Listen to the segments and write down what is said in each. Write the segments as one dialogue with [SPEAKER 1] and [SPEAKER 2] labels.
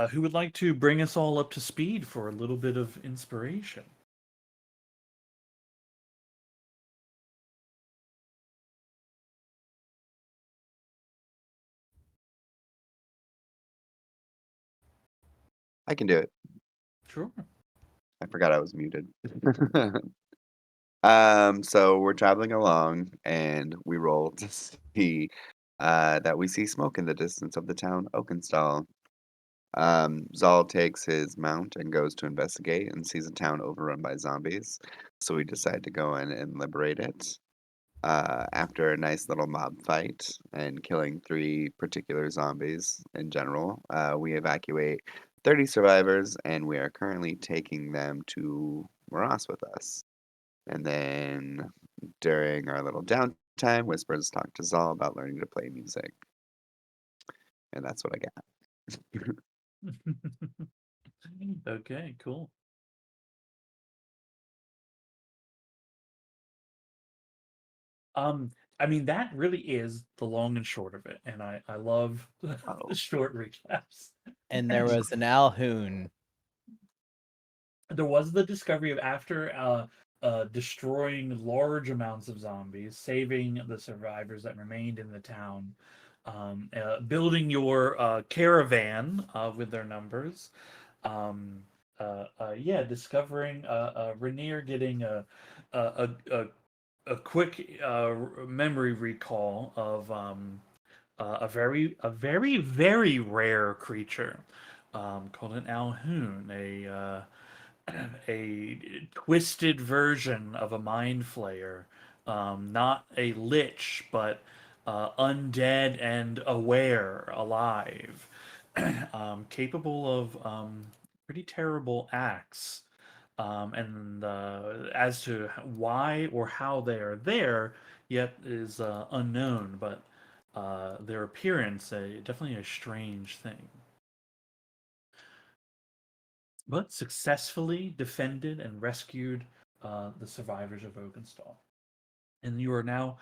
[SPEAKER 1] Who would like to bring us all up to speed for a little bit of inspiration?
[SPEAKER 2] I can do it.
[SPEAKER 1] Sure.
[SPEAKER 2] I forgot I was muted. So we're traveling along and we roll to see that we see smoke in the distance of the town Oakenstall. Zal takes his mount and goes to investigate and sees a town overrun by zombies. So we decide to go in and liberate it. After a nice little mob fight and killing three particular zombies in general, we evacuate 30 survivors and we are currently taking them to Moras with us. And then during our little downtime, Whispers talk to Zal about learning to play music. And that's what I got.
[SPEAKER 1] Okay, cool. Um, I mean, that really is the long and short of it, and I love the
[SPEAKER 2] Oh,
[SPEAKER 1] short recaps.
[SPEAKER 3] And there was an Alhoon.
[SPEAKER 1] There was the discovery of after destroying large amounts of zombies, saving the survivors that remained in the town, building your caravan with their numbers. Um, yeah, discovering Rainier getting a, a, a, a quick memory recall of a very rare creature called an Alhoon, a twisted version of a mind flayer, not a lich, but undead and aware, alive, capable of pretty terrible acts. And as to why or how they are there, yet is unknown. But their appearance, definitely a strange thing. But successfully defended and rescued the survivors of Oakenstall. And you are now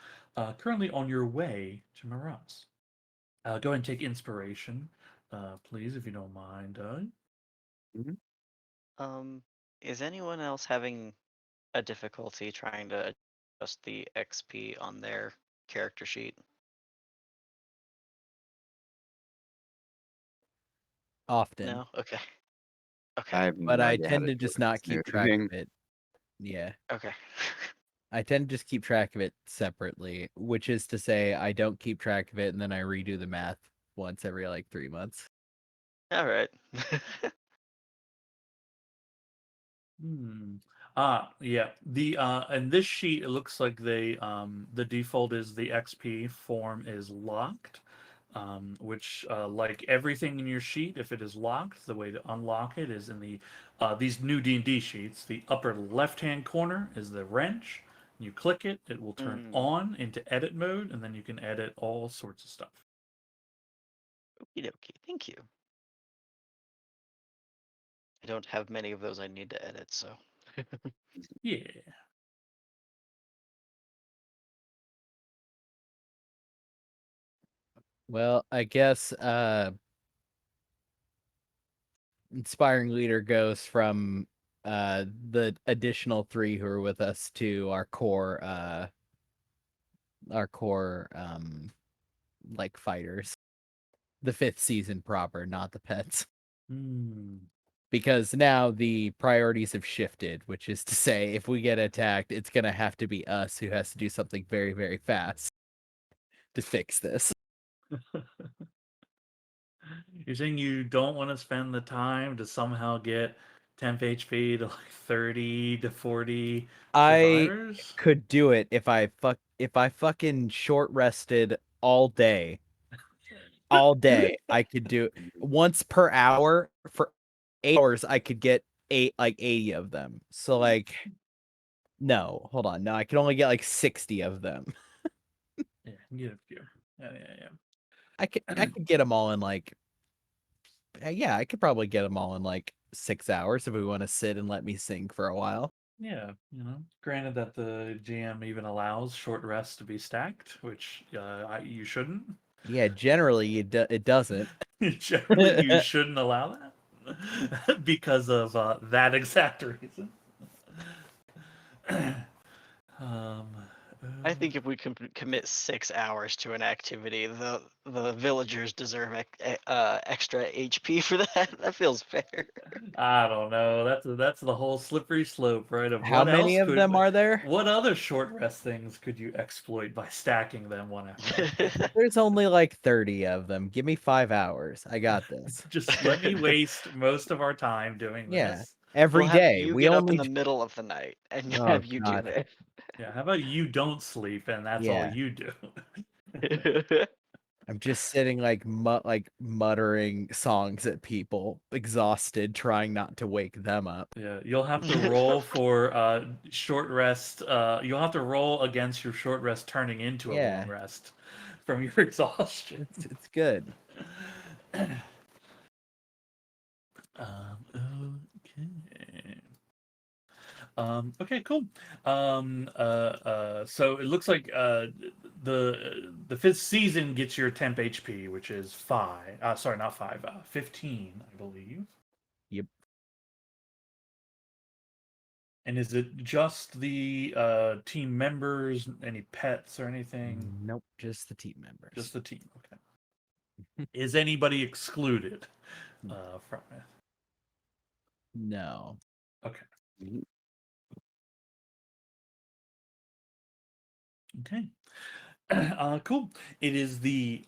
[SPEAKER 1] currently on your way to Maraz. Go ahead and take inspiration, please, if you don't mind.
[SPEAKER 2] mhm.
[SPEAKER 4] Um, is anyone else having a difficulty trying to adjust the XP on their character sheet?
[SPEAKER 3] Often,
[SPEAKER 4] No? Okay. Okay.
[SPEAKER 2] I have
[SPEAKER 3] but
[SPEAKER 2] no
[SPEAKER 3] I
[SPEAKER 2] idea how
[SPEAKER 3] tend
[SPEAKER 2] to
[SPEAKER 3] to
[SPEAKER 2] do
[SPEAKER 3] just
[SPEAKER 2] it.
[SPEAKER 3] not
[SPEAKER 2] It's new
[SPEAKER 3] keep
[SPEAKER 2] to
[SPEAKER 3] track
[SPEAKER 2] me.
[SPEAKER 3] of it. Yeah.
[SPEAKER 4] Okay.
[SPEAKER 3] I tend to just keep track of it separately, which is to say I don't keep track of it and then I redo the math once every like 3 months.
[SPEAKER 4] All right.
[SPEAKER 1] Hmm. Yeah. The in this sheet, it looks like the default is the XP form is locked. Which, like everything in your sheet, if it is locked, the way to unlock it is in these new D&D sheets. The upper left-hand corner is the wrench. You click it, it will turn
[SPEAKER 4] Mm,
[SPEAKER 1] on into edit mode, and then you can edit all sorts of stuff.
[SPEAKER 4] okie dokie. Thank you. I don't have many of those I need to edit, so.
[SPEAKER 1] Yeah.
[SPEAKER 3] Well, I guess inspiring leader goes from the additional three who are with us to our core like fighters. The fifth season proper, not the pets.
[SPEAKER 1] Hmm.
[SPEAKER 3] Because now the priorities have shifted, which is to say, if we get attacked, it's gonna have to be us who has to do something very, very fast to fix this.
[SPEAKER 1] You're saying you don't want to spend the time to somehow get temp HP to like 30 to 40
[SPEAKER 3] I
[SPEAKER 1] survivors?
[SPEAKER 3] could do it if I fucking short rested all day. All day. I could do once per hour for 8 hours. I could get 80 of them. So like, no, hold on. No, I can only get like 60 of them.
[SPEAKER 1] Yeah, get a few. Yeah, yeah,
[SPEAKER 3] I could get them all in like, yeah, I could probably get them all in like 6 hours if we want to sit and let me sing for a while.
[SPEAKER 1] yeah. Granted that the GM even allows short rests to be stacked, which you shouldn't.
[SPEAKER 3] Yeah, generally it doesn't.
[SPEAKER 1] Generally, you shouldn't allow that because of that exact reason. Um,
[SPEAKER 4] I think if we commit 6 hours to an activity, the villagers deserve extra HP for that. That feels fair.
[SPEAKER 1] I don't know. That's the whole slippery slope, right? Of
[SPEAKER 3] How
[SPEAKER 1] what
[SPEAKER 3] many
[SPEAKER 1] else
[SPEAKER 3] of them are there?
[SPEAKER 1] what other short rest things could you exploit by stacking them one after another?
[SPEAKER 3] There's only like 30 of them. Give me 5 hours. I got this.
[SPEAKER 1] Just let me waste most of our time doing
[SPEAKER 3] Yeah.
[SPEAKER 1] this.
[SPEAKER 4] We'll
[SPEAKER 3] Every
[SPEAKER 4] have
[SPEAKER 3] day.
[SPEAKER 4] you
[SPEAKER 3] We
[SPEAKER 4] get up in
[SPEAKER 3] only
[SPEAKER 4] the middle of the night and
[SPEAKER 3] Oh
[SPEAKER 4] have you do
[SPEAKER 3] god.
[SPEAKER 4] it.
[SPEAKER 1] Yeah, how about you don't sleep and that's all
[SPEAKER 3] Yeah.
[SPEAKER 1] you do?
[SPEAKER 3] I'm just sitting like muttering songs at people, exhausted, trying not to wake them up.
[SPEAKER 1] Yeah, you'll have to roll for short rest. You'll have to roll against your short rest turning into a long
[SPEAKER 3] Yeah.
[SPEAKER 1] rest from your exhaustion.
[SPEAKER 3] It's good.
[SPEAKER 1] Okay. Okay, cool. So it looks like the fifth season gets your temp HP, which is 5. Sorry, not 5. 15, I believe.
[SPEAKER 3] Yep.
[SPEAKER 1] And is it just the team members? Any pets or anything?
[SPEAKER 3] Nope, just the team members.
[SPEAKER 1] Just the team. Okay. Is anybody excluded from it?
[SPEAKER 3] No.
[SPEAKER 1] Okay.
[SPEAKER 2] Mhm.
[SPEAKER 1] Okay. Cool. It is the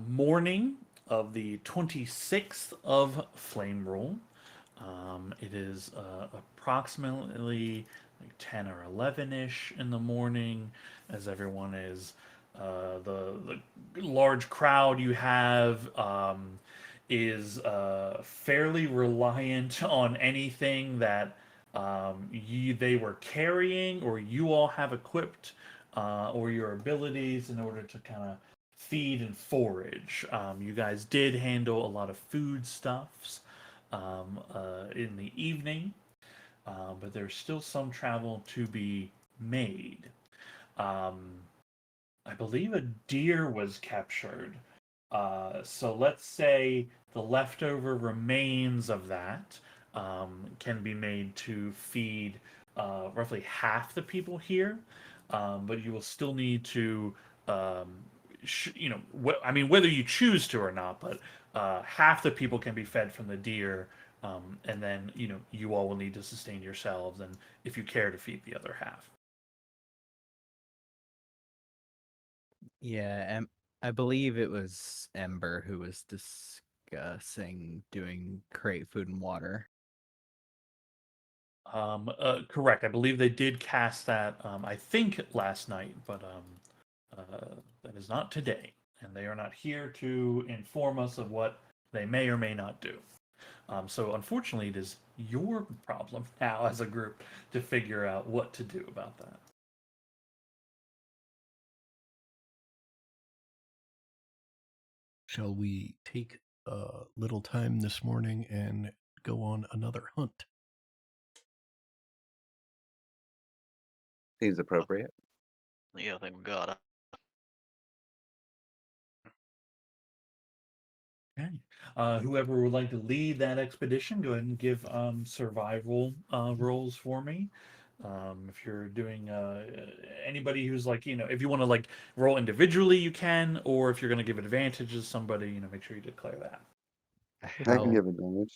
[SPEAKER 1] morning of the 26th of Flame Roll. It is approximately like 10 or 11-ish in the morning as everyone is the large crowd you have is fairly reliant on anything that they were carrying or you all have equipped or your abilities in order to kind of feed and forage. You guys did handle a lot of foodstuffs in the evening, but there's still some travel to be made. Um, I believe a deer was captured. So let's say the leftover remains of that can be made to feed roughly half the people here, but you will still need to, um, I mean, whether you choose to or not, but half the people can be fed from the deer, and then you all will need to sustain yourselves, and if you care to feed the other half.
[SPEAKER 3] Yeah, I believe it was Ember who was discussing doing crate food and water.
[SPEAKER 1] Correct. I believe they did cast that. I think last night, but that is not today, and they are not here to inform us of what they may or may not do. So unfortunately, it is your problem now as a group to figure out what to do about that.
[SPEAKER 5] Shall we take a little time this morning and go on another hunt?
[SPEAKER 2] Seems appropriate.
[SPEAKER 4] Yeah, I think we got it.
[SPEAKER 1] Okay. Whoever would like to lead that expedition, go ahead and give survival rolls for me. If you're doing anybody who's like, if you want to like roll individually, you can, or if you're going to give advantage to somebody, make sure you declare that.
[SPEAKER 2] I can
[SPEAKER 3] How
[SPEAKER 2] give advantage.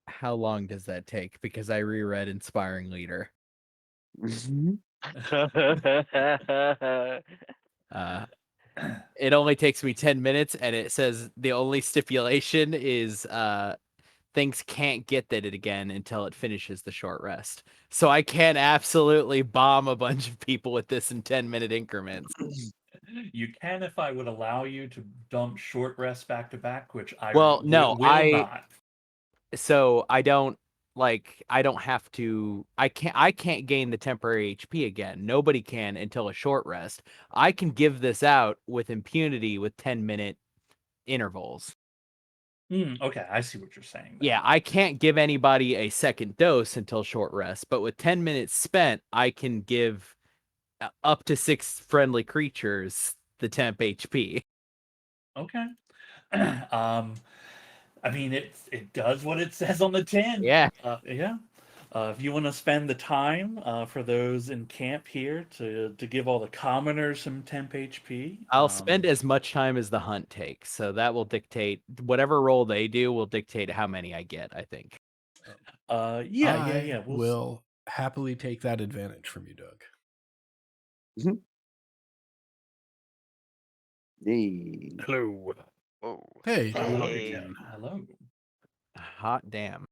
[SPEAKER 3] how long does that take? Because I reread Inspiring Leader. Uh it only takes me 10 minutes and it says the only stipulation is things can't get that it again until it finishes the short rest. So I can absolutely bomb a bunch of people with this in 10-minute increments.
[SPEAKER 1] You can if I would allow you to dump short rests back to back, which I
[SPEAKER 3] Well, no,
[SPEAKER 1] will not.
[SPEAKER 3] so I don't have to I can't gain the temporary HP again. Nobody can until a short rest. I can give this out with impunity with 10-minute intervals.
[SPEAKER 1] Okay, I see what you're saying then.
[SPEAKER 3] Yeah, I can't give anybody a second dose until short rest, but with 10 minutes spent, I can give up to 6 friendly creatures the temp HP.
[SPEAKER 1] Okay. I mean, it does what it says on the tin.
[SPEAKER 3] Yeah.
[SPEAKER 1] Yeah. If you want to spend the time for those in camp here to give all the commoners some temp HP,
[SPEAKER 3] I'll spend as much time as the hunt takes, so that will dictate whatever roll they do will dictate how many I get, I think.
[SPEAKER 1] yeah. We'll
[SPEAKER 5] will happily take that advantage from you, Doug.
[SPEAKER 2] Mhm. Yay.
[SPEAKER 1] hello.
[SPEAKER 4] Whoa.
[SPEAKER 5] Hey,
[SPEAKER 1] Hello
[SPEAKER 4] Hey.
[SPEAKER 1] again. Hello.
[SPEAKER 3] Hot damn.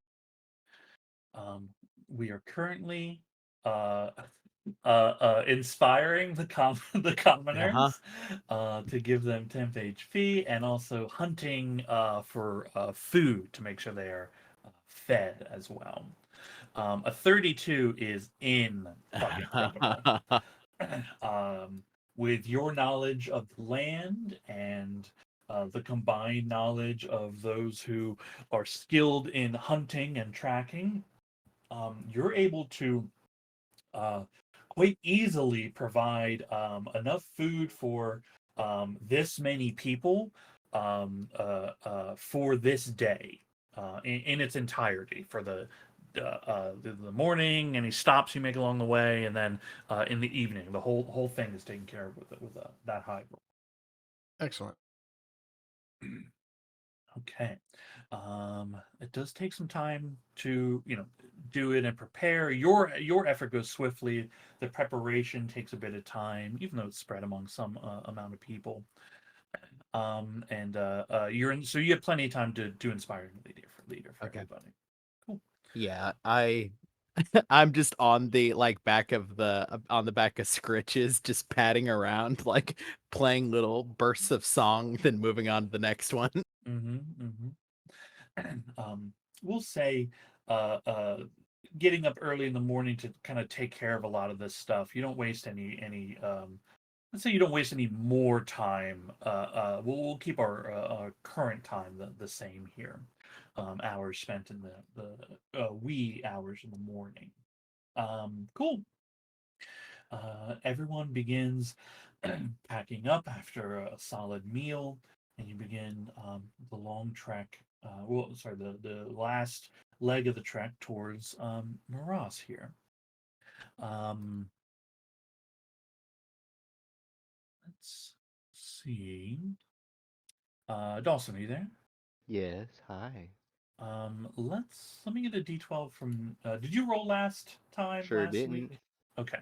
[SPEAKER 1] We are currently uh, inspiring the
[SPEAKER 3] Uh-huh.
[SPEAKER 1] commoners to give them temp HP and also hunting for food to make sure they are fed as well. A 32 is incredible. um, with your knowledge of the land and the combined knowledge of those who are skilled in hunting and tracking, you're able to uh, quite easily provide enough food for this many people for this day in its entirety for the morning, any stops you make along the way, and then in the evening, the whole thing is taken care of with that high roll.
[SPEAKER 5] excellent.
[SPEAKER 1] Okay. It does take some time to, do it and prepare. Your effort goes swiftly. The preparation takes a bit of time, even though it's spread among some amount of people. And you're in, so you have plenty of time to do inspiring leader for
[SPEAKER 3] Okay.
[SPEAKER 1] everybody. Cool.
[SPEAKER 3] Yeah, I'm just on the back of the on the back of Scritches, just padding around, like playing little bursts of song, then moving on to the next one.
[SPEAKER 1] Mm-hmm. We'll say uh, uh, getting up early in the morning to kind of take care of a lot of this stuff. You don't waste any let's say you don't waste any more time. We'll keep our current time the same here. Hours spent in the wee hours in the morning. Cool. Everyone begins packing up after a solid meal, and you begin the long trek. Sorry, the last leg of the trek towards Maras here. Um, let's see. Dawson, are you there?
[SPEAKER 6] Yes, hi.
[SPEAKER 1] Let me get a d12 from. Did you roll
[SPEAKER 6] Sure
[SPEAKER 1] last
[SPEAKER 6] didn't.
[SPEAKER 1] week? Okay,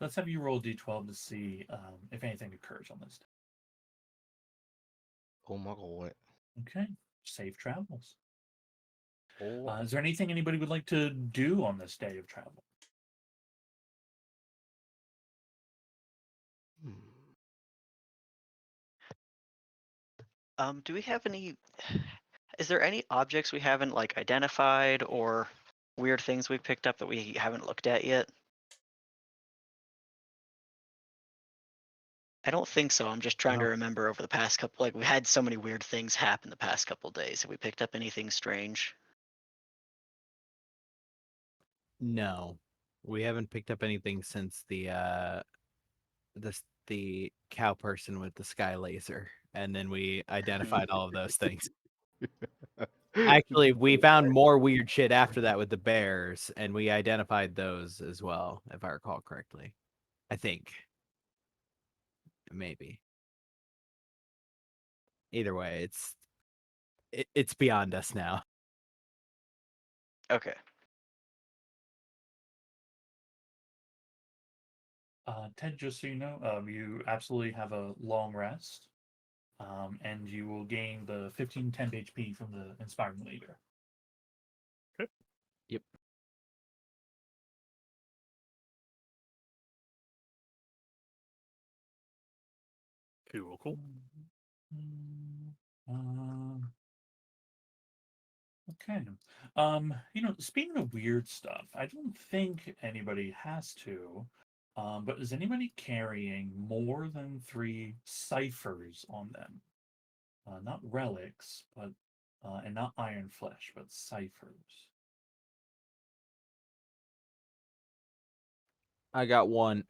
[SPEAKER 1] let's have you roll d12 to see if anything occurs on this.
[SPEAKER 6] Oh my god.
[SPEAKER 1] Okay, safe travels.
[SPEAKER 6] Oh.
[SPEAKER 1] Is there anything anybody would like to do on this day of travel?
[SPEAKER 6] Hmm.
[SPEAKER 4] Do we have any? Is there any objects we haven't like identified or weird things we picked up that we haven't looked at yet? I don't think so. I'm just trying to
[SPEAKER 3] No.
[SPEAKER 4] remember over the past couple. Like we had so many weird things happen the past couple days. Have we picked up anything strange?
[SPEAKER 3] No, we haven't picked up anything since the cow person with the sky laser, and then we identified all of those things. Actually, we found more weird shit after that with the bears, and we identified those as well, if I recall correctly. I think. Maybe. Either way, it's beyond us now.
[SPEAKER 4] Okay.
[SPEAKER 1] Ted, just so you know, you absolutely have a long rest, and you will gain the 15 temp HP from the inspiring leader.
[SPEAKER 3] Yep.
[SPEAKER 1] Cool. Uh, okay. Speaking of weird stuff, I don't think anybody has to. But is anybody carrying more than 3 ciphers on them? Not relics, but and not iron flesh, but ciphers.
[SPEAKER 3] I got one.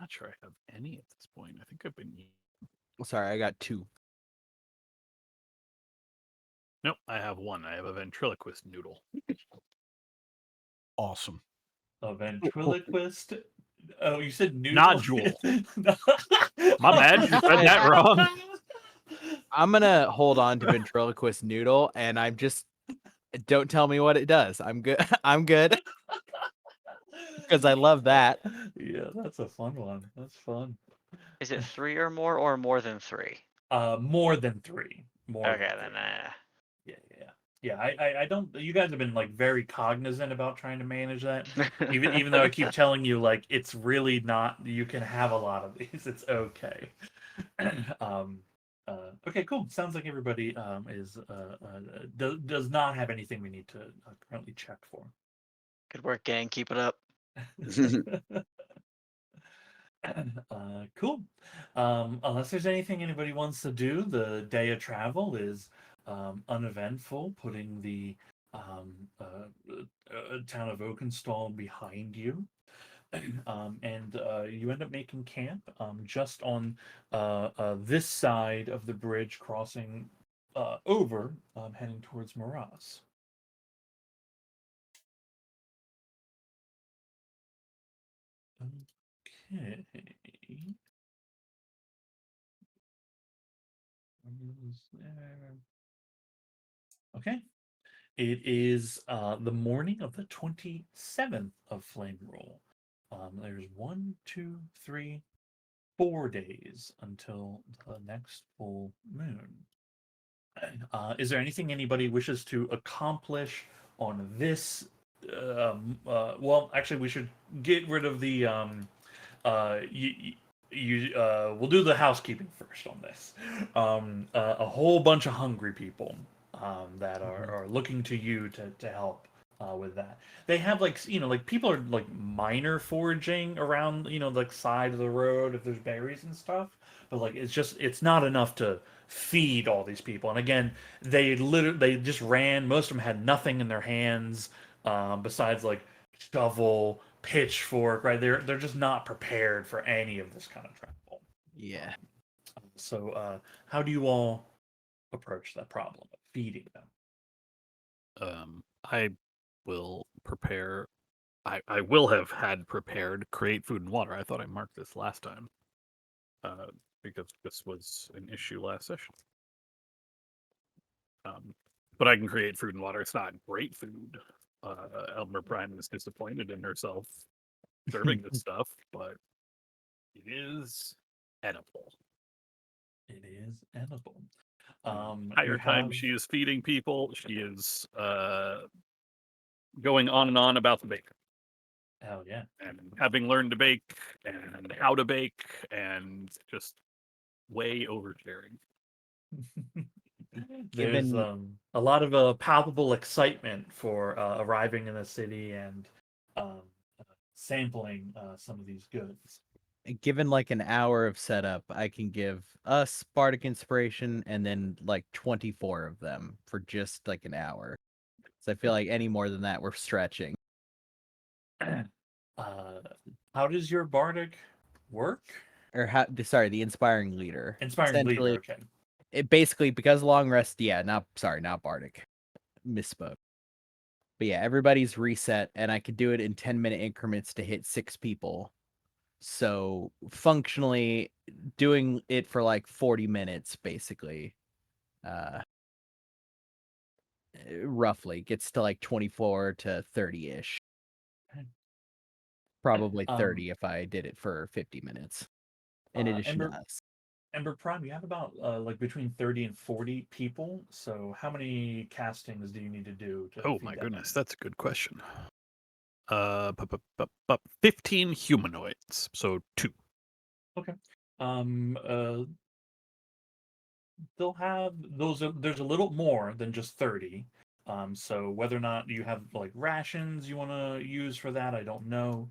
[SPEAKER 7] Not sure I have any at this point. I think I've been.
[SPEAKER 3] Sorry, I got 2.
[SPEAKER 7] Nope, I have 1. I have a ventriloquist noodle.
[SPEAKER 5] Awesome.
[SPEAKER 1] A ventriloquist. Oh, you said noodle.
[SPEAKER 7] Nodule. My bad. You said that wrong.
[SPEAKER 3] I'm gonna hold on to ventriloquist noodle, and I'm just don't tell me what it does. I'm good. I'm good because I love that.
[SPEAKER 1] Yeah, that's a fun one. That's fun.
[SPEAKER 4] Is it 3 or more than 3?
[SPEAKER 1] More than 3. More
[SPEAKER 4] Okay,
[SPEAKER 1] than
[SPEAKER 4] then.
[SPEAKER 1] 3. Yeah. I don't. You guys have been like very cognizant about trying to manage that. Even though I keep telling you like it's really not. You can have a lot of these. It's okay. um. Okay. Cool. Sounds like everybody does not have anything we need to currently check for.
[SPEAKER 4] Good work, gang. Keep it up.
[SPEAKER 1] Cool. Unless there's anything anybody wants to do, the day of travel is uneventful, putting the town of Oakenstall behind you. And you end up making camp just on this side of the bridge, crossing over, heading towards Moraz. Okay. Okay. It is the morning of the 27th of Flame Roll. There's 1, 2, 3, 4 days until the next full moon. Is there anything anybody wishes to accomplish on this? Well, actually, we should get rid of the we'll do the housekeeping first on this. A whole bunch of hungry people that are looking to you to help with that. They have like like people are like minor foraging around like side of the road if there's berries and stuff, but like it's not enough to feed all these people. And again, they just ran. Most of them had nothing in their hands besides like shovel, pitchfork, right? They're just not prepared for any of this kind of travel.
[SPEAKER 3] Yeah.
[SPEAKER 1] So how do you all approach that problem of feeding them?
[SPEAKER 7] I will prepare. I will have had prepared create food and water. I thought I marked this last time because this was an issue last session. But I can create food and water. It's not great food. Elmer Prime is disappointed in herself serving this stuff, but it is edible.
[SPEAKER 1] It is edible.
[SPEAKER 7] The entire time
[SPEAKER 1] have...
[SPEAKER 7] she is feeding people, she is going on and on about the bacon.
[SPEAKER 1] Hell yeah.
[SPEAKER 7] And having learned to bake and how to bake and just way oversharing.
[SPEAKER 1] There's a lot of palpable excitement for arriving in the city and sampling some of these goods.
[SPEAKER 3] Given like an hour of setup, I can give us Bardic Inspiration and then like 24 of them for just like an hour. So I feel like any more than that, we're stretching.
[SPEAKER 1] How does your Bardic work?
[SPEAKER 3] Or sorry, the Inspiring Leader.
[SPEAKER 1] Inspiring Leader, okay.
[SPEAKER 3] It basically, because long rest, not Bardic. Misspoke. But yeah, everybody's reset, and I could do it in 10-minute increments to hit 6 people. So functionally, doing it for like 40 minutes, basically, roughly gets to like 24 to 30-ish. Probably 30 if I did it for 50 minutes. In addition to us.
[SPEAKER 1] Ember Prime, you have about like between 30 and 40 people. So how many castings do you need to do to
[SPEAKER 7] Oh
[SPEAKER 1] feed
[SPEAKER 7] my
[SPEAKER 1] that
[SPEAKER 7] goodness,
[SPEAKER 1] many?
[SPEAKER 7] that's a good question. 15 humanoids, so 2.
[SPEAKER 1] Okay. They'll have those. There's a little more than just 30. So whether or not you have like rations you want to use for that, I don't know.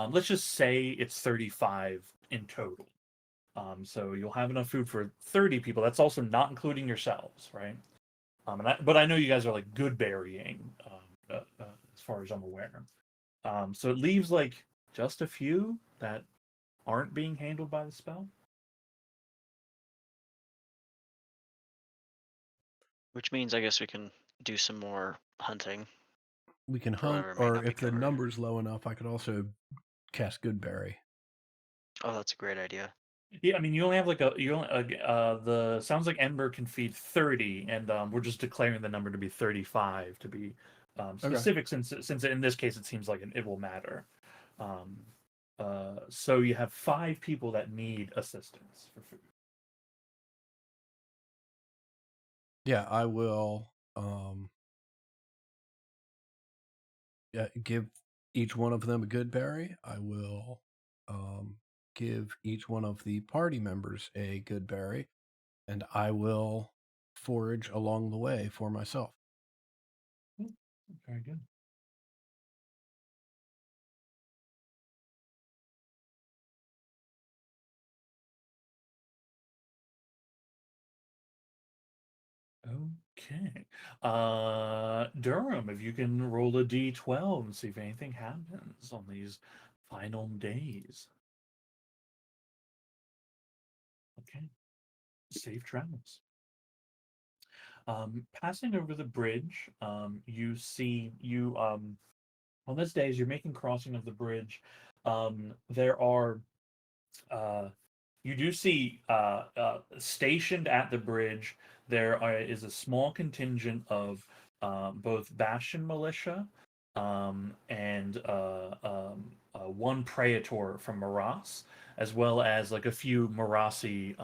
[SPEAKER 1] Let's just say it's 35 in total. So you'll have enough food for 30 people. That's also not including yourselves, right? But I know you guys are like good burying, as far as I'm aware. So it leaves like just a few that aren't being handled by the spell.
[SPEAKER 4] Which means I guess we can do some more hunting.
[SPEAKER 5] We can
[SPEAKER 4] For
[SPEAKER 5] hunt,
[SPEAKER 4] whatever may
[SPEAKER 5] or
[SPEAKER 4] not be
[SPEAKER 5] if the
[SPEAKER 4] covered.
[SPEAKER 5] number's low enough, I could also cast Goodberry.
[SPEAKER 4] Oh, that's a great idea.
[SPEAKER 1] Yeah, I mean, you only have like the sounds like Ember can feed 30, and we're just declaring the number to be 35 to be specific, since in this case it seems like it will matter. Um, so you have 5 people that need assistance for food.
[SPEAKER 5] Yeah, I will give each one of them a good berry. I will give each one of the party members a good berry, and I will forage along the way for myself.
[SPEAKER 1] Very good. Okay. Durham, if you can roll a d12 and see if anything happens on these final days. Okay. Safe travels. Passing over the bridge, you see on this day as you're making crossing of the bridge, there are you do see stationed at the bridge is a small contingent of both Bastion militia and one praetor from Maras, as well as like a few Marasi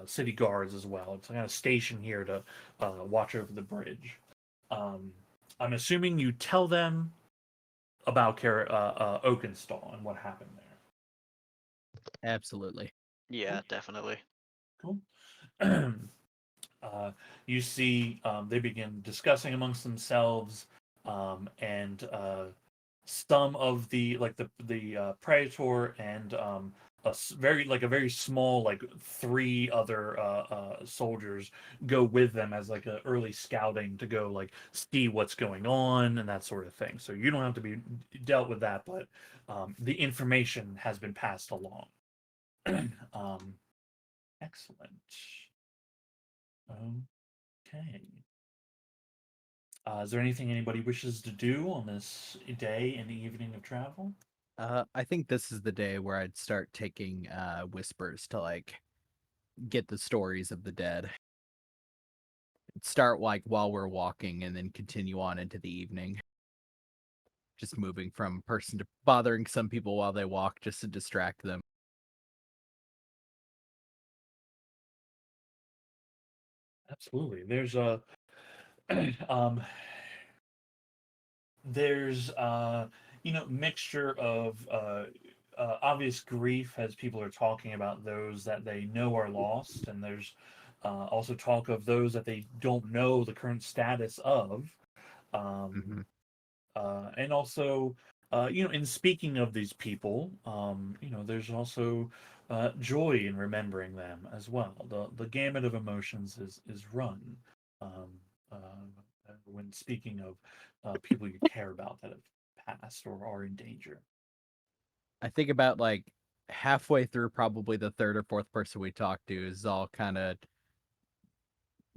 [SPEAKER 1] city guards as well. It's kind of stationed here to watch over the bridge. Um, I'm assuming you tell them about Oakenstall and what happened there.
[SPEAKER 3] Absolutely.
[SPEAKER 4] Yeah, definitely.
[SPEAKER 1] Cool. You see, they begin discussing amongst themselves, and some of the praetor and a very small 3 other soldiers go with them as like a early scouting to go like see what's going on and that sort of thing. So you don't have to be dealt with that, but the information has been passed along. um, Excellent. Okay. Is there anything anybody wishes to do on this day and evening of travel?
[SPEAKER 3] I think this is the day where I'd start taking whispers to like get the stories of the dead. Start like while we're walking and then continue on into the evening. Just moving from person to bothering some people while they walk just to distract them.
[SPEAKER 1] Absolutely. Um, there's mixture of obvious grief as people are talking about those that they know are lost, and there's also talk of those that they don't know the current status of. Um,
[SPEAKER 3] Mm-hmm.
[SPEAKER 1] and also, in speaking of these people, there's also joy in remembering them as well. The gamut of emotions is run um, when speaking of people you care about that have passed or are in danger.
[SPEAKER 3] I think about like halfway through, probably the third or fourth person we talk to is all kind of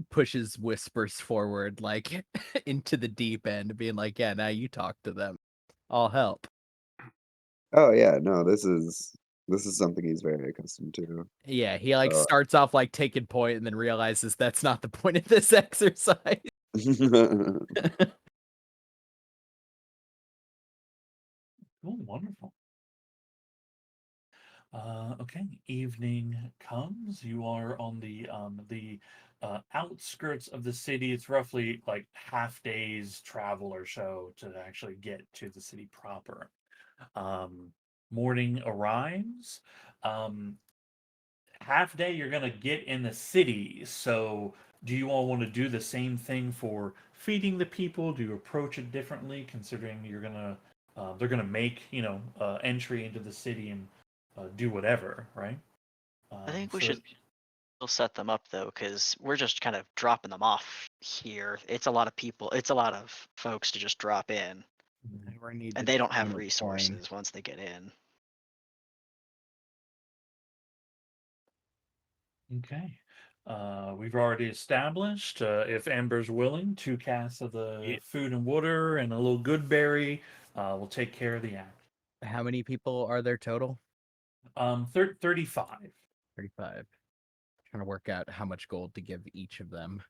[SPEAKER 3] pushes whispers forward, like into the deep end, being like, "Yeah, now you talk to them. I'll help."
[SPEAKER 2] Oh yeah, no, this is something he's very accustomed to.
[SPEAKER 3] Yeah, he like
[SPEAKER 2] So
[SPEAKER 3] starts off like taking point and then realizes that's not the point of this exercise.
[SPEAKER 1] Cool, wonderful. Okay, evening comes. You are on the outskirts of the city. It's roughly like half day's travel or so to actually get to the city proper. Um, Morning arrives. Um, Half day you're gonna get in the city. So do you all want to do the same thing for feeding the people? Do you approach it differently, considering they're gonna make entry into the city and do whatever, right?
[SPEAKER 4] I think we
[SPEAKER 1] So
[SPEAKER 4] should still set them up though, because we're just kind of dropping them off here. It's a lot of people. It's a lot of folks to just drop in,
[SPEAKER 3] We're gonna need
[SPEAKER 4] and
[SPEAKER 3] to
[SPEAKER 4] they don't have
[SPEAKER 3] become a coin.
[SPEAKER 4] resources once they get in.
[SPEAKER 1] Okay. We've already established, if Amber's willing, 2 casts of the
[SPEAKER 7] Yeah.
[SPEAKER 1] food and water and a little good berry will take care of the act.
[SPEAKER 3] How many people are there total?
[SPEAKER 1] 35.
[SPEAKER 3] 35. Trying to work out how much gold to give each of them.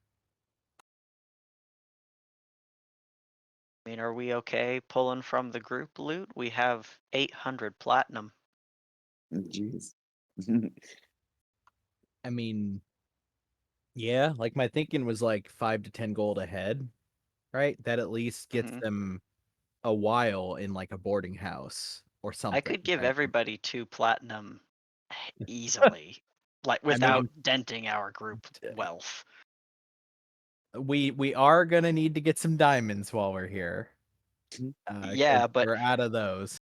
[SPEAKER 4] I mean, are we okay pulling from the group loot? We have 800 platinum.
[SPEAKER 2] Jeez.
[SPEAKER 3] I mean, yeah, like my thinking was like 5 to 10 gold ahead, right? That at least gets
[SPEAKER 4] Mhm.
[SPEAKER 3] them a while in like a boarding house or something.
[SPEAKER 4] I could give
[SPEAKER 3] right?
[SPEAKER 4] everybody 2 platinum easily, like
[SPEAKER 3] I
[SPEAKER 4] without
[SPEAKER 3] mean,
[SPEAKER 4] denting our group wealth.
[SPEAKER 3] we are gonna need to get some diamonds while we're here. 'Cause
[SPEAKER 4] Yeah, but
[SPEAKER 3] we're out of those.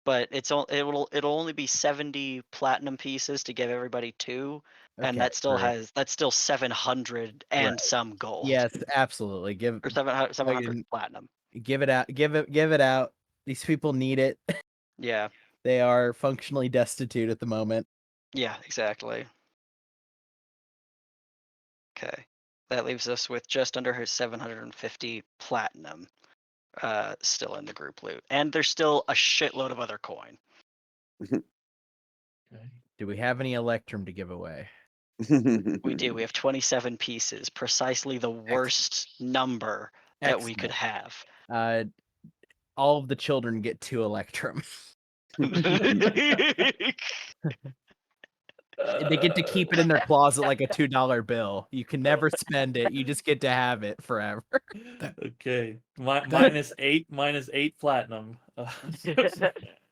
[SPEAKER 4] it'll only be 70 platinum pieces to give everybody 2, and
[SPEAKER 3] Okay, true.
[SPEAKER 4] that's still 700 and
[SPEAKER 3] Right.
[SPEAKER 4] some gold.
[SPEAKER 3] Yes, absolutely.
[SPEAKER 4] Or 700
[SPEAKER 3] fucking-
[SPEAKER 4] platinum.
[SPEAKER 3] give it out. Give it out. These people need it.
[SPEAKER 4] Yeah.
[SPEAKER 3] They are functionally destitute at the moment.
[SPEAKER 4] Yeah, exactly. Okay. That leaves us with just under her 750 platinum still in the group loot. And there's still a shitload of other coin.
[SPEAKER 1] Okay.
[SPEAKER 3] Do we have any electrum to give away?
[SPEAKER 4] We do. We have 27 pieces, precisely the worst number that we could
[SPEAKER 3] Excellent.
[SPEAKER 4] have.
[SPEAKER 3] All of the children get 2 electrum. They get to keep it in their closet like a $2 bill. You can never spend it. You just get to have it forever.
[SPEAKER 1] Okay. -8 platinum.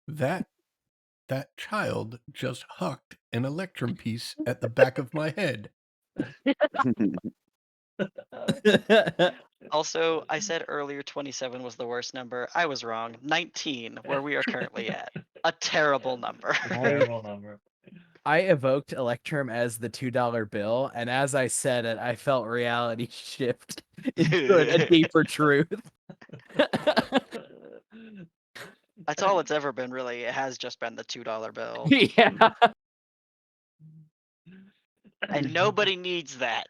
[SPEAKER 5] That child just hucked an electrum piece at the back of my head.
[SPEAKER 4] Also, I said earlier 27 was the worst number. I was wrong. 19, where we are currently at. A terrible number.
[SPEAKER 1] Terrible number.
[SPEAKER 3] I evoked electrum as the $2 bill, and as I said it, I felt reality shift into a deeper truth.
[SPEAKER 4] That's all it's ever been, really. It has just been the $2 bill.
[SPEAKER 3] Yeah.
[SPEAKER 4] And nobody needs that.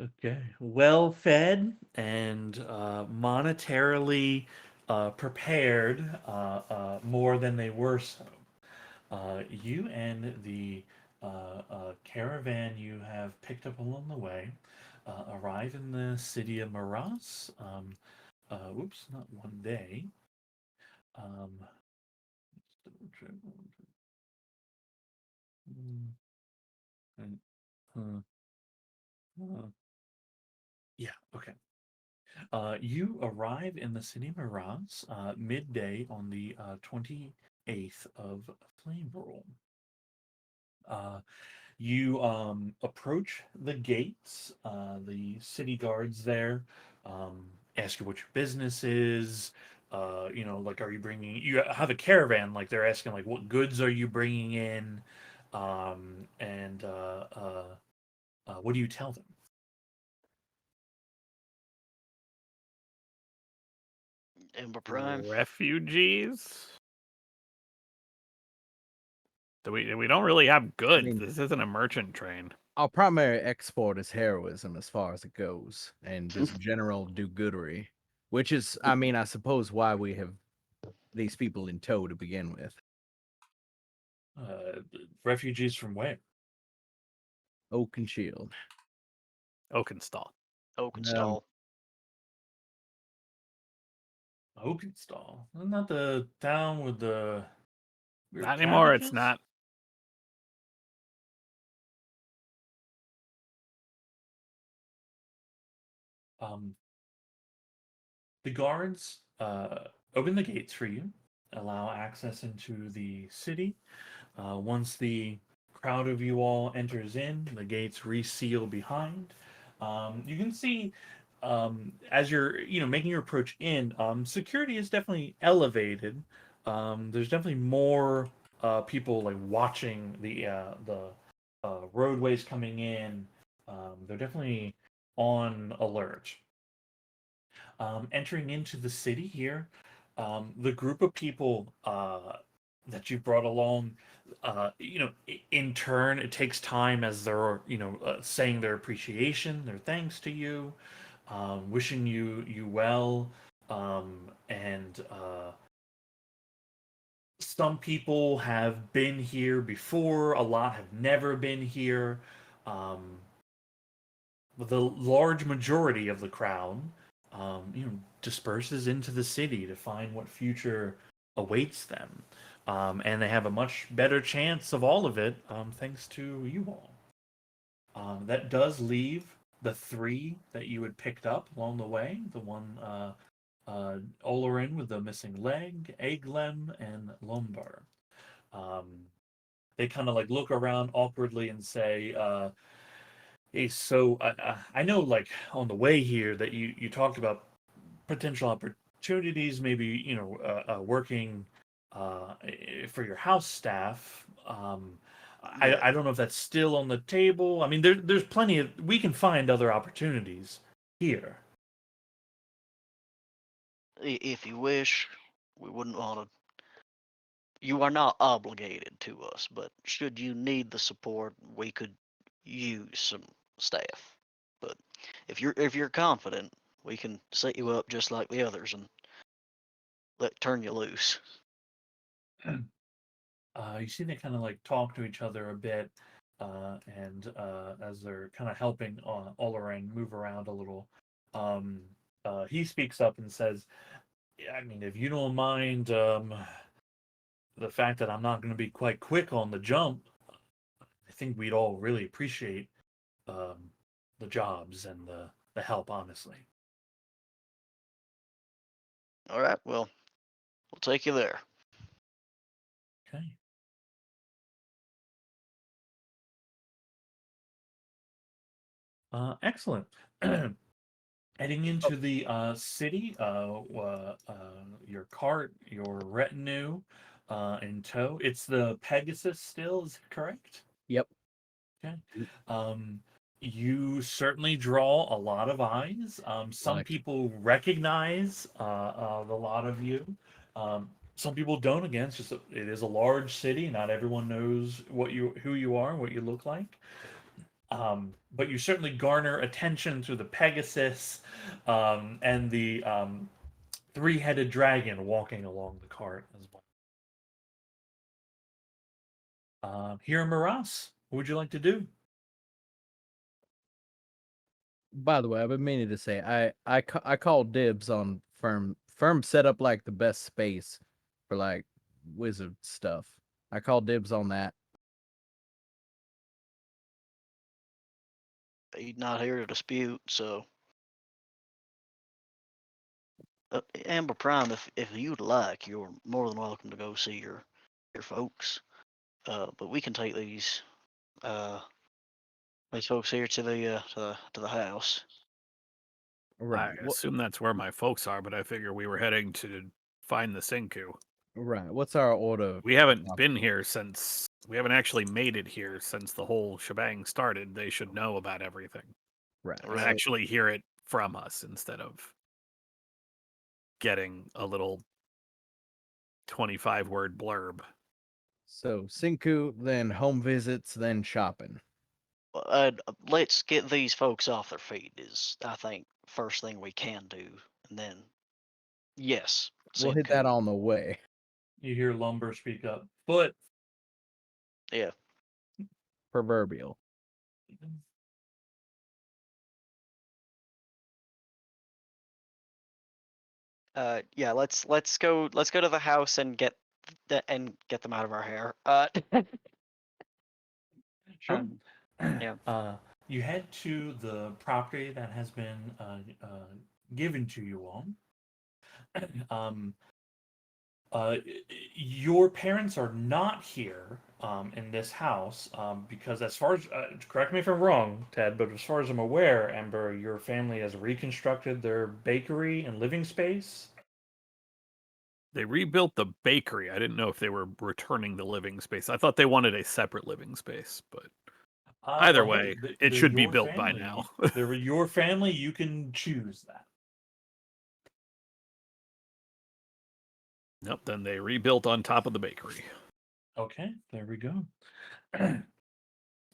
[SPEAKER 1] Okay. Well fed and monetarily prepared more than they were so. You and the caravan you have picked up along the way arrive in the city of Maras. Oops, not one day. Um, and, yeah, okay. You arrive in the city of Miraz midday on the 28th of Flame Roll. You approach the gates. The city guards there ask you what your business is. Like, are you bringing? You have a caravan. Like, they're asking, like, what goods are you bringing in? And what do you tell them?
[SPEAKER 4] Ember Prime.
[SPEAKER 7] Refugees? We don't really have goods.
[SPEAKER 3] mean-
[SPEAKER 7] This isn't a merchant train.
[SPEAKER 3] Our primary export is heroism as far as it goes, and just general do-goodery, which is, I mean, I suppose why we have these people in tow to begin with.
[SPEAKER 1] Refugees from where?
[SPEAKER 3] Oak and Shield.
[SPEAKER 7] Oakenstall.
[SPEAKER 4] Oakenstall.
[SPEAKER 1] Oakenstall. Isn't that the town with the weird
[SPEAKER 7] Not anymore, it's
[SPEAKER 1] cabbages?
[SPEAKER 7] not.
[SPEAKER 1] Um, the guards open the gates for you, allow access into the city. Once the crowd of you all enters in, the gates reseal behind. You can see as you're making your approach in, security is definitely elevated. There's definitely more people like watching the roadways coming in. They're definitely on alert. Entering into the city here, the group of people that you brought along. In turn, it takes time as they're saying their appreciation, their thanks to you, wishing you well, and some people have been here before. A lot have never been here. Um, but the large majority of the crowd, disperses into the city to find what future awaits them, and they have a much better chance of all of it, thanks to you all. That does leave the three that you had picked up along the way. The one, Olerin with the missing leg, Aglem, and Lumbar. Um, they kind of like look around awkwardly and say, "Hey, so I know, like on the way here, that you talked about potential opportunities, maybe working for your house staff.
[SPEAKER 4] Yeah.
[SPEAKER 1] I don't know if that's still on the table. I mean, there's plenty of we can find other opportunities here."
[SPEAKER 4] If you wish, we wouldn't want to. You are not obligated to us, but should you need the support, we could use some staff. But if you're confident, we can set you up just like the others and turn you loose.
[SPEAKER 1] You see, they kind of like talk to each other a bit, and as they're kind of helping Olaran move around a little, um, he speaks up and says, "Yeah, I mean, if you don't mind, the fact that I'm not going to be quite quick on the jump, I think we'd all really appreciate um, the jobs and the help, honestly."
[SPEAKER 4] All right, well, we'll take you there.
[SPEAKER 1] Okay. Excellent. Heading into the city, your cart, your retinue, in tow. It's the Pegasus still, is it correct?
[SPEAKER 3] Yep.
[SPEAKER 1] Okay. Um, you certainly draw a lot of eyes. Some
[SPEAKER 3] Like,
[SPEAKER 1] people recognize the lot of you. Some people don't. Again, it is a large city. Not everyone knows who you are, what you look like. But you certainly garner attention through the Pegasus, and the three-headed dragon walking along the cart as well. Here in Maras, what would you like to do?
[SPEAKER 3] by the way, I've been meaning to say I called dibs on firm set up like the best space for like wizard stuff. I called dibs on that.
[SPEAKER 4] He's not here to dispute, so. Amber Prime, if you'd like, you're more than welcome to go see your folks. But we can take uh these folks here to the house.
[SPEAKER 7] I
[SPEAKER 3] Right.
[SPEAKER 7] assume that's where my folks are, but I figure we were heading to find the Sinku.
[SPEAKER 3] Right. What's our order?
[SPEAKER 7] We haven't been here since we haven't actually made it here since the whole shebang started. They should know about everything
[SPEAKER 3] Right.
[SPEAKER 7] and
[SPEAKER 4] Right.
[SPEAKER 7] actually hear it from us instead of getting a little 25-word blurb.
[SPEAKER 3] So Sinku, then home visits, then shopping.
[SPEAKER 4] Let's get these folks off their feet is, I think, first thing we can do, and then yes,
[SPEAKER 3] We'll hit that
[SPEAKER 4] Senku.
[SPEAKER 3] on the way.
[SPEAKER 1] You hear Lumber speak up. Foot.
[SPEAKER 4] Yeah.
[SPEAKER 3] Proverbial.
[SPEAKER 4] Yeah. Let's go to the house and get them out of our hair.
[SPEAKER 1] Sure.
[SPEAKER 4] Yeah.
[SPEAKER 1] You head to the property that has been given to you all. um, your parents are not here in this house, because, as far as correct me if I'm wrong, Ted, but as far as I'm aware, Ember, your family has reconstructed their bakery and living space.
[SPEAKER 7] They rebuilt the bakery. I didn't know if they were returning the living space. I thought they wanted a separate living space, but either
[SPEAKER 1] Well,
[SPEAKER 7] way,
[SPEAKER 1] hey,
[SPEAKER 7] it
[SPEAKER 1] they're
[SPEAKER 7] should be
[SPEAKER 1] your
[SPEAKER 7] built by
[SPEAKER 1] family.
[SPEAKER 7] now.
[SPEAKER 1] They're your family. You can choose that.
[SPEAKER 7] Nope, then they rebuilt on top of the bakery.
[SPEAKER 1] Okay, there we go.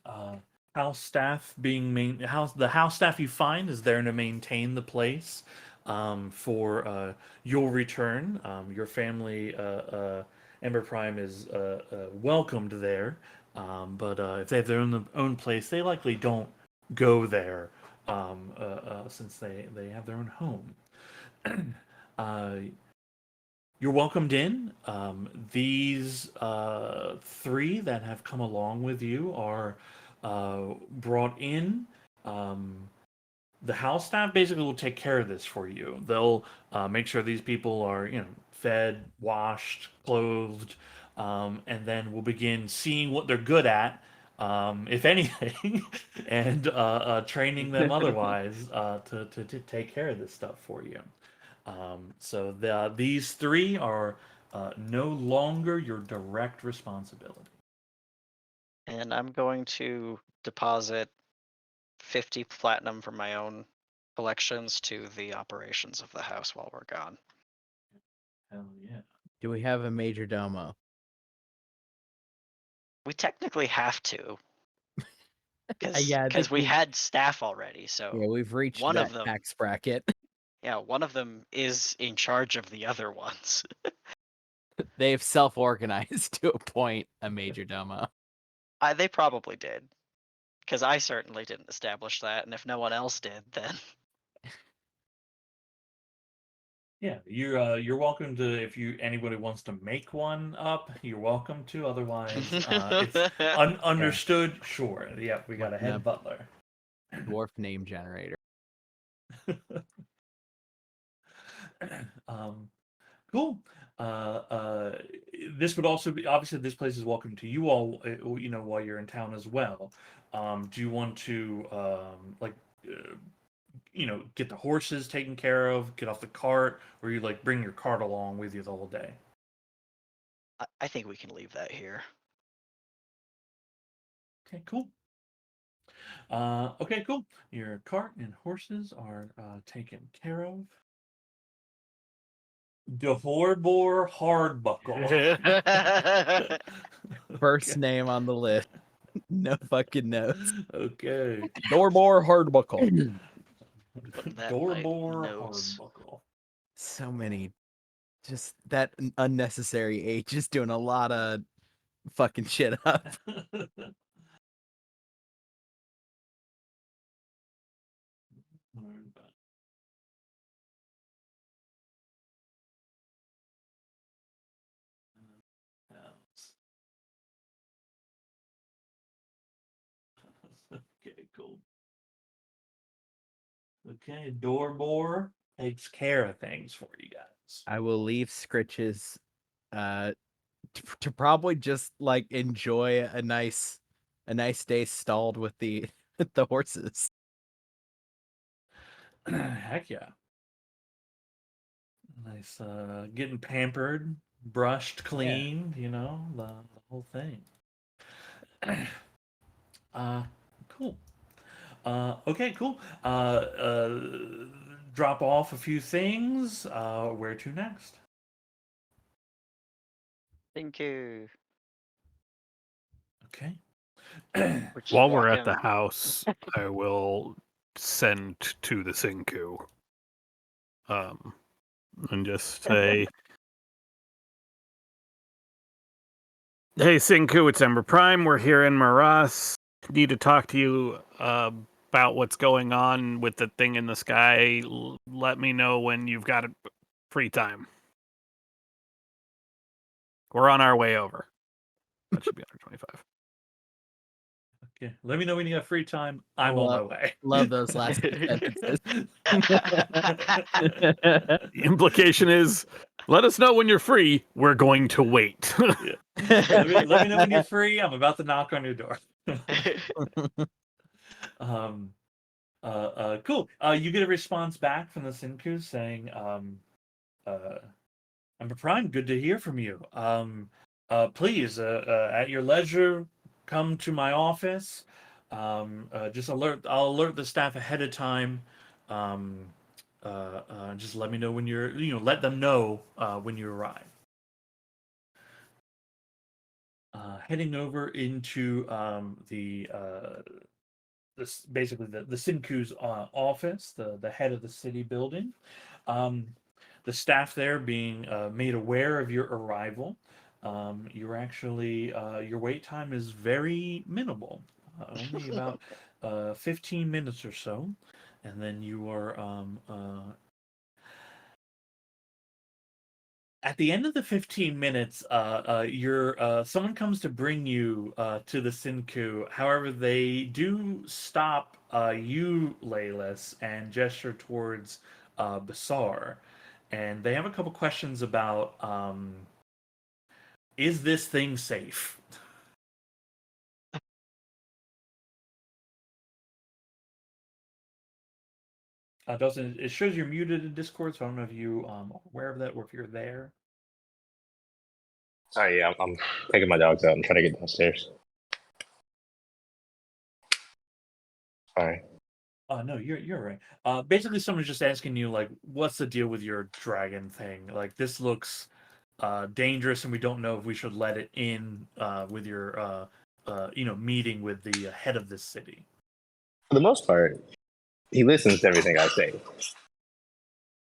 [SPEAKER 1] uh, house staff the house staff you find is there to maintain the place for your return. Your family, Ember Prime, is welcomed there, but if they have their own place, they likely don't go there since they have their own home. uh, you're welcomed in. These three that have come along with you are brought in. Um, the house staff basically will take care of this for you. They'll make sure these people are, fed, washed, clothed, and then we'll begin seeing what they're good at, if anything, and training them otherwise to take care of this stuff for you. So these three are no longer your direct responsibility.
[SPEAKER 4] And I'm going to deposit 50 platinum from my own collections to the operations of the house while we're gone.
[SPEAKER 1] Hell yeah.
[SPEAKER 3] Do we have a major domo?
[SPEAKER 4] We technically have to,
[SPEAKER 3] Yeah, I think
[SPEAKER 4] because we had staff already. So
[SPEAKER 3] yeah, we've reached
[SPEAKER 4] one
[SPEAKER 3] that
[SPEAKER 4] of them,
[SPEAKER 3] tax bracket.
[SPEAKER 4] yeah, one of them is in charge of the other ones.
[SPEAKER 3] They've self-organized to appoint a major domo.
[SPEAKER 4] They probably did, because I certainly didn't establish that, and if no one else did, then
[SPEAKER 1] Yeah, you're welcome to, if anybody wants to make one up, you're welcome to. Otherwise, it's understood. Sure. Yeah, we got a
[SPEAKER 3] Looking
[SPEAKER 1] head
[SPEAKER 3] up
[SPEAKER 1] butler.
[SPEAKER 3] dwarf name generator.
[SPEAKER 1] um, cool. This would also be, obviously, this place is welcome to you all. While you're in town as well. Do you want to uh, get the horses taken care of, get off the cart, or you bring your cart along with you the whole day?
[SPEAKER 4] I think we can leave that here.
[SPEAKER 1] Okay, cool. Okay, cool. Your cart and horses are taken care of. Dehorbor Hardbuckle.
[SPEAKER 3] First name on the list. No fucking notes.
[SPEAKER 1] Okay.
[SPEAKER 3] Dorbor Hardbuckle.
[SPEAKER 4] Put that in my
[SPEAKER 1] Dorbor
[SPEAKER 4] notes.
[SPEAKER 1] Hardbuckle.
[SPEAKER 3] So many. Just that unnecessary H is doing a lot of fucking shit up.
[SPEAKER 1] Okay, cool. Okay, Dorbor takes care of things for you guys.
[SPEAKER 3] I will leave Scritches to probably just like enjoy a nice day stalled with the with the horses.
[SPEAKER 1] Heck yeah. Nice, getting pampered, brushed, cleaned, the whole thing. Cool. Okay, cool. Drop off a few things. Where to next?
[SPEAKER 4] Thank you.
[SPEAKER 1] Okay.
[SPEAKER 4] We're just
[SPEAKER 7] While we're at the
[SPEAKER 4] walking.
[SPEAKER 7] house, I will send to the Sinku. And just say, "Hey, Sinku, it's Ember Prime. We're here in Maras. Need to talk to you about what's going on with the thing in the sky. Let me know when you've got free time. We're on our way over. That should be under 25."
[SPEAKER 1] Okay. Let me know when you have free time. I'm on my way.
[SPEAKER 3] Love those last sentences.
[SPEAKER 7] The implication is, let us know when you're free. We're going to wait.
[SPEAKER 1] Yeah. Let me know when you're free. I'm about to knock on your door. Cool. You get a response back from the Sinku saying, Ember Prime, good to hear from you. Please, at your leisure, come to my office. I'll alert the staff ahead of time. Just let me know when let them know when you arrive. heading over into this basically the Sinku's office, the head of the city building. Um, the staff there being made aware of your arrival. You're actually your wait time is very minimal, only about 15 minutes or so, and then you are at the end of the 15 minutes, your someone comes to bring you to the Sinku. However, they do stop you, Laylis, and gesture towards Basar, and they have a couple questions about is this thing safe? Doesn't it shows you're muted in Discord, so I don't know if you are aware of that or if you're there.
[SPEAKER 8] Oh yeah, I'm taking my dogs out and trying to get downstairs. Sorry.
[SPEAKER 1] No, you're right. Basically, someone's just asking you like, what's the deal with your dragon thing? Like, this looks dangerous, and we don't know if we should let it in with your meeting with the head of this city.
[SPEAKER 8] For the most part, he listens to everything I say.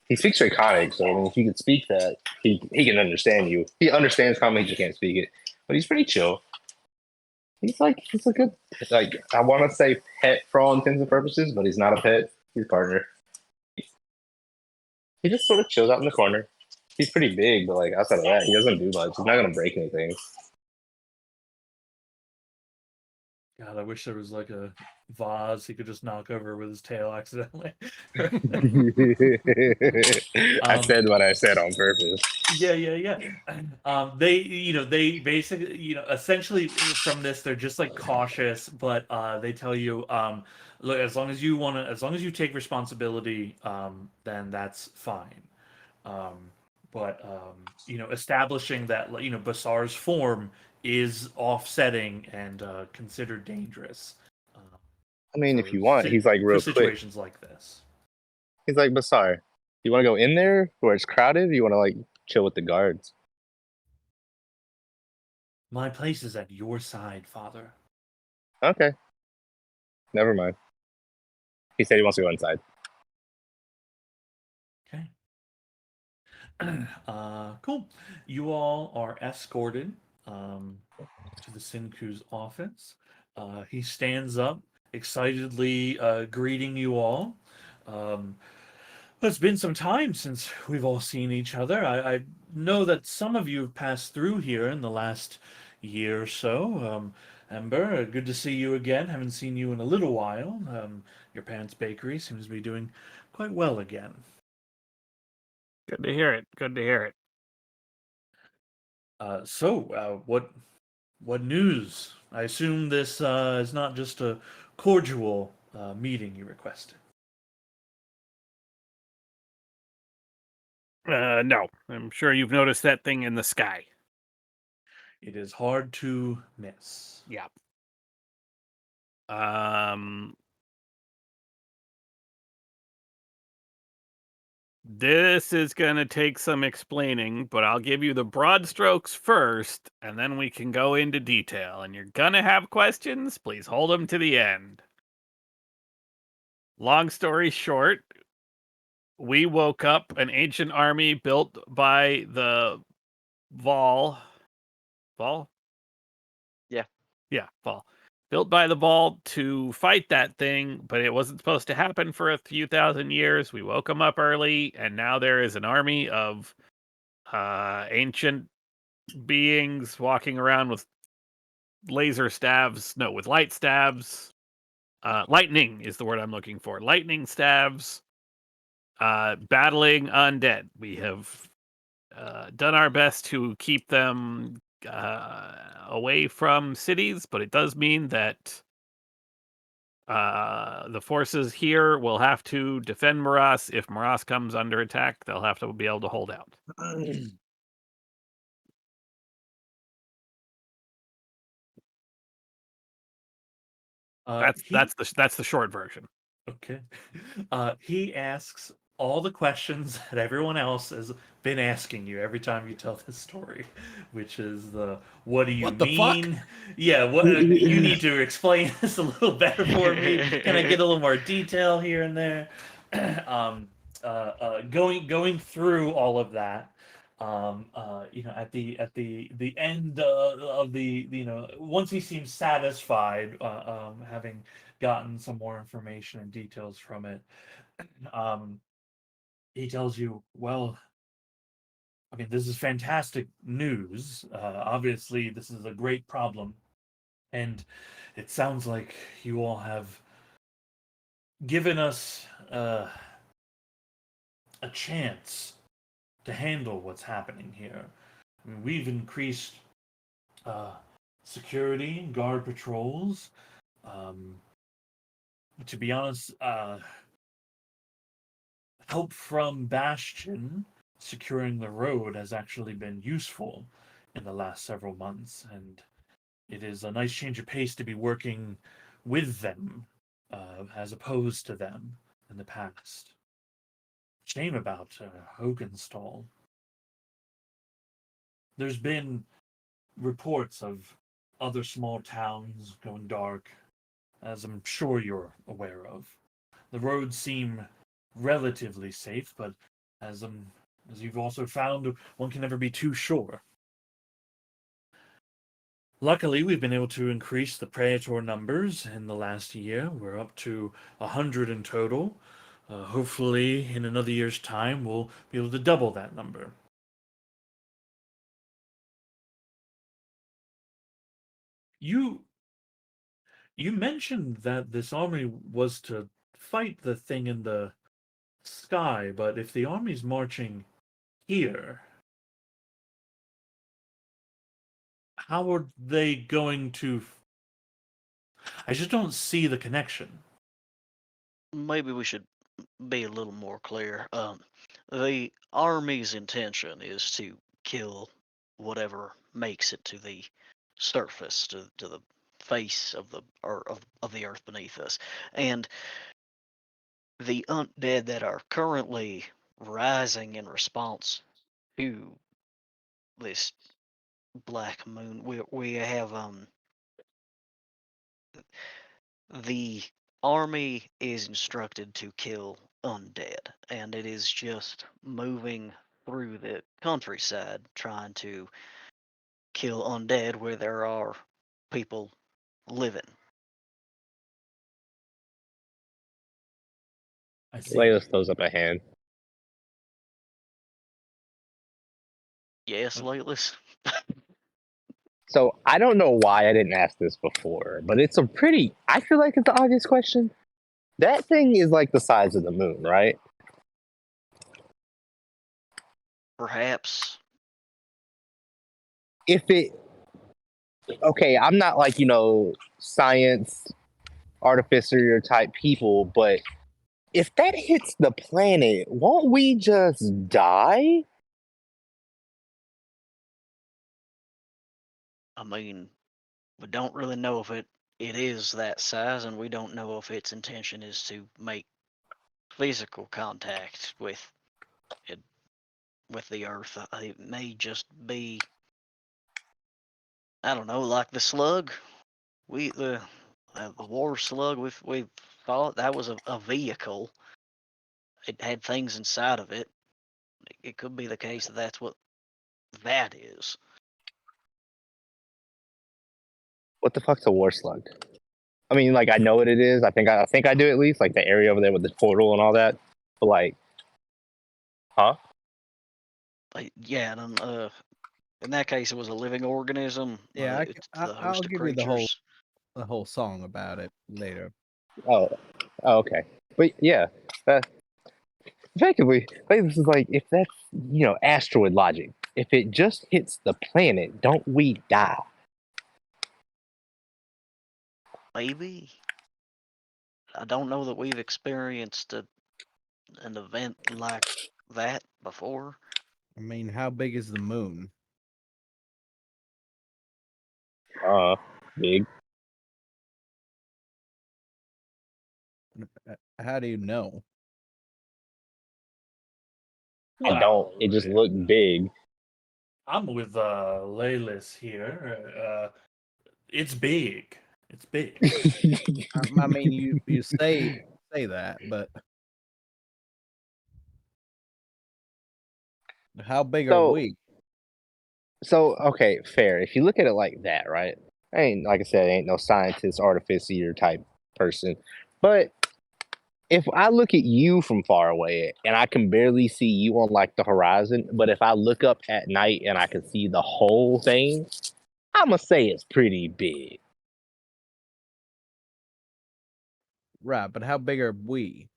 [SPEAKER 8] He speaks Draconic, so I mean, if you can speak that, he can understand you. He understands common, he just can't speak it. But he's pretty chill. He's a good, like, I want to say pet for all intents and purposes, but he's not a pet. He's a partner. He just sort of chills out in the corner. He's pretty big, but like outside of that, he doesn't do much. He's not gonna break anything.
[SPEAKER 1] God, I wish there was like a vase he could just knock over with his tail accidentally.
[SPEAKER 8] I said what I said on purpose.
[SPEAKER 1] Yeah. They basically, essentially from this, they're just like cautious, but they tell you, look, as long as you take responsibility, then that's fine. But establishing that, Basar's form is offsetting and considered dangerous.
[SPEAKER 8] I mean,
[SPEAKER 1] for
[SPEAKER 8] if you want, he's like
[SPEAKER 1] for
[SPEAKER 8] real quick.
[SPEAKER 1] situations like this.
[SPEAKER 8] He's like, Basar, you want to go in there where it's crowded? Or you want to like chill with the guards?
[SPEAKER 1] My place is at your side, Father.
[SPEAKER 8] Okay. Never mind. He said he wants to go inside.
[SPEAKER 1] Okay. Cool. You all are escorted to the Sinku's office. He stands up, excitedly greeting you all. Um, it's been some time since we've all seen each other. I know that some of you have passed through here in the last year or so. Ember, good to see you again. Haven't seen you in a little while. Your parents' bakery seems to be doing quite well again.
[SPEAKER 7] Good to hear it. Good to hear it.
[SPEAKER 1] What news? I assume this is not just a cordial meeting you requested.
[SPEAKER 7] No, I'm sure you've noticed that thing in the sky.
[SPEAKER 1] It is hard to miss.
[SPEAKER 7] Yeah. This is going to take some explaining, but I'll give you the broad strokes first, and then we can go into detail. And you're going to have questions? Please hold them to the end. Long story short, we woke up an ancient army built by the Vol.
[SPEAKER 4] Yeah.
[SPEAKER 7] Yeah, Vol. Built by the Vol to fight that thing, but it wasn't supposed to happen for a few thousand years. We woke them up early, and now there is an army of ancient beings walking around with laser staves. No, with light staves. Lightning is the word I'm looking for. Lightning staves. Battling undead. We have done our best to keep them away from cities, but it does mean that the forces here will have to defend Maras. If Maras comes under attack, they'll have to be able to hold out. That's the short version.
[SPEAKER 1] Okay. He asks, all the questions that everyone else has been asking you every time you tell this story, which is the what do you
[SPEAKER 5] What the fuck?
[SPEAKER 1] mean? Yeah, what you need to explain this a little better for me. Can I get a little more detail here and there? Going through all of that. At the end of the once he seems satisfied, having gotten some more information and details from it, um, he tells you, well, okay, this is fantastic news. Obviously, this is a great problem. And it sounds like you all have given us a chance to handle what's happening here. I mean, we've increased uh, security, guard patrols. Um, to be honest, help from Bastion securing the road has actually been useful in the last several months, and it is a nice change of pace to be working with them as opposed to them in the past. Shame about Hogenstall. There's been reports of other small towns going dark, as I'm sure you're aware of. The roads seem relatively safe, but as as you've also found, one can never be too sure. Luckily, we've been able to increase the Praetor numbers in the last year. We're up to 100 in total. Hopefully, in another year's time, we'll be able to double that number. You you mentioned that this army was to fight the thing in the sky, but if the army's marching here, how are they going to? I just don't see the connection.
[SPEAKER 4] Maybe we should be a little more clear. The army's intention is to kill whatever makes it to the surface, to the face of of the earth beneath us, and the undead that are currently rising in response to this black moon. We have the army is instructed to kill undead, and it is just moving through the countryside trying to kill undead where there are people living.
[SPEAKER 1] I see.
[SPEAKER 8] Layla throws up a hand.
[SPEAKER 4] Yes, Laylis.
[SPEAKER 8] So I don't know why I didn't ask this before, but it's a pretty. I feel like it's an obvious question. That thing is like the size of the moon, right?
[SPEAKER 4] Perhaps.
[SPEAKER 8] If it. Okay, I'm not like, science artificer type people, but if that hits the planet, won't we just die?
[SPEAKER 4] I mean, we don't really know if it is that size, and we don't know if its intention is to make physical contact it with the earth. It may just be, I don't know, like the slug. The war slug we thought that was a vehicle. It had things inside of it. It could be the case that that's what that is.
[SPEAKER 8] What the fuck's a war slug? I mean, like, I know what it is. I think I do, at least, like the area over there with the portal and all that. But like, huh?
[SPEAKER 4] Yeah, and in that case, it was a living organism.
[SPEAKER 3] Yeah,
[SPEAKER 4] It's the
[SPEAKER 3] I'll
[SPEAKER 4] host of
[SPEAKER 3] give you
[SPEAKER 4] creatures.
[SPEAKER 3] the whole song about it later.
[SPEAKER 8] Oh, okay. But yeah, effectively, like, this is like, if that's asteroid logic. If it just hits the planet, don't we die?
[SPEAKER 4] Maybe. I don't know that we've experienced an event like that before.
[SPEAKER 3] I mean, how big is the moon?
[SPEAKER 8] Big.
[SPEAKER 3] How do you know?
[SPEAKER 8] I don't. It just looked big.
[SPEAKER 1] I'm with Laylis here. It's big. It's big.
[SPEAKER 3] I mean, you say that, but how big are
[SPEAKER 8] So-
[SPEAKER 3] we?
[SPEAKER 8] So okay, fair. If you look at it like that, right? I ain't like I said, I ain't no scientist, artificer type person. But if I look at you from far away and I can barely see you on like the horizon, but if I look up at night and I can see the whole thing, I'ma say it's pretty big.
[SPEAKER 3] Right, but how big are we?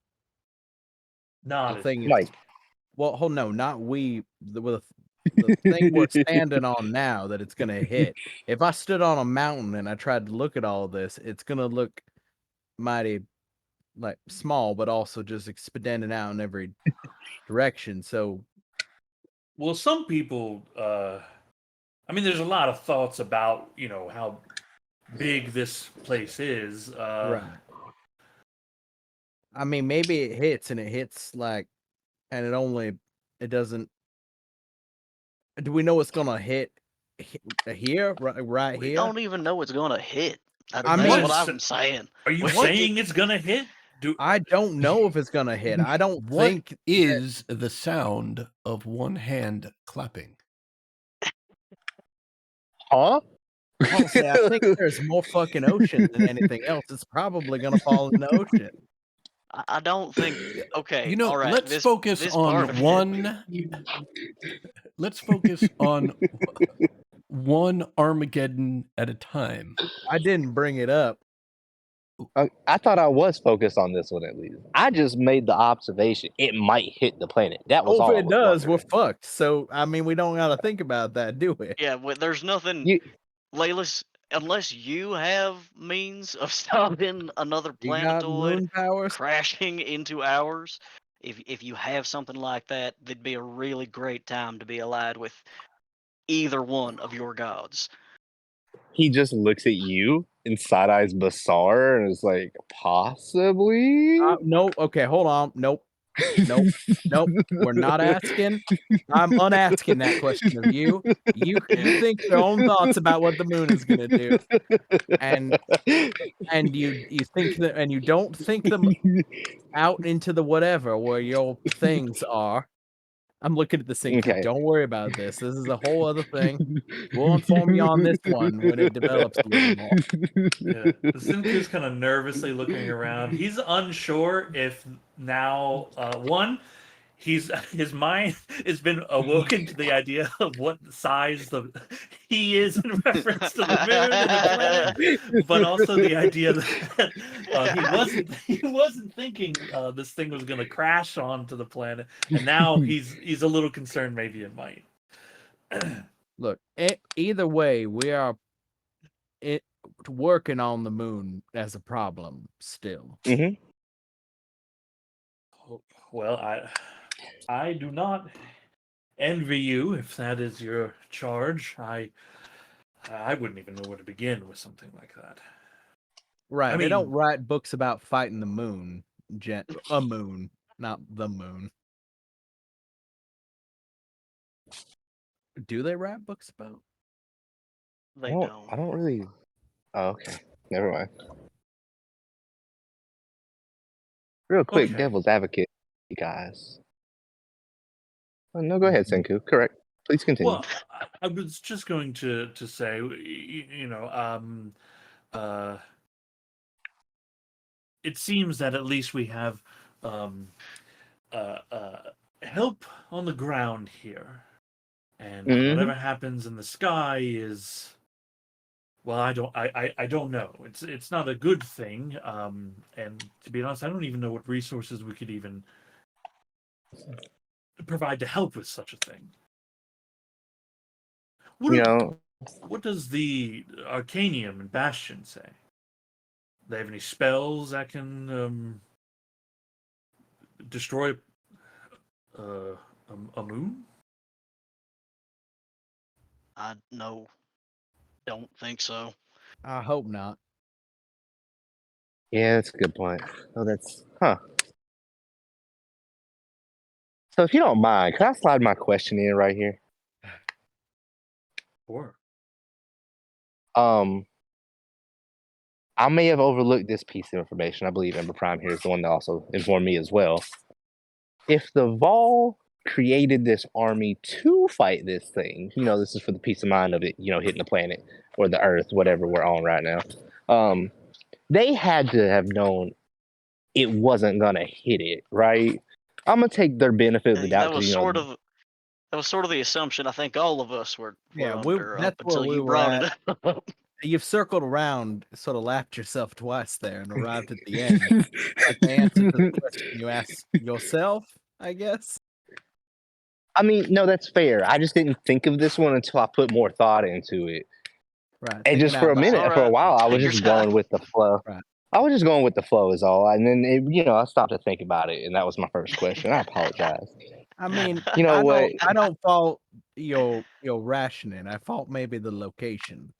[SPEAKER 1] Not
[SPEAKER 3] The
[SPEAKER 1] as
[SPEAKER 3] thing
[SPEAKER 1] big.
[SPEAKER 8] Like,
[SPEAKER 3] well, hold no, not we. The thing we're standing on now that it's gonna hit. If I stood on a mountain and I tried to look at all of this, it's gonna look mighty like small, but also just extending out in every direction. So
[SPEAKER 1] Well, some people, I mean, there's a lot of thoughts about, how big this place is.
[SPEAKER 3] right. I mean, maybe it hits and it hits like, and it doesn't. Do we know it's gonna hit here, right
[SPEAKER 4] We
[SPEAKER 3] here?
[SPEAKER 4] don't even know it's gonna hit.
[SPEAKER 3] I
[SPEAKER 4] That's
[SPEAKER 3] mean-
[SPEAKER 4] what I'm saying.
[SPEAKER 1] Are you
[SPEAKER 4] We-
[SPEAKER 1] saying it's gonna hit?
[SPEAKER 3] I don't know if it's gonna hit. I don't
[SPEAKER 5] What
[SPEAKER 3] think
[SPEAKER 5] is the sound of one hand clapping?
[SPEAKER 8] huh?
[SPEAKER 3] honestly, I think there's more fucking ocean than anything else. It's probably gonna fall in the ocean.
[SPEAKER 4] I don't think. Okay,
[SPEAKER 5] You know,
[SPEAKER 4] all right.
[SPEAKER 5] let's focus
[SPEAKER 4] this part of
[SPEAKER 5] on
[SPEAKER 4] it-
[SPEAKER 5] one. Let's focus on one Armageddon at a time.
[SPEAKER 3] I didn't bring it up.
[SPEAKER 8] I thought I was focused on this one at least. I just made the observation it might hit the planet. That was all.
[SPEAKER 3] If
[SPEAKER 8] I
[SPEAKER 3] it
[SPEAKER 8] was
[SPEAKER 3] does, we're
[SPEAKER 8] wondering.
[SPEAKER 3] fucked. So I mean, we don't gotta think about that, do we?
[SPEAKER 4] Yeah, there's nothing.
[SPEAKER 8] You-
[SPEAKER 4] Layla's, unless you have means of stopping another
[SPEAKER 3] You got
[SPEAKER 4] planetoid
[SPEAKER 3] moon powers.
[SPEAKER 4] crashing into ours, if you have something like that, that'd be a really great time to be allied with either one of your gods.
[SPEAKER 8] He just looks at you and side eyes Basar and is like, possibly.
[SPEAKER 3] No. Okay, hold on. Nope. Nope. We're not asking. I'm unasking that question of you. You think your own thoughts about what the moon is gonna do, and you think that, and you don't think them out into the whatever where your things are. I'm looking at the sink.
[SPEAKER 8] Okay.
[SPEAKER 3] Don't worry about this. This is a whole other thing. We'll inform you on this one when it develops a little more.
[SPEAKER 1] Yeah. Simku's kind of nervously looking around. He's unsure if now, his mind has been awoken to the idea of what size he is in reference to the moon and the planet, but also the idea that he wasn't thinking this thing was going to crash onto the planet, and now he's a little concerned maybe it might.
[SPEAKER 3] Look, either way, we are working on the moon as a problem still.
[SPEAKER 8] Mhm.
[SPEAKER 1] Well, I do not envy you if that is your charge. I wouldn't even know where to begin with something like that.
[SPEAKER 3] Right.
[SPEAKER 1] I
[SPEAKER 3] They don't
[SPEAKER 1] mean-
[SPEAKER 3] write books about fighting the moon. A moon, not the moon. Do they write books about?
[SPEAKER 4] They
[SPEAKER 8] I
[SPEAKER 4] don't.
[SPEAKER 8] don't really. Oh, okay. Never mind. Real quick,
[SPEAKER 1] Okay.
[SPEAKER 8] devil's advocate, you guys. Oh, no, go ahead, Senku. Correct. Please continue.
[SPEAKER 1] Well, I was just going to say, it seems that at least we have help on the ground here, and
[SPEAKER 8] Mhm.
[SPEAKER 1] whatever happens in the sky is, well, I don't know. It's not a good thing, and to be honest, I don't even know what resources we could even provide to help with such a thing. What does the Arcanium and Bastion say? They have any spells that can destroy a moon?
[SPEAKER 4] I don't think so.
[SPEAKER 3] I hope not.
[SPEAKER 8] Yeah, that's a good point. Oh, that's So if you don't mind, can I slide my question in right here?
[SPEAKER 1] Sure.
[SPEAKER 8] I may have overlooked this piece of information. I believe Ember Prime here is the one that also informed me as well. If the Vol created this army to fight this thing, this is for the peace of mind of it, hitting the planet or the Earth, whatever we're on right now. They had to have known it wasn't gonna hit it, right? I'm gonna take their benefit of the doubt
[SPEAKER 4] That was
[SPEAKER 8] because
[SPEAKER 4] sort of the assumption I think all of us were under
[SPEAKER 3] that's
[SPEAKER 4] up
[SPEAKER 3] where
[SPEAKER 4] until
[SPEAKER 3] we
[SPEAKER 4] you
[SPEAKER 3] were
[SPEAKER 4] brought
[SPEAKER 3] at.
[SPEAKER 4] it up.
[SPEAKER 3] You've circled around, sort of lapped yourself twice there, and arrived at the end at the answer to the question you asked yourself, I guess.
[SPEAKER 8] I mean, no, that's fair. I just didn't think of this one until I put more thought into it.
[SPEAKER 3] Right.
[SPEAKER 8] And
[SPEAKER 3] thinking
[SPEAKER 8] just for
[SPEAKER 3] out
[SPEAKER 8] a
[SPEAKER 3] loud.
[SPEAKER 8] minute,
[SPEAKER 4] All
[SPEAKER 8] for a
[SPEAKER 4] right,
[SPEAKER 8] while, I was
[SPEAKER 4] take your
[SPEAKER 8] just
[SPEAKER 4] time.
[SPEAKER 8] going with the flow.
[SPEAKER 3] Right.
[SPEAKER 8] I was just going with the flow is all. And then, I stopped to think about it, and that was my first question. I apologize.
[SPEAKER 3] I mean,
[SPEAKER 8] You know what?
[SPEAKER 3] I don't fault your rationing. I fault maybe the location,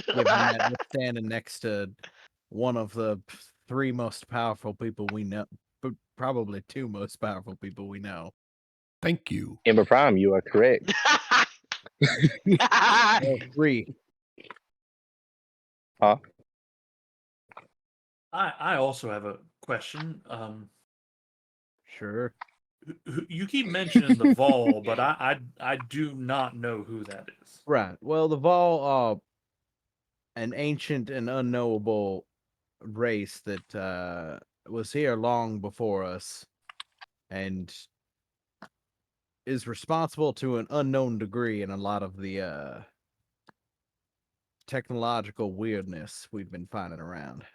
[SPEAKER 3] given that we're standing next to one of the three most powerful people we know, but probably two most powerful people we know.
[SPEAKER 5] Thank you.
[SPEAKER 8] Ember Prime, you are correct.
[SPEAKER 3] Or three.
[SPEAKER 8] Huh?
[SPEAKER 1] I also have a question.
[SPEAKER 3] Sure.
[SPEAKER 1] You keep mentioning the Vol, but I do not know who that is.
[SPEAKER 3] Right. Well, the Vol, an ancient and unknowable race that was here long before us, and is responsible to an unknown degree in a lot of the technological weirdness we've been finding around.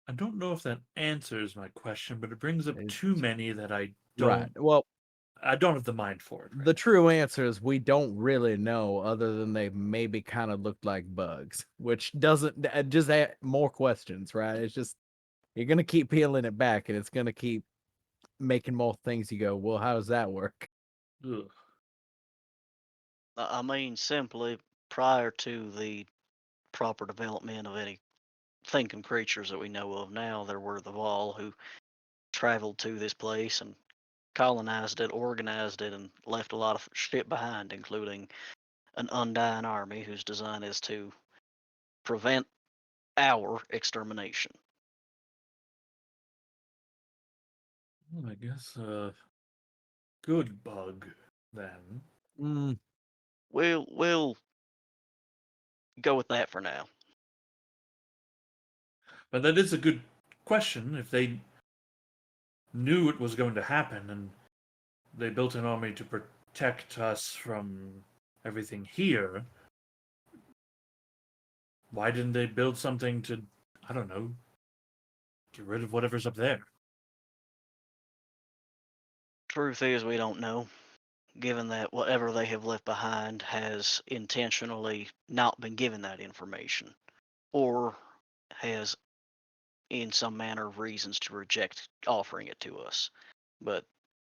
[SPEAKER 1] I don't know if that answers my question, but it brings up
[SPEAKER 3] It's-
[SPEAKER 1] too many that I
[SPEAKER 3] Right.
[SPEAKER 1] don't.
[SPEAKER 3] Well,
[SPEAKER 1] I don't have the mind for it.
[SPEAKER 3] the true answer is we don't really know, other than they maybe kind of look like bugs, which doesn't just add more questions, right? It's just you're gonna keep peeling it back, and it's gonna keep making more things. You go, well, how does that work?
[SPEAKER 1] Ugh.
[SPEAKER 4] I mean, simply prior to the proper development of any thinking creatures that we know of now, there were the Vol who traveled to this place and colonized it, organized it, and left a lot of shit behind, including an undying army whose design is to prevent our extermination.
[SPEAKER 1] Well, I guess good bug then.
[SPEAKER 3] Mm,
[SPEAKER 4] We'll go with that for now.
[SPEAKER 1] But that is a good question. If they knew it was going to happen and they built an army to protect us from everything here, why didn't they build something to, I don't know, get rid of whatever's up there?
[SPEAKER 4] Truth is, we don't know, given that whatever they have left behind has intentionally not been given that information, or has, in some manner of reasons, to reject offering it to us. But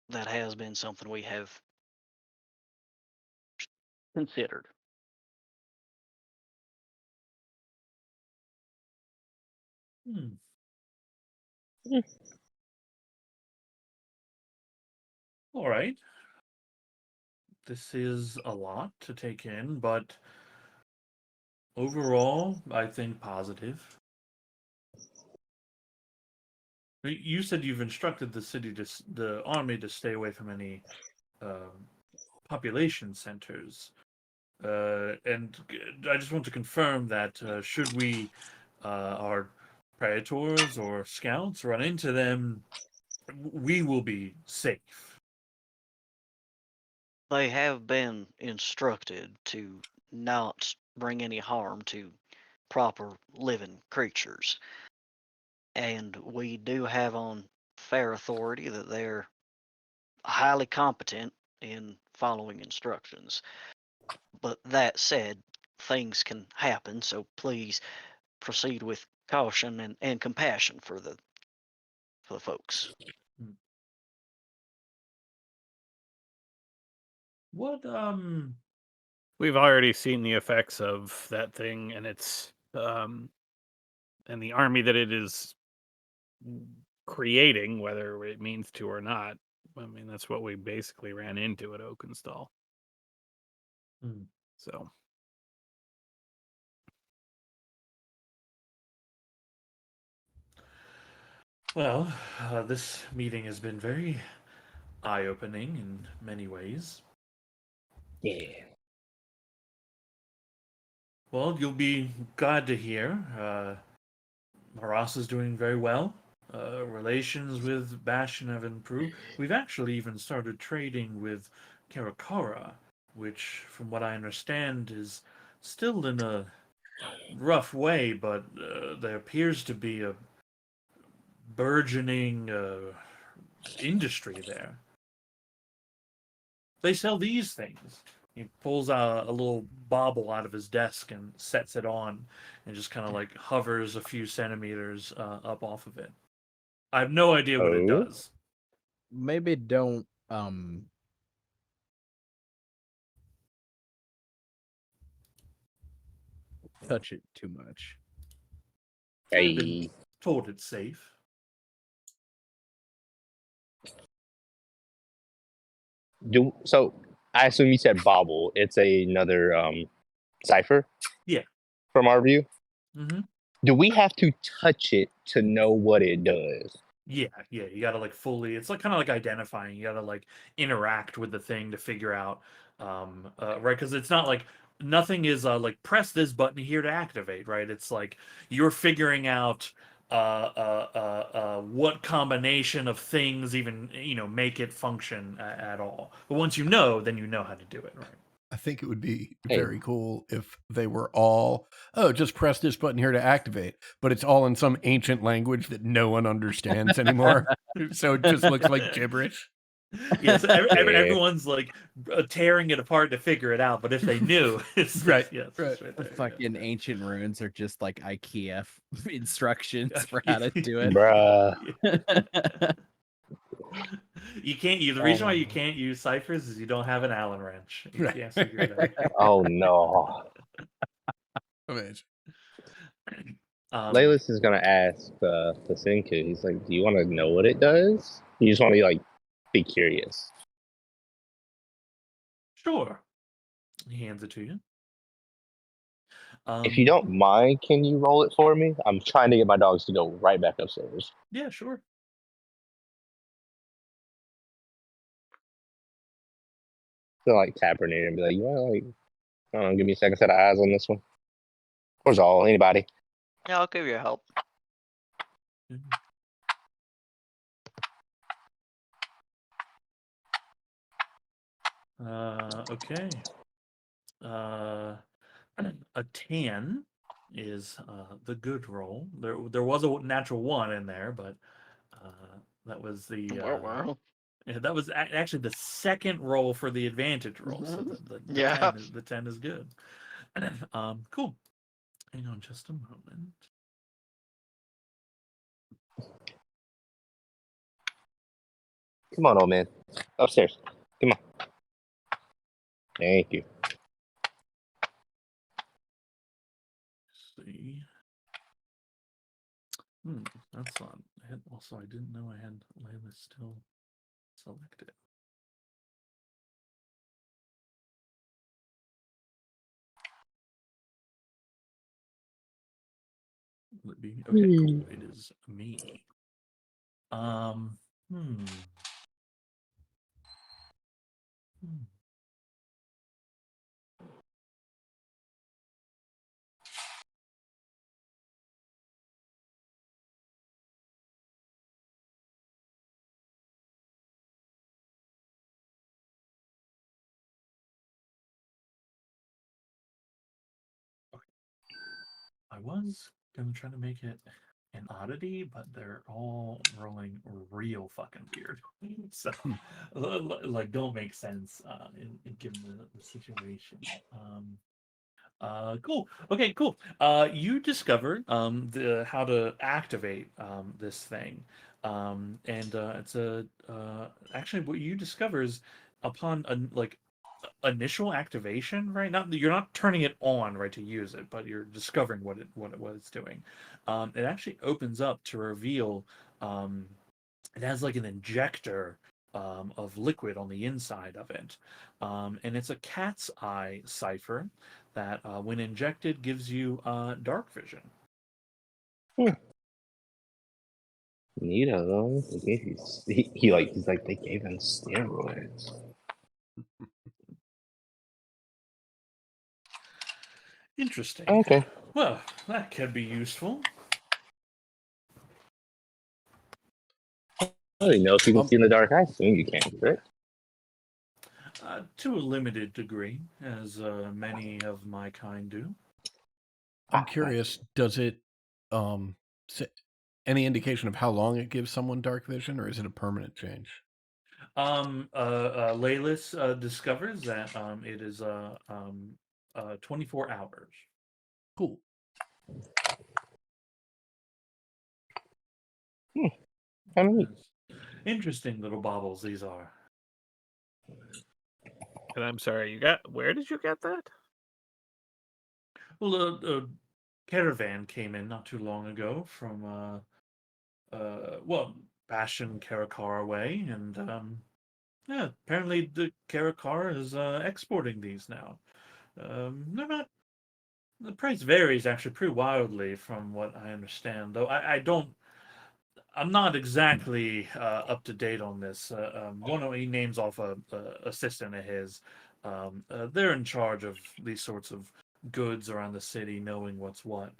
[SPEAKER 4] that has been something we have considered.
[SPEAKER 1] Hmm. All right. This is a lot to take in, but overall, I think positive. You said you've instructed the army to stay away from any population centers, and I just want to confirm that should we, our predators or scouts, run into them, we will be safe.
[SPEAKER 4] They have been instructed to not bring any harm to proper living creatures. And we do have on fair authority that they're highly competent in following instructions. But that said, things can happen, so please proceed with caution and compassion for the folks.
[SPEAKER 1] What
[SPEAKER 7] We've already seen the effects of that thing and its and the army that it is creating, whether it means to or not. I mean, that's what we basically ran into at Oakenstall.
[SPEAKER 1] Hmm.
[SPEAKER 7] So,
[SPEAKER 1] Well, this meeting has been very eye-opening in many ways.
[SPEAKER 8] Yeah.
[SPEAKER 1] Well, you'll be glad to hear. Haras is doing very well. Relations with Bastion have improved. We've actually even started trading with Karakara, which, from what I understand, is still in a rough way, but there appears to be a burgeoning industry there. They sell these things. He pulls out a little bauble out of his desk and sets it on, and just kind of like hovers a few centimeters up off of it. I have no idea what it
[SPEAKER 8] Oh?
[SPEAKER 1] does.
[SPEAKER 3] Maybe don't touch it too much.
[SPEAKER 1] I've been
[SPEAKER 8] Hey.
[SPEAKER 1] told it's safe.
[SPEAKER 8] So I assume you said bobble. It's another cipher?
[SPEAKER 1] Yeah.
[SPEAKER 8] From our view?
[SPEAKER 1] Mm-hmm.
[SPEAKER 8] Do we have to touch it to know what it does?
[SPEAKER 1] Yeah. You gotta like fully. It's like kind of like identifying. You gotta like interact with the thing to figure out, right? Because it's not like nothing is like press this button here to activate, right? It's like you're figuring out what combination of things even make it function at all. But once you know, then you know how to do it, right?
[SPEAKER 5] I think it would be
[SPEAKER 8] Hey.
[SPEAKER 5] very cool if they were all, just press this button here to activate, but it's all in some ancient language that no one understands anymore. So it just looks like gibberish.
[SPEAKER 1] Yeah, so
[SPEAKER 8] Yeah.
[SPEAKER 1] everyone's like tearing it apart to figure it out. But if they knew, it's
[SPEAKER 5] Right,
[SPEAKER 1] yes,
[SPEAKER 5] right.
[SPEAKER 1] it's right
[SPEAKER 3] The
[SPEAKER 1] there, yeah.
[SPEAKER 3] fucking ancient runes are just like IKEA instructions for how to do it.
[SPEAKER 8] Bruh.
[SPEAKER 1] You can't. The reason why you can't use ciphers is you don't have an Allen wrench. You
[SPEAKER 5] Right.
[SPEAKER 1] can't figure it out.
[SPEAKER 8] Oh no.
[SPEAKER 5] Amazing.
[SPEAKER 8] Laylis is gonna ask the Senku. He's like, "Do you want to know what it does? You just want to like be curious."
[SPEAKER 1] Sure. He hands it to you.
[SPEAKER 8] If you don't mind, can you roll it for me? I'm trying to get my dogs to go right back upstairs.
[SPEAKER 1] Yeah, sure.
[SPEAKER 8] So like tap her near and be like, "You want to like, I don't know, give me a second set of eyes on this one." Where's all anybody?
[SPEAKER 4] Yeah, I'll give you help.
[SPEAKER 1] Okay. A 10 is the good roll. There was a natural 1 in there, but that was the
[SPEAKER 4] Well.
[SPEAKER 1] yeah, that was actually the second roll for the advantage roll. So the
[SPEAKER 4] Yeah.
[SPEAKER 1] 10 is good. Cool. Hang on just a moment.
[SPEAKER 8] Come on, old man, upstairs. Come on. Thank you.
[SPEAKER 1] Let's see. That's not. Also, I didn't know I had Layla still selected. Would it be okay? Cool. It is me. Hmm. I was gonna try to make it an oddity, but they're all rolling real fucking weird. So, like, don't make sense in given the situation. Cool. Okay, cool. You discover the how to activate this thing, and it's a actually what you discover is upon like initial activation, right? Not you're not turning it on, right, to use it, but you're discovering what it's doing. It actually opens up to reveal It has like an injector of liquid on the inside of it, and it's a cat's eye cipher that, when injected, gives you dark vision.
[SPEAKER 8] Neato. He's like they gave him steroids.
[SPEAKER 1] Interesting.
[SPEAKER 8] Okay.
[SPEAKER 1] Well, that can be useful.
[SPEAKER 8] I don't know if you can see in the dark. I assume you can, right?
[SPEAKER 1] To a limited degree, as many of my kind do.
[SPEAKER 5] I'm curious, does it any indication of how long it gives someone dark vision, or is it a permanent change?
[SPEAKER 1] Laylis discovers that it is 24 hours.
[SPEAKER 5] Cool.
[SPEAKER 8] Kind of neat.
[SPEAKER 1] Yes. Interesting little baubles these are.
[SPEAKER 7] And I'm sorry, where did you get that?
[SPEAKER 1] Well, a caravan came in not too long ago from, Bastion Karakar way, and yeah, apparently the Karakar is exporting these now. They're not. The price varies actually pretty wildly from what I understand, though I don't. I'm not exactly up to date on this. One of he names off a assistant of his. They're in charge of these sorts of goods around the city, knowing what's what.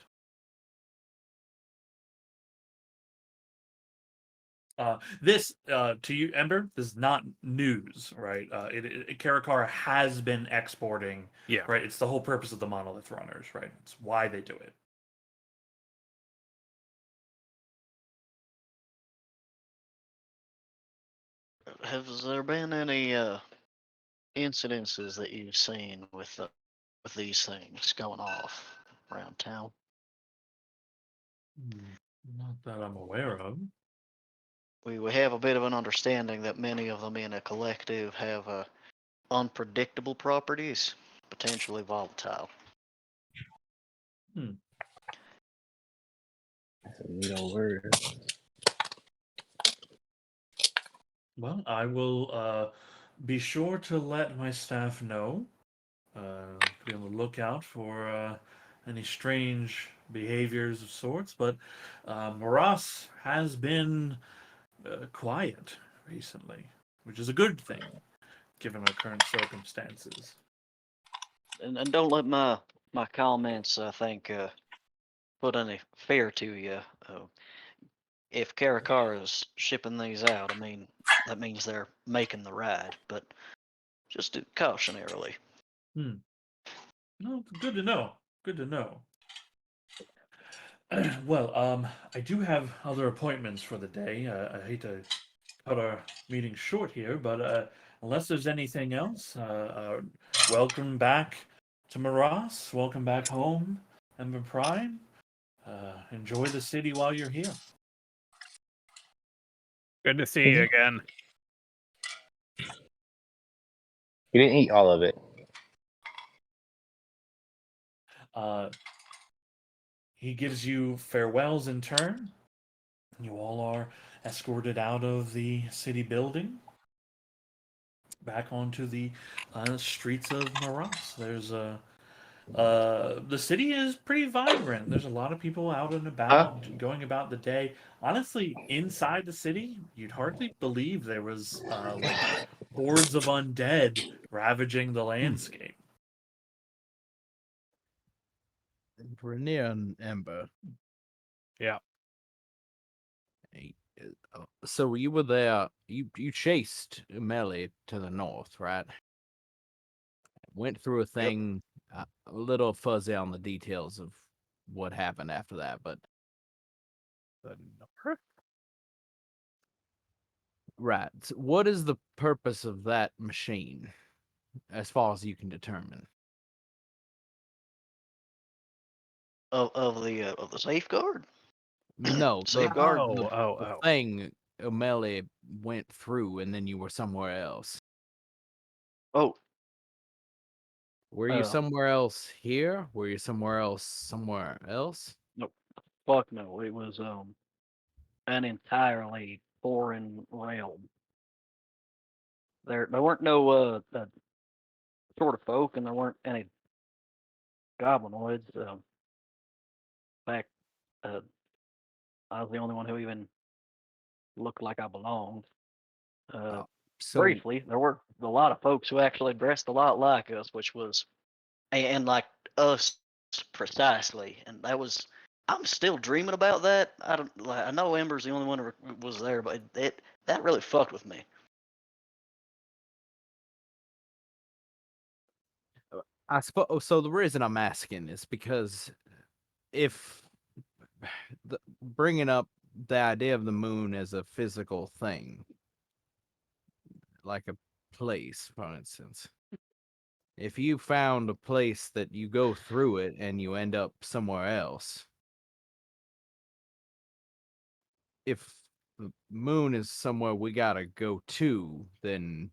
[SPEAKER 1] This to you, Ember, this is not news, right? Karakara has been exporting,
[SPEAKER 7] Yeah.
[SPEAKER 1] right? It's the whole purpose of the monolith runners, right? It's why they do it.
[SPEAKER 4] Has there been any incidences that you've seen with these things going off around town?
[SPEAKER 1] Not that I'm aware of.
[SPEAKER 4] We have a bit of an understanding that many of them in a collective have unpredictable properties, potentially volatile.
[SPEAKER 8] That's a neat word.
[SPEAKER 1] Well, I will be sure to let my staff know. Be on the lookout for any strange behaviors of sorts. But Maras has been quiet recently, which is a good thing given our current circumstances.
[SPEAKER 4] And don't let my comments, I think, put any fear to you. If Karakar is shipping these out, I mean, that means they're making the ride, but just do cautionarily.
[SPEAKER 1] No, good to know. Good to know. Well, I do have other appointments for the day. I hate to cut our meeting short here, but unless there's anything else, welcome back to Maras. Welcome back home, Ember Prime. Enjoy the city while you're here.
[SPEAKER 7] Good to see you again.
[SPEAKER 8] You didn't eat all of it.
[SPEAKER 1] He gives you farewells in turn. You all are escorted out of the city building, back onto the streets of Maras. There's the city is pretty vibrant. There's a lot of people out and about, going about the day. Honestly, inside the city, you'd hardly believe there was like hordes of undead ravaging the landscape.
[SPEAKER 3] Rainier and Ember.
[SPEAKER 7] Yeah.
[SPEAKER 3] So you were there. You chased Umeli to the north, right? Went through a thing. A little fuzzy on the details of what happened after that, but
[SPEAKER 7] The north?
[SPEAKER 3] right. So what is the purpose of that machine, as far as you can determine?
[SPEAKER 4] Of the safeguard?
[SPEAKER 3] No,
[SPEAKER 4] Safeguard?
[SPEAKER 3] the thing Umeli went through, and then you were somewhere else.
[SPEAKER 4] Oh,
[SPEAKER 3] Were you somewhere else here? Were you somewhere else? Somewhere else?
[SPEAKER 4] no. Fuck no. It was an entirely foreign realm. There weren't no sort of folk, and there weren't any goblinoids. In fact, uh, I was the only one who even looked like I belonged. Uh,
[SPEAKER 3] So
[SPEAKER 4] Briefly, there were a lot of folks who actually dressed a lot like us, which was and like us precisely, and that was. I'm still dreaming about that. I don't. Like, I know Ember's the only one who was there, but it that really fucked with me.
[SPEAKER 3] I suppose so. The reason I'm asking is because if bringing up the idea of the moon as a physical thing, like a place, for instance, if you found a place that you go through it and you end up somewhere else, if the moon is somewhere we gotta go to, then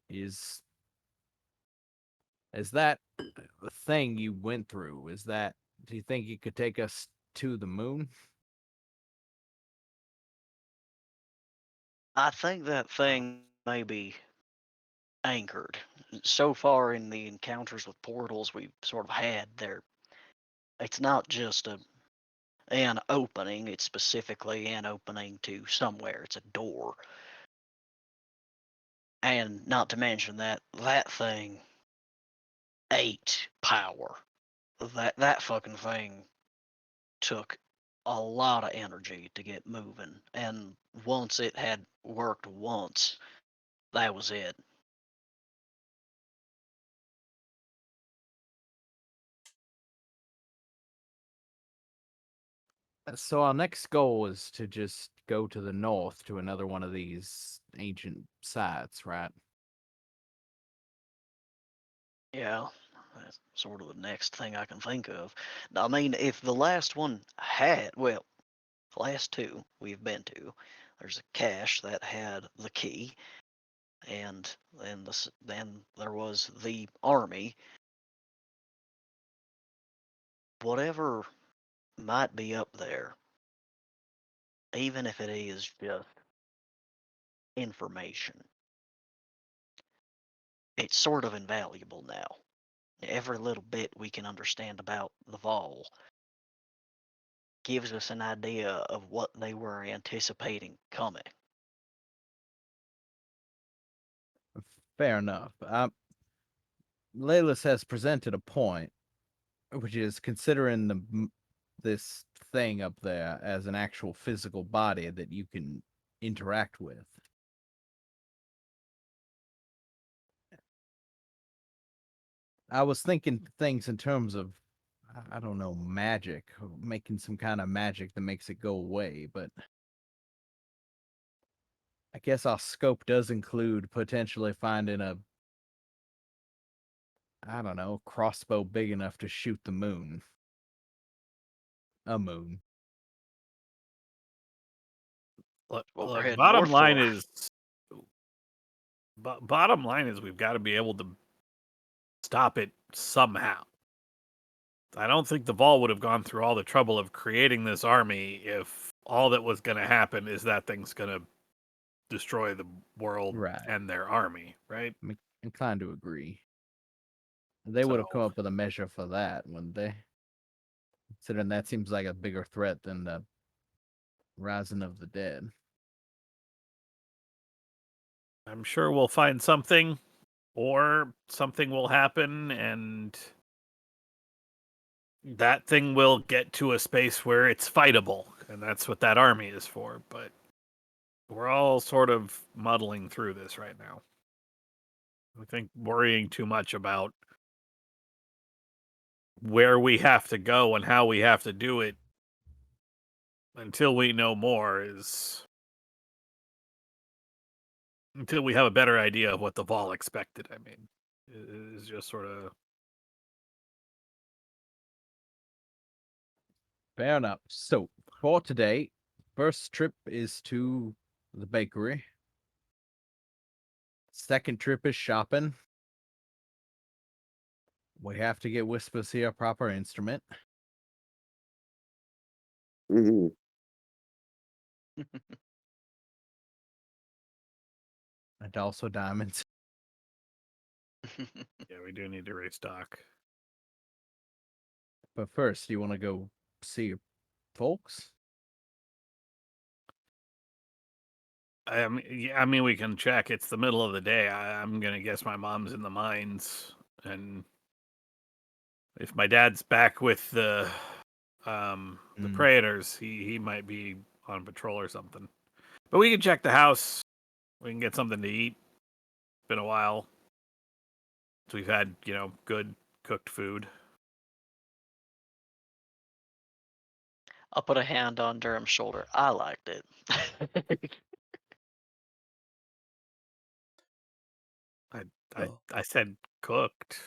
[SPEAKER 3] is that the thing you went through? Is that, do you think you could take us to the moon?
[SPEAKER 4] I think that thing may be anchored. So far in the encounters with portals we've sort of had there, it's not just an opening, it's specifically an opening to somewhere. It's a door. And not to mention that thing ate power. That fucking thing took a lot of energy to get moving. And once it had worked once, that was it.
[SPEAKER 3] So our next goal is to just go to the north to another one of these ancient sites, right?
[SPEAKER 4] Yeah, that's sort of the next thing I can think of. I mean, if the last one had, well, the last two we've been to, there's a cache that had the key, and then there was the army. Whatever might be up there, even if it is just information, it's sort of invaluable now. Every little bit we can understand about the Vol gives us an idea of what they were anticipating coming.
[SPEAKER 3] Fair enough. Leyless has presented a point, which is considering this thing up there as an actual physical body that you can interact with. I was thinking things in terms of, I don't know, magic, making some kind of magic that makes it go away, but I guess our scope does include potentially finding I don't know, crossbow big enough to shoot the moon. A moon.
[SPEAKER 7] Look,
[SPEAKER 4] What we're
[SPEAKER 7] look,
[SPEAKER 4] heading north for.
[SPEAKER 7] bottom line is we've got to be able to stop it somehow. I don't think the Vol would have gone through all the trouble of creating this army if all that was going to happen is that thing's going to destroy the world
[SPEAKER 3] Right.
[SPEAKER 7] and their army, right?
[SPEAKER 3] I'm inclined to agree. They would have come up with a measure for that, wouldn't they? Considering that seems like a bigger threat than the rising of the dead.
[SPEAKER 7] I'm sure we'll find something, or something will happen, and that thing will get to a space where it's fightable, and that's what that army is for. But we're all sort of muddling through this right now. I think worrying too much about where we have to go and how we have to do it until we know more is until we have a better idea of what the Vol expected. I mean, is just sort of
[SPEAKER 3] Fair enough. So, for today, first trip is to the bakery. Second trip is shopping. We have to get Wispacy a proper instrument.
[SPEAKER 2] Hmm.
[SPEAKER 3] And also diamonds.
[SPEAKER 7] Yeah, we do need to restock.
[SPEAKER 3] But first, you want to go see your folks?
[SPEAKER 7] I mean, we can check. It's the middle of the day. I'm gonna guess my mom's in the mines, and if my dad's back with the Praetors, he might be on patrol or something. But we can check the house. We can get something to eat. Been a while since we've had, good cooked food.
[SPEAKER 4] I'll put a hand on Durham's shoulder. I liked it.
[SPEAKER 5] Well,
[SPEAKER 7] I said cooked.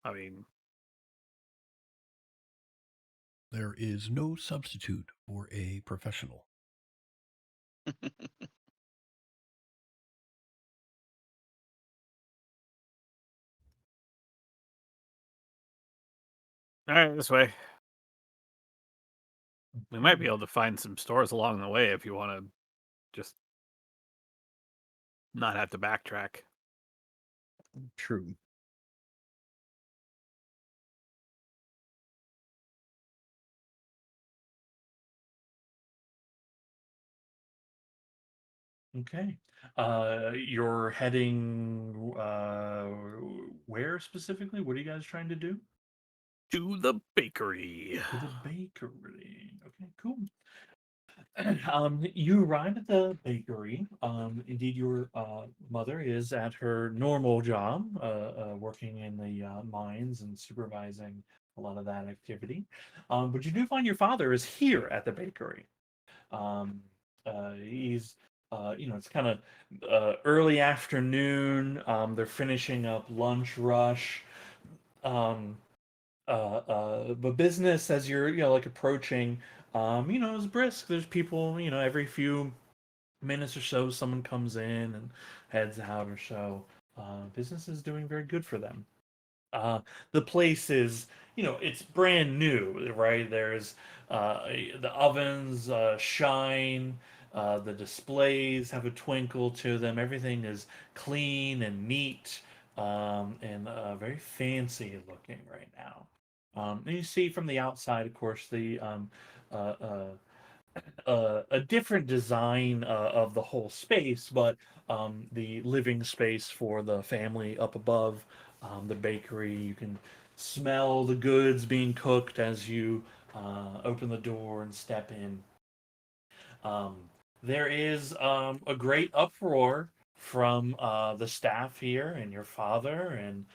[SPEAKER 7] I mean,
[SPEAKER 5] there is no substitute for a professional.
[SPEAKER 7] all right, this way. We might be able to find some stores along the way if you want to just not have to backtrack.
[SPEAKER 3] True.
[SPEAKER 1] Okay. You're heading where specifically? What are you guys trying to do?
[SPEAKER 7] To the bakery.
[SPEAKER 1] To the bakery. Okay, cool. You arrive at the bakery. Indeed, your mother is at her normal job, working in the mines and supervising a lot of that activity. But you do find your father is here at the bakery. He's, it's kind of early afternoon. They're finishing up lunch rush. Um, but business as you're, like approaching, is brisk. There's people, every few minutes or so, someone comes in and heads out or so. Business is doing very good for them. Uh, the place is, it's brand new, right? There's the ovens shine, the displays have a twinkle to them. Everything is clean and neat, and very fancy looking right now. And you see from the outside, of course, the uh, uh, a different design of the whole space, but the living space for the family up above, the bakery. You can smell the goods being cooked as you open the door and step in. Um, there is a great uproar from the staff here and your father and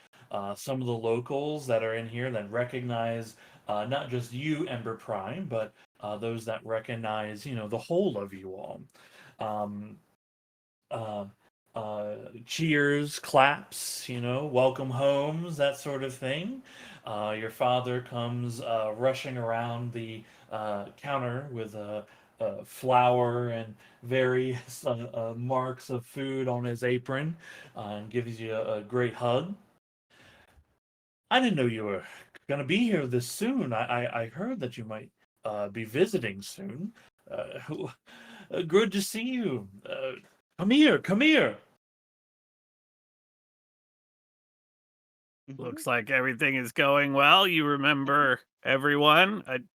[SPEAKER 1] some of the locals that are in here that recognize not just you, Ember Prime, but those that recognize, the whole of you all. Um, uh, Cheers, claps, welcome homes, that sort of thing. Your father comes rushing around the counter with flour and various marks of food on his apron and gives you a great hug. I didn't know you were going to be here this soon. I heard that you might be visiting soon. Good to see you. Come here, come here.
[SPEAKER 7] Looks like everything is going well. You remember everyone. I'm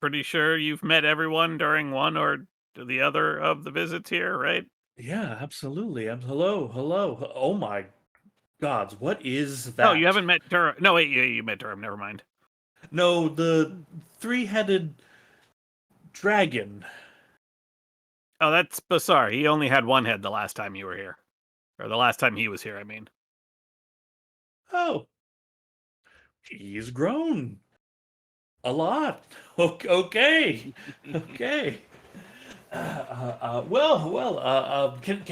[SPEAKER 7] pretty sure you've met everyone during one or the other of the visits here, right?
[SPEAKER 1] Yeah, absolutely. Hello, hello. Oh my gods, what is
[SPEAKER 7] No, you
[SPEAKER 1] that?
[SPEAKER 7] haven't met Durham. No, wait, you met Durham. Never mind.
[SPEAKER 1] No, the three-headed dragon.
[SPEAKER 7] Oh, that's Basar. He only had one head the last time you were here. Or the last time he was here, I mean.
[SPEAKER 1] Oh, he's grown a lot. Okay, okay. Can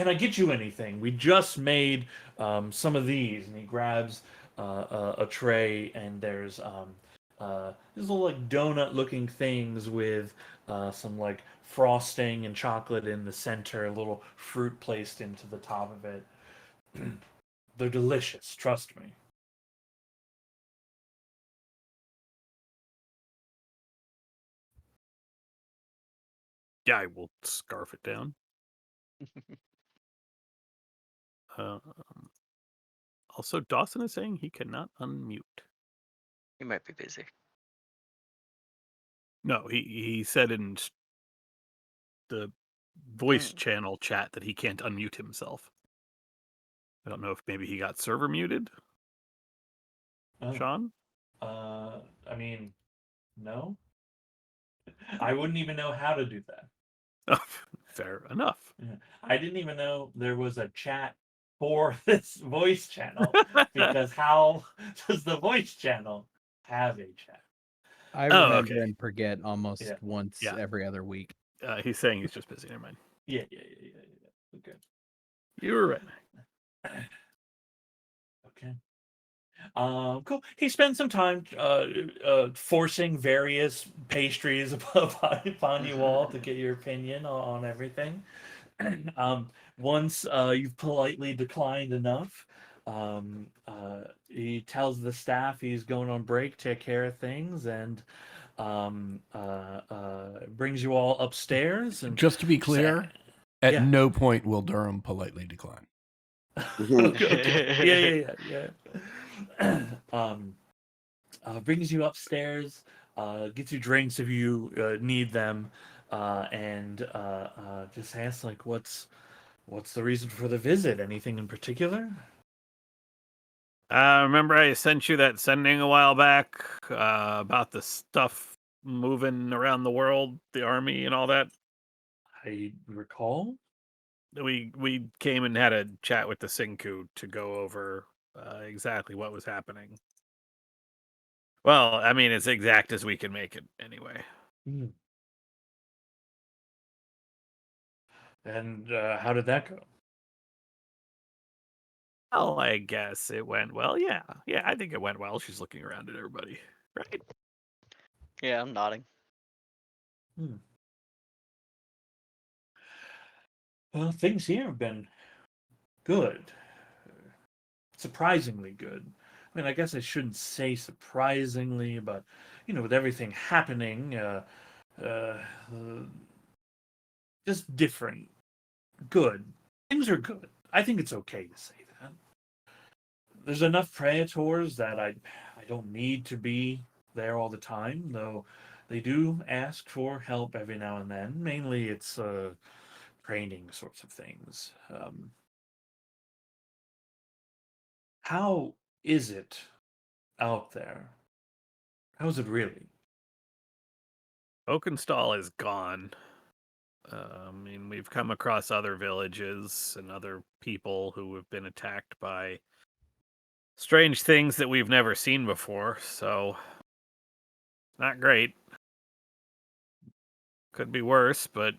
[SPEAKER 1] I get you anything? We just made some of these, and he grabs a tray, and there's these little like donut-looking things with some like frosting and chocolate in the center, a little fruit placed into the top of it. They're delicious, trust me.
[SPEAKER 7] Yeah, I will scarf it down. Um, also, Dawson is saying he cannot unmute.
[SPEAKER 4] You might be busy.
[SPEAKER 7] No, he said in the voice channel chat that he can't unmute himself. I don't know if maybe he got server muted.
[SPEAKER 1] Oh.
[SPEAKER 7] Sean?
[SPEAKER 1] I mean, no. I wouldn't even know how to do that.
[SPEAKER 7] Oh, fair enough.
[SPEAKER 1] Yeah. I didn't even know there was a chat for this voice channel because how does the voice channel have a chat?
[SPEAKER 3] I
[SPEAKER 7] Oh,
[SPEAKER 3] remember
[SPEAKER 7] okay.
[SPEAKER 3] and forget almost
[SPEAKER 1] Yeah.
[SPEAKER 3] once
[SPEAKER 7] Yeah.
[SPEAKER 3] every other week.
[SPEAKER 7] He's saying he's just busy. Never mind.
[SPEAKER 1] Yeah. Okay.
[SPEAKER 7] You were right.
[SPEAKER 1] Okay. Cool. He spent some time forcing various pastries upon you all to get your opinion on everything. Once you've politely declined enough, he tells the staff he's going on break, take care of things, and brings you all upstairs. And
[SPEAKER 5] Just to be clear, at
[SPEAKER 1] yeah.
[SPEAKER 5] no point will Durham politely decline.
[SPEAKER 1] Okay. Yeah. Brings you upstairs, gets you drinks if you need them, and just asks like, "What's the reason for the visit? Anything in particular?"
[SPEAKER 7] Remember I sent you that sending a while back about the stuff moving around the world, the army and all that?
[SPEAKER 1] I recall.
[SPEAKER 7] We came and had a chat with the Sinku to go over exactly what was happening. Well, I mean, as exact as we can make it anyway.
[SPEAKER 1] Hmm. And how did that go?
[SPEAKER 7] Well, I guess it went well. Yeah, I think it went well. She's looking around at everybody, right?
[SPEAKER 4] Yeah, I'm nodding.
[SPEAKER 1] Hmm. Well, things here have been good. Surprisingly good. I mean, I guess I shouldn't say surprisingly, but with everything happening, uh, just different. Good. Things are good. I think it's okay to say that. There's enough praetors that I don't need to be there all the time, though they do ask for help every now and then. Mainly it's training sorts of things. How is it out there? How is it really?
[SPEAKER 7] Oakenstall is gone. I mean, we've come across other villages and other people who have been attacked by strange things that we've never seen before, so not great. Could be worse, but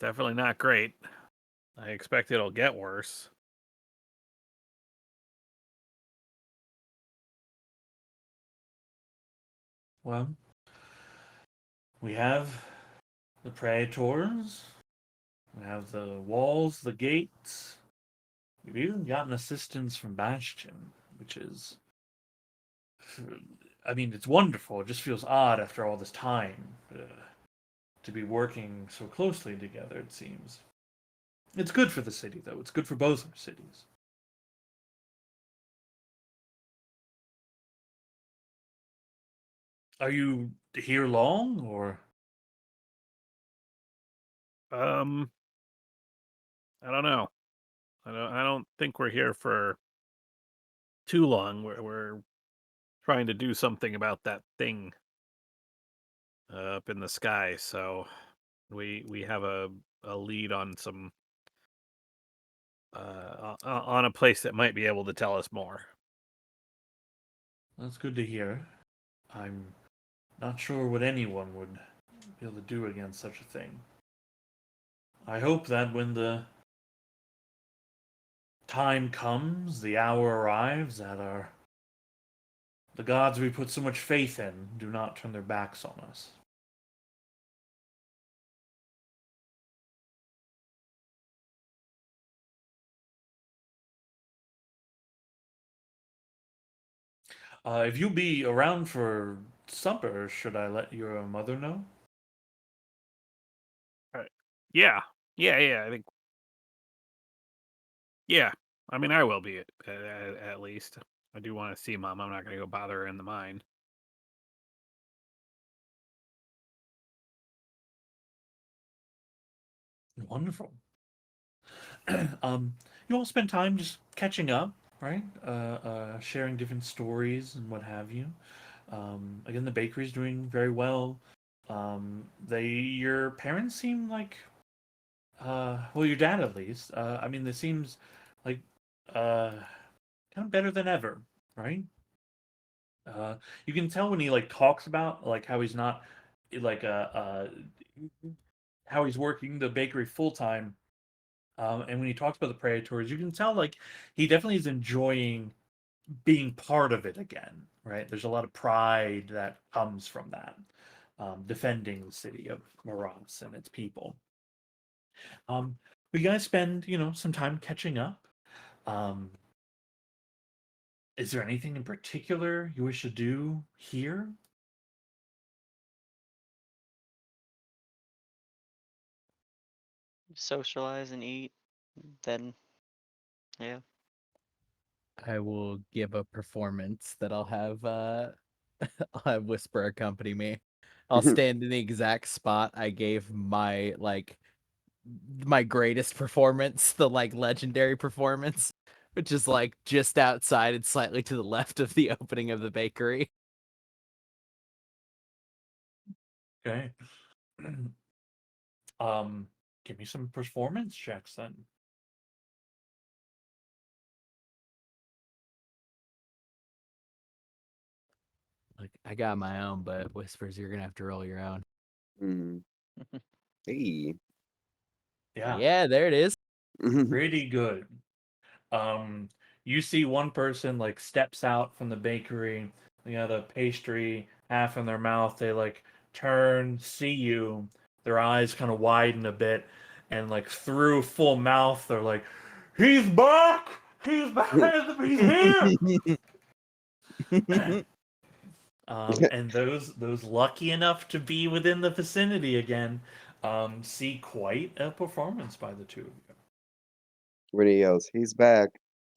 [SPEAKER 7] definitely not great. I expect it'll get worse.
[SPEAKER 1] Well, we have the praetors, we have the walls, the gates. We've even gotten assistance from Bastion, which is, I mean, it's wonderful. It just feels odd after all this time to be working so closely together, it seems. It's good for the city, though. It's good for both our cities. Are you here long, or?
[SPEAKER 7] I don't know. I don't think we're here for too long. We're trying to do something about that thing up in the sky, so we have a lead on some on a place that might be able to tell us more.
[SPEAKER 1] That's good to hear. I'm not sure what anyone would be able to do against such a thing. I hope that when the time comes, the hour arrives, that the gods we put so much faith in do not turn their backs on us. If you'll be around for supper, should I let your mother know?
[SPEAKER 7] Yeah, yeah. I think. Yeah, I mean, I will be at least. I do want to see mom. I'm not gonna go bother her in the mine.
[SPEAKER 1] Wonderful. You all spend time just catching up, right? Sharing different stories and what have you. Again, the bakery's doing very well. Your parents seem like, well, your dad at least. I mean, this seems like, uh, kind of better than ever, right? Uh, you can tell when he like talks about like how he's not like how he's working the bakery full time. And when he talks about the Predators, you can tell like he definitely is enjoying being part of it again, right? There's a lot of pride that comes from that, defending the city of Moros and its people. Um, but you guys spend, some time catching up. Um, is there anything in particular you wish to do here?
[SPEAKER 4] Socialize and eat. Then, yeah.
[SPEAKER 3] I will give a performance that I'll have I'll have Whisper accompany me. I'll stand in the exact spot I gave my greatest performance, the like legendary performance, which is like just outside and slightly to the left of the opening of the bakery.
[SPEAKER 1] Okay. um, Give me some performance checks then.
[SPEAKER 3] Like I got my own, but Whispers, you're gonna have to roll your own.
[SPEAKER 2] Hmm. Hey.
[SPEAKER 1] Yeah,
[SPEAKER 3] Yeah, there it is.
[SPEAKER 1] pretty good. Um, you see one person like steps out from the bakery, they got a pastry half in their mouth, they like turn, see you, their eyes kind of widen a bit, and like through full mouth, they're like, "He's back! He's back! He's here!" And those lucky enough to be within the vicinity again, see quite a performance by the two of you.
[SPEAKER 2] When he yells, "He's back,"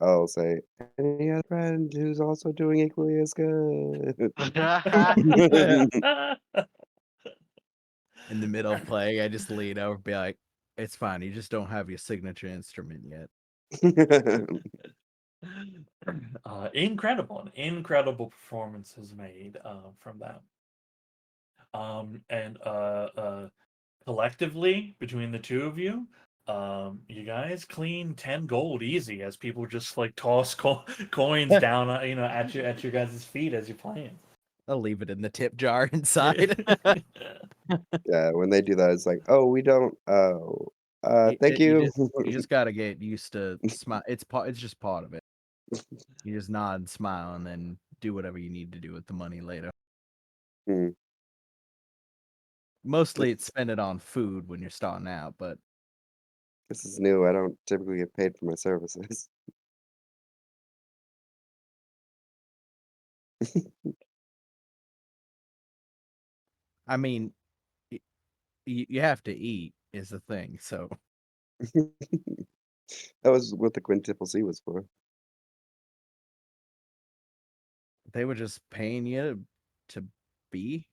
[SPEAKER 2] I'll say, "Any other friend who's also doing equally as good?"
[SPEAKER 3] In the middle of playing, I just lean over and be like, it's fine, you just don't have your signature instrument yet.
[SPEAKER 1] Incredible, an incredible performance is made from that. And collectively between the two of you, you guys clean 10 gold easy as people just like toss coins down, at your guys' feet as you're playing.
[SPEAKER 3] I'll leave it in the tip jar inside.
[SPEAKER 2] Yeah, when they do that, it's like, "Oh, we don't thank
[SPEAKER 3] You
[SPEAKER 2] you."
[SPEAKER 3] just gotta get used to smile. It's just part of it. You just nod and smile, and then do whatever you need to do with the money later.
[SPEAKER 2] Hmm,
[SPEAKER 3] Mostly, it's spend it on food when you're starting out, but
[SPEAKER 2] this is new, I don't typically get paid for my services.
[SPEAKER 3] I mean, you have to eat is the thing. So
[SPEAKER 2] That was what the quintuple C was for.
[SPEAKER 3] they were just paying you to be.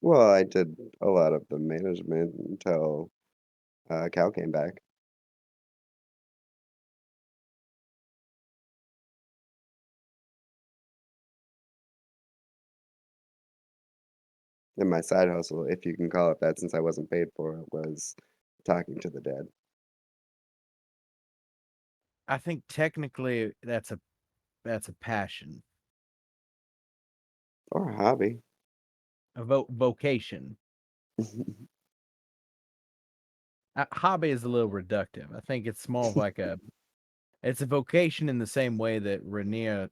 [SPEAKER 2] Well, I did a lot of the management until, Cal came back. And my side hustle, if you can call it that, since I wasn't paid for it, was talking to the dead.
[SPEAKER 3] I think technically that's a passion,
[SPEAKER 2] Or a hobby.
[SPEAKER 3] a vocation. Hobby is a little reductive. I think it's more of like it's a vocation in the same way that Rainier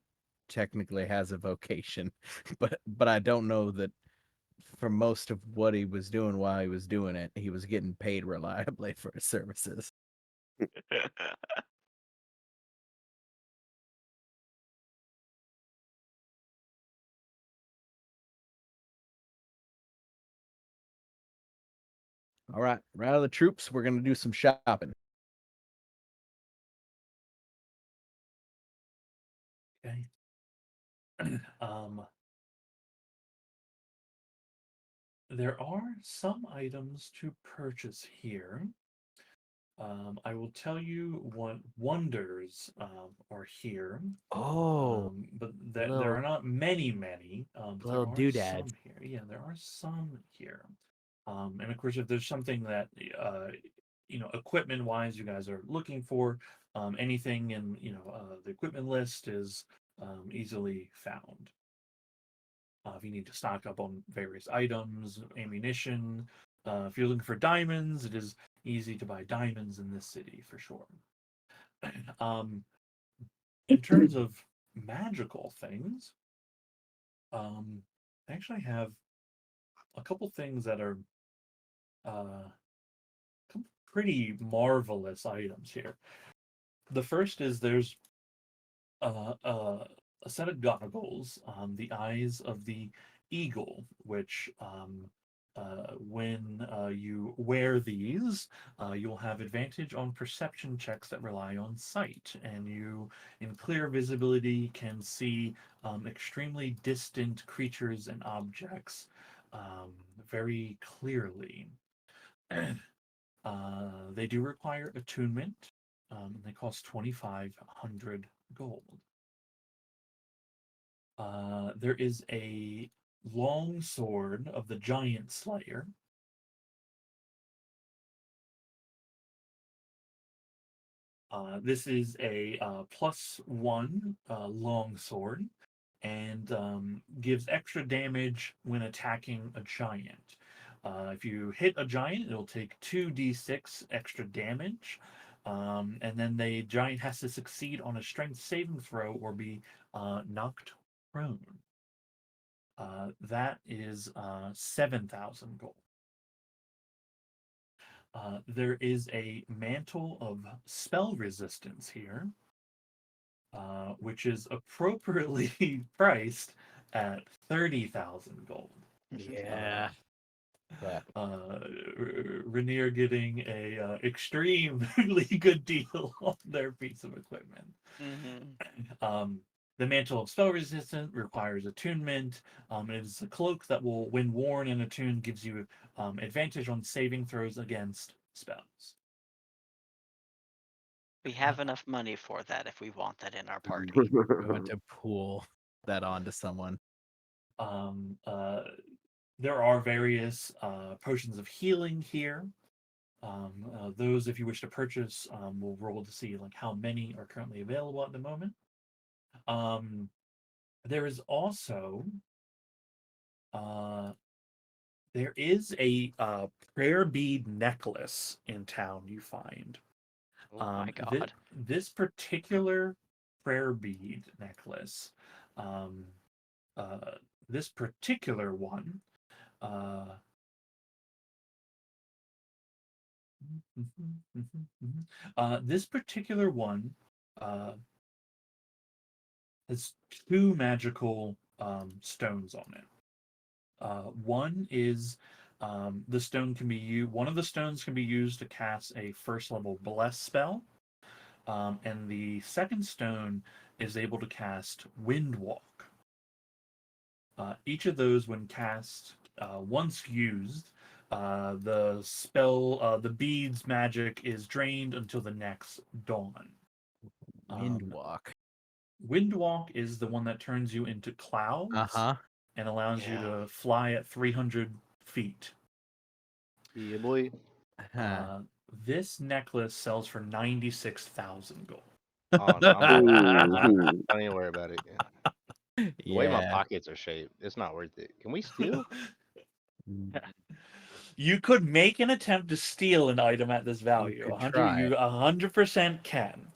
[SPEAKER 3] technically has a vocation, but I don't know that for most of what he was doing while he was doing it, he was getting paid reliably for his services. All right, right of the troops. We're gonna do some shopping.
[SPEAKER 1] Okay. um, there are some items to purchase here. I will tell you what wonders are here.
[SPEAKER 3] Oh,
[SPEAKER 1] But there
[SPEAKER 3] little
[SPEAKER 1] are not many. But there
[SPEAKER 3] little
[SPEAKER 1] are
[SPEAKER 3] doodads.
[SPEAKER 1] some here. Yeah, there are some here. And of course, if there's something that equipment wise, you guys are looking for, anything in the equipment list is easily found. If you need to stock up on various items, ammunition, if you're looking for diamonds, it is easy to buy diamonds in this city for sure. um, in terms of magical things, I actually have a couple things that are uh, pretty marvelous items here. The first is there's uh, uh, a set of goggles, the eyes of the eagle, which when you wear these, you'll have advantage on perception checks that rely on sight, and you, in clear visibility, can see extremely distant creatures and objects very clearly. They do require attunement, and they cost 2,500 gold. There is a long sword of the giant slayer. This is a +1 long sword and gives extra damage when attacking a giant. If you hit a giant, it'll take 2d6 extra damage. And then the giant has to succeed on a strength saving throw or be knocked prone. That is 7,000 gold. There is a mantle of spell resistance here, which is appropriately priced at 30,000 gold.
[SPEAKER 3] Yeah. Yeah.
[SPEAKER 1] Rainier getting a extremely good deal on their piece of equipment.
[SPEAKER 4] Mm-hmm.
[SPEAKER 1] The mantle of spell resistant requires attunement. It is a cloak that will, when worn and attuned, gives you advantage on saving throws against spells.
[SPEAKER 4] We have enough money for that if we want that in our party.
[SPEAKER 3] Going to pool that onto someone.
[SPEAKER 1] Um, uh, there are various potions of healing here. Those, if you wish to purchase, will roll to see like how many are currently available at the moment. There is also uh, there is a prayer bead necklace in town you find.
[SPEAKER 4] Oh my god.
[SPEAKER 1] This particular prayer bead necklace, um, uh, this particular one, uh, this particular one uh, has two magical stones on it. One is the stone can be used. One of the stones can be used to cast a first level bless spell, and the second stone is able to cast wind walk. Each of those, when cast, once used, the spell, the bead's magic is drained until the next dawn.
[SPEAKER 3] Windwalk.
[SPEAKER 1] Windwalk is the one that turns you into clouds and allows you
[SPEAKER 4] Yeah.
[SPEAKER 1] to fly at 300 feet.
[SPEAKER 6] Yeah, boy.
[SPEAKER 1] This necklace sells for 96,000 gold.
[SPEAKER 6] Oh no, I'm good.
[SPEAKER 2] Ooh.
[SPEAKER 6] Don't even worry about it. The way my
[SPEAKER 3] Yeah.
[SPEAKER 6] pockets are shaped, it's not worth it. Can we steal?
[SPEAKER 1] You could make an attempt to steal an item at this value.
[SPEAKER 3] could
[SPEAKER 1] 100,
[SPEAKER 3] try.
[SPEAKER 1] you 100% can.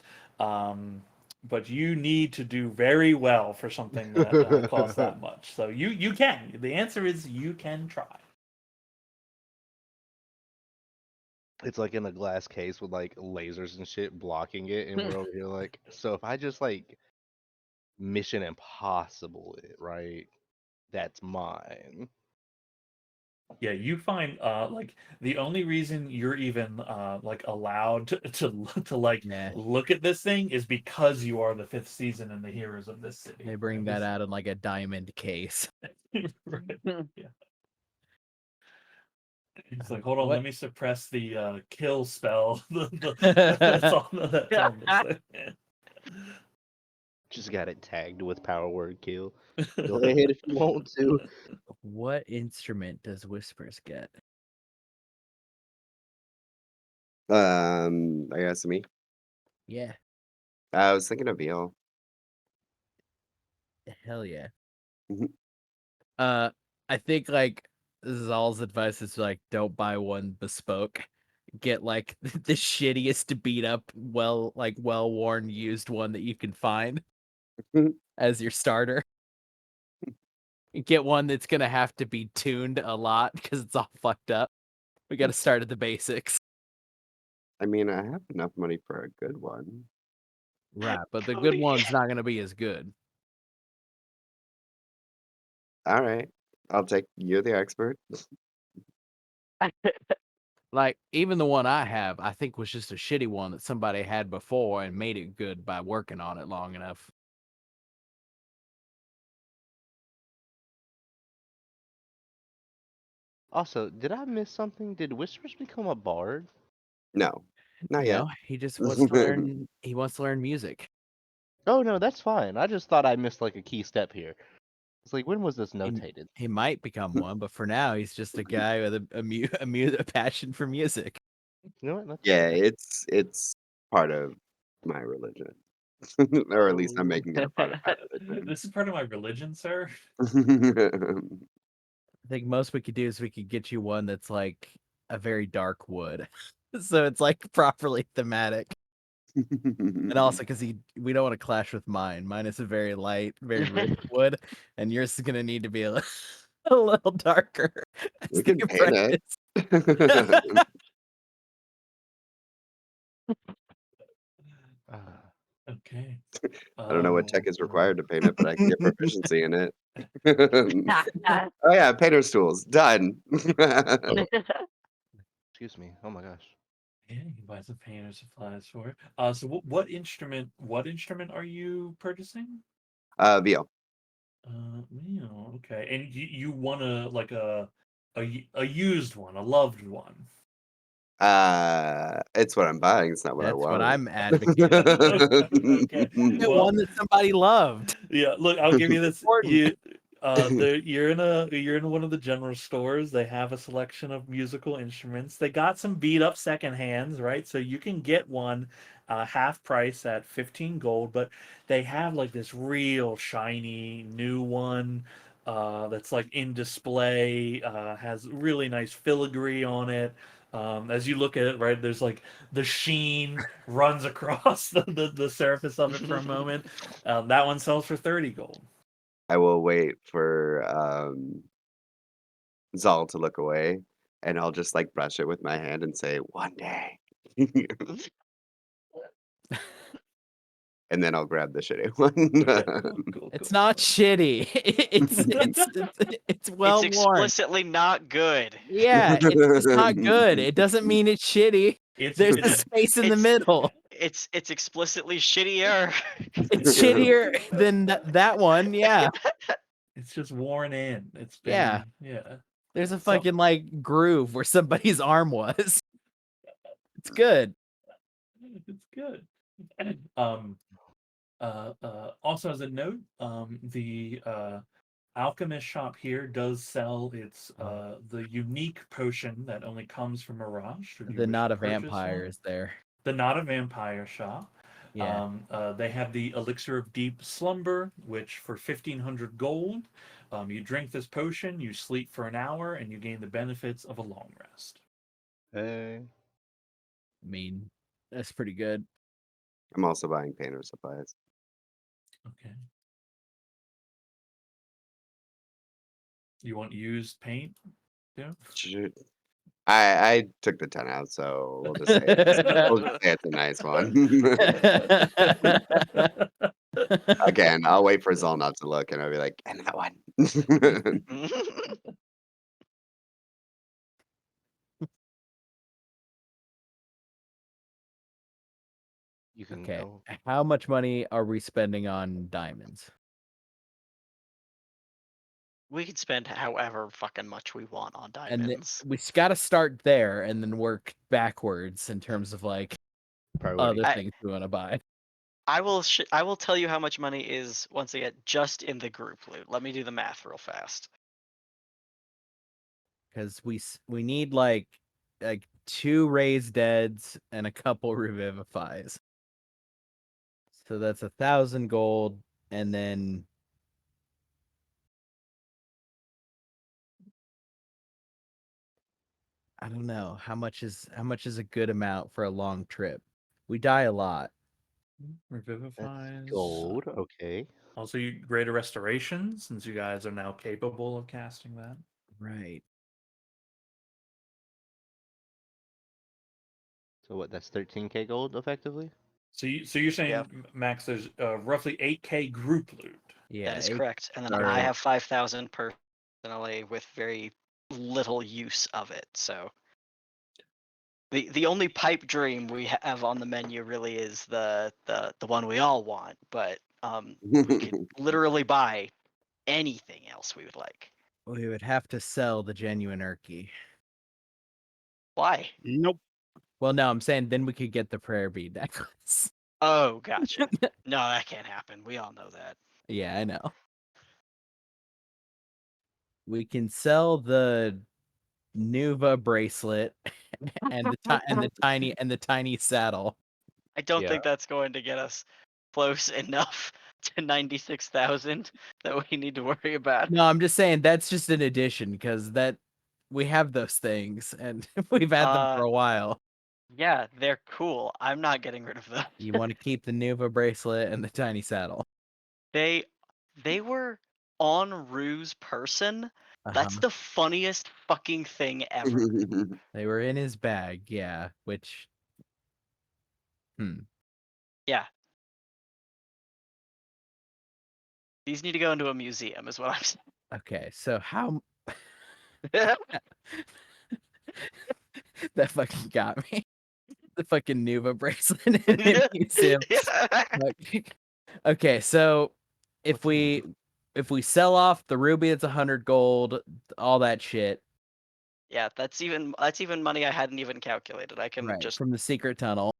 [SPEAKER 1] But you need to do very well for something that costs that much. So you can. The answer is you can try.
[SPEAKER 6] It's like in a glass case with like lasers and shit blocking it, and we're over here like, so if I just like Mission Impossible it, right? That's mine.
[SPEAKER 1] Yeah, you find like the only reason you're even like allowed to like
[SPEAKER 3] Yeah.
[SPEAKER 1] look at this thing is because you are the fifth season and the heroes of this city.
[SPEAKER 3] They bring that out in like a diamond case.
[SPEAKER 1] Right. Yeah. It's like, hold on,
[SPEAKER 3] What?
[SPEAKER 1] let me suppress the kill spell. That's on this thing.
[SPEAKER 6] Just got it tagged with power word kill. Go ahead if you want to.
[SPEAKER 3] What instrument does Whispers get?
[SPEAKER 2] I guess me.
[SPEAKER 3] Yeah,
[SPEAKER 2] I was thinking of veal.
[SPEAKER 3] hell yeah.
[SPEAKER 2] Mhm.
[SPEAKER 3] I think like Zal's advice is like don't buy one bespoke. Get like the shittiest beat up, well worn used one that you can find as your starter. Get one that's gonna have to be tuned a lot because it's all fucked up. We gotta start at the basics.
[SPEAKER 2] I mean, I have enough money for a good one.
[SPEAKER 3] Right, but the good one's not gonna be as good.
[SPEAKER 2] All right, I'll take. You're the expert.
[SPEAKER 3] Like even the one I have, I think was just a shitty one that somebody had before and made it good by working on it long enough.
[SPEAKER 6] Also, did I miss something? Did Whispers become a bard?
[SPEAKER 2] No, not yet.
[SPEAKER 3] No, he just wants to learn. He wants to learn music.
[SPEAKER 6] Oh no, that's fine. I just thought I missed like a key step here. It's like, when was this
[SPEAKER 3] He,
[SPEAKER 6] notated?
[SPEAKER 3] he might become one, but for now, he's just a guy with a passion for music.
[SPEAKER 6] You know what? That's
[SPEAKER 2] Yeah,
[SPEAKER 6] fair.
[SPEAKER 2] it's part of my religion, or at least I'm
[SPEAKER 6] Oh.
[SPEAKER 2] making it a part of my
[SPEAKER 1] This is part of my religion, sir.
[SPEAKER 2] religion.
[SPEAKER 3] I think most we could do is we could get you one that's like a very dark wood, so it's like properly thematic. And also because we don't want to clash with mine. Mine is a very light, very rich wood, and yours is gonna need to be a little darker
[SPEAKER 2] We
[SPEAKER 3] as the
[SPEAKER 2] can paint it.
[SPEAKER 3] apprentice.
[SPEAKER 6] Ah.
[SPEAKER 1] Okay.
[SPEAKER 2] I don't know what tech is required to paint it, but I can get
[SPEAKER 1] um,
[SPEAKER 2] proficiency in it. Oh yeah, painter's tools. Done.
[SPEAKER 6] Excuse me. Oh my gosh.
[SPEAKER 1] Yeah, you can buy some painter supplies for it. So what instrument? What instrument are you purchasing?
[SPEAKER 2] VO.
[SPEAKER 1] Yeah, okay. And you want like a used one, a loved one.
[SPEAKER 2] It's what I'm buying. It's not what I
[SPEAKER 3] That's what
[SPEAKER 2] want.
[SPEAKER 3] I'm advocating.
[SPEAKER 1] Okay.
[SPEAKER 3] Get
[SPEAKER 1] Well,
[SPEAKER 3] one that somebody loved.
[SPEAKER 1] yeah. Look, I'll give you this.
[SPEAKER 3] Important.
[SPEAKER 1] You're in one of the general stores. They have a selection of musical instruments. They got some beat up second hands, right? So you can get one half price at 15 gold, but they have like this real shiny new one that's like in display, has really nice filigree on it. As you look at it, right, there's like the sheen runs across the surface of it for a moment. That one sells for 30 gold.
[SPEAKER 2] I will wait for Zal to look away, and I'll just like brush it with my hand and say, "One day." And then I'll grab the shitty
[SPEAKER 1] Okay,
[SPEAKER 2] one.
[SPEAKER 1] cool,
[SPEAKER 3] It's
[SPEAKER 1] cool.
[SPEAKER 3] not shitty. It's
[SPEAKER 4] It's
[SPEAKER 3] well worn.
[SPEAKER 4] explicitly not good.
[SPEAKER 3] Yeah, it's just not good. It doesn't mean it's shitty.
[SPEAKER 1] It's
[SPEAKER 3] There's a
[SPEAKER 1] it's
[SPEAKER 3] space in the
[SPEAKER 4] It's
[SPEAKER 3] middle.
[SPEAKER 4] it's explicitly shittier.
[SPEAKER 3] It's shittier than that one. Yeah,
[SPEAKER 1] it's just worn in. It's
[SPEAKER 3] yeah.
[SPEAKER 1] been yeah.
[SPEAKER 3] There's a
[SPEAKER 1] So
[SPEAKER 3] fucking like groove where somebody's arm was. It's good.
[SPEAKER 1] it's good. Um Also as a note, the alchemist shop here does sell its the unique potion that only comes from Mirage. Should you
[SPEAKER 3] The
[SPEAKER 1] wish to
[SPEAKER 3] not a
[SPEAKER 1] purchase
[SPEAKER 3] vampire
[SPEAKER 1] one,
[SPEAKER 3] is there.
[SPEAKER 1] the Not a Vampire shop.
[SPEAKER 3] Yeah.
[SPEAKER 1] They have the Elixir of Deep Slumber, which for 1,500 gold, you drink this potion, you sleep for an hour, and you gain the benefits of a long rest.
[SPEAKER 6] Hey.
[SPEAKER 3] I mean, that's pretty good.
[SPEAKER 2] I'm also buying painter supplies.
[SPEAKER 1] Okay. You want used paint? Yeah.
[SPEAKER 2] Shoot. I took the 10 out, so we'll just say it's a nice one. Again, I'll wait for Zal not to look, and I'll be like, "And that one."
[SPEAKER 6] You can
[SPEAKER 3] Okay.
[SPEAKER 6] go.
[SPEAKER 3] How much money are we spending on diamonds?
[SPEAKER 4] We can spend however fucking much we want on
[SPEAKER 3] And
[SPEAKER 4] diamonds.
[SPEAKER 3] we got to start there and then work backwards in terms of like
[SPEAKER 6] Priority.
[SPEAKER 3] other things we want to buy.
[SPEAKER 4] I will tell you how much money is once again just in the group loot. Let me do the math real fast.
[SPEAKER 3] Because we need like 2 raised deads and a couple revivifies. So that's 1,000 gold, and then I don't know how much is a good amount for a long trip. We die a lot.
[SPEAKER 6] That's
[SPEAKER 1] Revivifies.
[SPEAKER 6] gold. Okay.
[SPEAKER 1] Also, you greater restoration, since you guys are now capable of casting that.
[SPEAKER 3] Right.
[SPEAKER 6] So what? That's 13k gold effectively.
[SPEAKER 1] So you're saying, Max, there's roughly 8k group loot.
[SPEAKER 3] Yeah.
[SPEAKER 4] That is correct. And then
[SPEAKER 3] All
[SPEAKER 4] I
[SPEAKER 3] right.
[SPEAKER 4] have 5,000 personally with very little use of it. So the only pipe dream we have on the menu really is the one we all want, but we could literally buy anything else we would like.
[SPEAKER 3] We would have to sell the genuine Urki.
[SPEAKER 4] Why?
[SPEAKER 7] Nope.
[SPEAKER 3] Well, no, I'm saying then we could get the prayer bead necklace.
[SPEAKER 4] Oh, gotcha. No, that can't happen. We all know that.
[SPEAKER 3] Yeah, I know. We can sell the Nuva bracelet and the tiny saddle.
[SPEAKER 4] I don't
[SPEAKER 6] Yeah.
[SPEAKER 4] think that's going to get us close enough to 96,000 that we need to worry about.
[SPEAKER 3] No, I'm just saying that's just an addition because that we have those things and we've had them for a while.
[SPEAKER 4] Yeah, they're cool. I'm not getting rid of them.
[SPEAKER 3] You want to keep the Nuva bracelet and the tiny saddle.
[SPEAKER 4] They were on Rue's person. That's
[SPEAKER 3] Uh-huh.
[SPEAKER 4] the funniest fucking thing ever.
[SPEAKER 3] They were in his bag, yeah, which
[SPEAKER 4] Yeah. These need to go into a museum, is what I'm saying.
[SPEAKER 3] okay, so how that fucking got me. The fucking Nuva bracelet in a museum. Okay, so if we sell off the ruby, it's 100 gold, all that shit.
[SPEAKER 4] Yeah, that's even money I hadn't even calculated. I can
[SPEAKER 3] Right,
[SPEAKER 4] just
[SPEAKER 3] from the secret tunnel.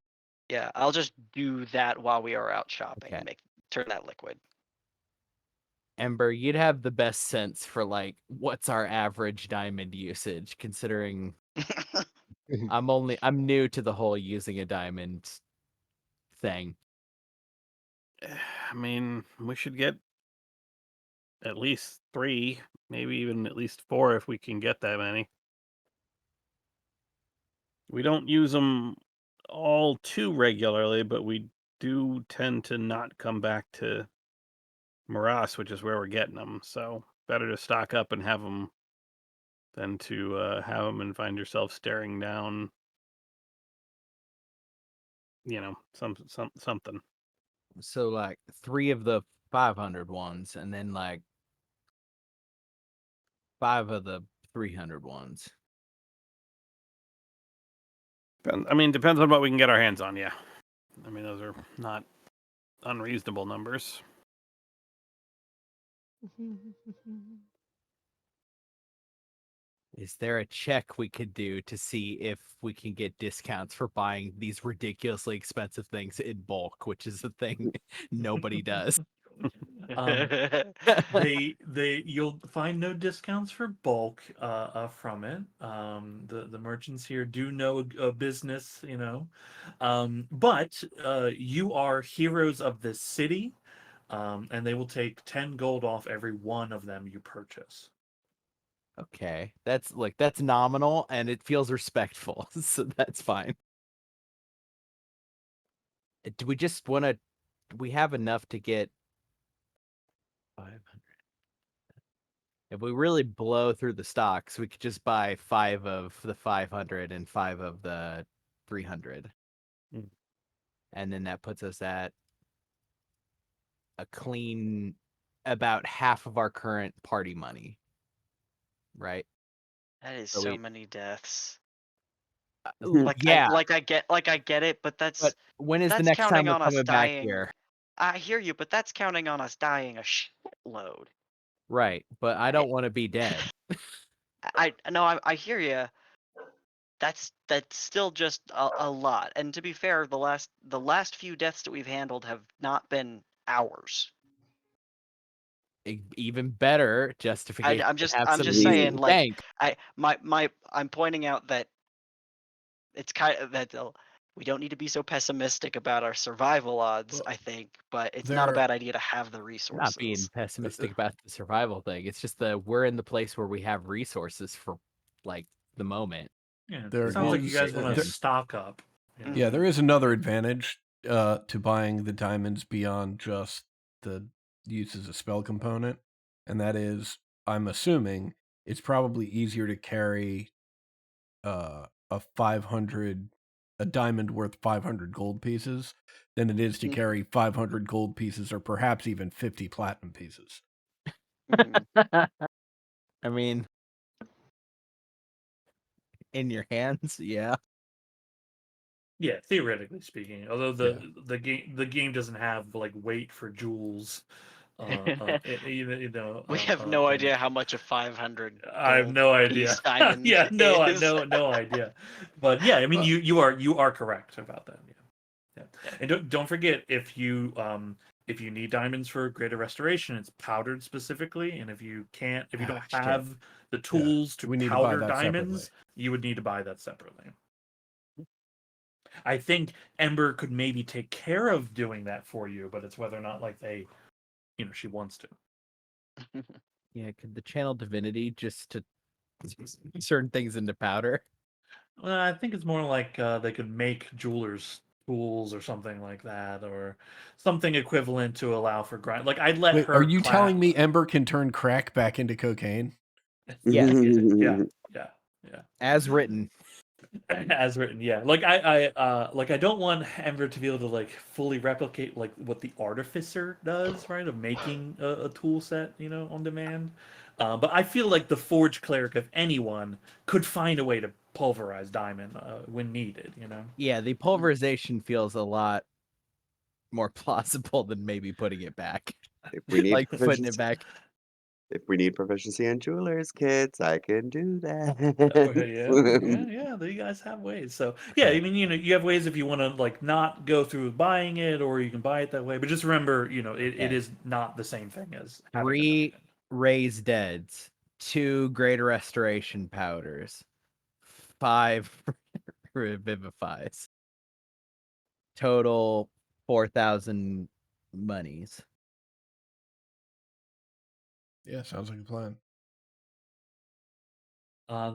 [SPEAKER 4] yeah, I'll just do that while we are out shopping
[SPEAKER 3] Okay.
[SPEAKER 4] and turn that liquid.
[SPEAKER 3] Ember, you'd have the best sense for like what's our average diamond usage, considering I'm new to the whole using a diamond thing.
[SPEAKER 7] I mean, we should get at least 3, maybe even at least 4 if we can get that many. We don't use them all too regularly, but we do tend to not come back to Morass, which is where we're getting them. So better to stock up and have them than to have them and find yourself staring down, something.
[SPEAKER 3] So like 3 of the 500 ones and then like 5 of the 300 ones.
[SPEAKER 7] I mean, depends on what we can get our hands on. Yeah, I mean those are not unreasonable numbers.
[SPEAKER 3] Is there a check we could do to see if we can get discounts for buying these ridiculously expensive things in bulk, which is a thing nobody does?
[SPEAKER 1] You'll find no discounts for bulk from it. The merchants here do know a business, but you are heroes of this city, and they will take 10 gold off every one of them you purchase.
[SPEAKER 3] Okay, that's nominal and it feels respectful, so that's fine. Do we just want to? Do we have enough to get 500? If we really blow through the stocks, we could just buy 5 of the 500 and 5 of the 300.
[SPEAKER 7] Mm.
[SPEAKER 3] And then that puts us at a clean about half of our current party money. Right?
[SPEAKER 4] That is
[SPEAKER 3] So
[SPEAKER 4] so
[SPEAKER 3] we-
[SPEAKER 4] many deaths.
[SPEAKER 3] Yeah,
[SPEAKER 4] like I get it, but
[SPEAKER 3] but when is the
[SPEAKER 4] that's
[SPEAKER 3] next time
[SPEAKER 4] counting
[SPEAKER 3] we're
[SPEAKER 4] on us
[SPEAKER 3] coming back
[SPEAKER 4] dying.
[SPEAKER 3] here?
[SPEAKER 4] I hear you, but that's counting on us dying a shitload.
[SPEAKER 3] Right, but I don't want to be dead.
[SPEAKER 4] I hear you. That's still just a lot. And to be fair, the last few deaths that we've handled have not been ours.
[SPEAKER 3] Even better justification
[SPEAKER 4] I'm
[SPEAKER 3] to
[SPEAKER 4] just
[SPEAKER 3] have
[SPEAKER 4] I'm
[SPEAKER 3] some
[SPEAKER 4] just
[SPEAKER 3] decent
[SPEAKER 4] saying, like,
[SPEAKER 3] tank.
[SPEAKER 4] I'm pointing out that it's kind of that we don't need to be so pessimistic about our survival odds,
[SPEAKER 5] Well,
[SPEAKER 4] I think, but it's not a
[SPEAKER 5] there-
[SPEAKER 4] bad idea to have the
[SPEAKER 3] I'm
[SPEAKER 4] resources.
[SPEAKER 3] not being pessimistic about the survival thing. It's just that we're in the place where we have resources for like the moment.
[SPEAKER 1] Yeah,
[SPEAKER 5] There
[SPEAKER 1] sounds like you
[SPEAKER 5] is-
[SPEAKER 1] guys want to
[SPEAKER 5] there-
[SPEAKER 1] stock up. you know?
[SPEAKER 5] Yeah, there is another advantage to buying the diamonds beyond just the use as a spell component, and that is, I'm assuming it's probably easier to carry a 500 a diamond worth 500 gold pieces than it is to carry 500 gold pieces or perhaps even 50 platinum pieces.
[SPEAKER 4] Mhm.
[SPEAKER 3] I mean, in your hands, yeah.
[SPEAKER 1] Yeah, theoretically speaking. Although
[SPEAKER 5] Yeah.
[SPEAKER 1] the game doesn't have like weight for jewels.
[SPEAKER 4] We have no
[SPEAKER 1] and
[SPEAKER 4] idea how much a 500
[SPEAKER 1] I have
[SPEAKER 4] gold
[SPEAKER 1] no
[SPEAKER 4] piece
[SPEAKER 1] idea.
[SPEAKER 4] diamond
[SPEAKER 1] Yeah,
[SPEAKER 4] is.
[SPEAKER 1] no idea. But yeah, I mean,
[SPEAKER 5] Well-
[SPEAKER 1] you are correct about that. Yeah. And don't forget if you need diamonds for greater restoration, it's powdered specifically, and if you don't
[SPEAKER 5] Just can't-
[SPEAKER 1] have the tools to
[SPEAKER 5] we need to buy
[SPEAKER 1] powder
[SPEAKER 5] that
[SPEAKER 1] diamonds,
[SPEAKER 5] separately.
[SPEAKER 1] you would need to buy that separately. I think Ember could maybe take care of doing that for you, but it's whether or not like she wants to.
[SPEAKER 3] Yeah, could the channel divinity just to turn things into powder?
[SPEAKER 1] Well, I think it's more like they could make jewelers tools or something like that, or something equivalent to allow for grind. Like I'd let
[SPEAKER 5] Wait,
[SPEAKER 1] her.
[SPEAKER 5] are you telling me Ember can turn crack back into cocaine?
[SPEAKER 3] Yes.
[SPEAKER 1] Yeah,
[SPEAKER 3] As written.
[SPEAKER 1] as written. Yeah, like I don't want Ember to be able to like fully replicate like what the artificer does, right? Of making a tool set, on demand. But I feel like the forge cleric of anyone could find a way to pulverize diamond when needed.
[SPEAKER 3] Yeah, the pulverization feels a lot more plausible than maybe putting it back.
[SPEAKER 2] If we need
[SPEAKER 3] Like putting it
[SPEAKER 2] proficiency,
[SPEAKER 3] back.
[SPEAKER 2] if we need proficiency in jewelers kits, I can do
[SPEAKER 1] Okay,
[SPEAKER 2] that.
[SPEAKER 1] yeah. You guys have ways. So yeah, I mean, you have ways if you want to like not go through buying it, or you can buy it that way. But just remember, it
[SPEAKER 3] Okay.
[SPEAKER 1] is not the same thing as having a
[SPEAKER 3] 3
[SPEAKER 1] diamond.
[SPEAKER 3] raised deads, 2 greater restoration powders, 5 revivifies. Total 4,000 monies.
[SPEAKER 5] Yeah, sounds like a plan.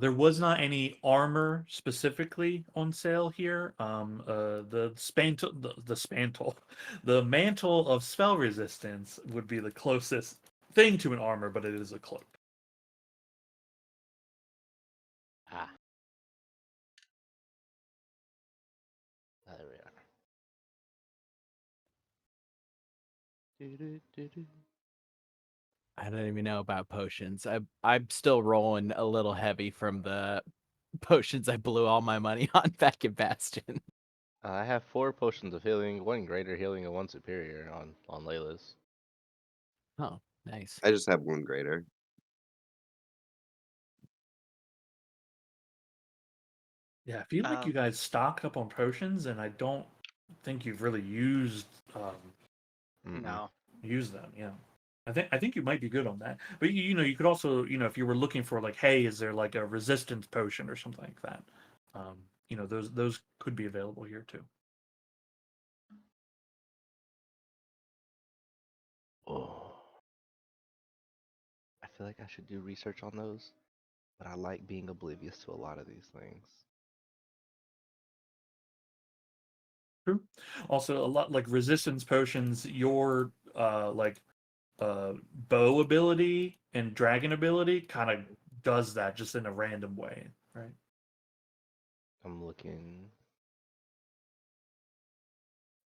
[SPEAKER 1] There was not any armor specifically on sale here. The the mantle of spell resistance would be the closest thing to an armor, but it is a cloak.
[SPEAKER 6] Ah. There we are. Do-do-do-do.
[SPEAKER 3] I don't even know about potions. I'm still rolling a little heavy from the potions I blew all my money on back in Bastion.
[SPEAKER 6] I have 4 potions of healing, 1 greater healing, and 1 superior on Layla's.
[SPEAKER 3] Oh, nice.
[SPEAKER 2] I just have one greater.
[SPEAKER 1] Yeah, I feel like you guys stock up on potions, and I don't think you've really used
[SPEAKER 4] No.
[SPEAKER 1] them. Yeah, I think you might be good on that. But you could also, if you were looking for like, hey, is there like a resistance potion or something like that? Those could be available here too.
[SPEAKER 6] Oh. I feel like I should do research on those, but I like being oblivious to a lot of these things.
[SPEAKER 1] True. Also, a lot like resistance potions, your bow ability and dragon ability kind of does that just in a random way, right?
[SPEAKER 6] I'm looking.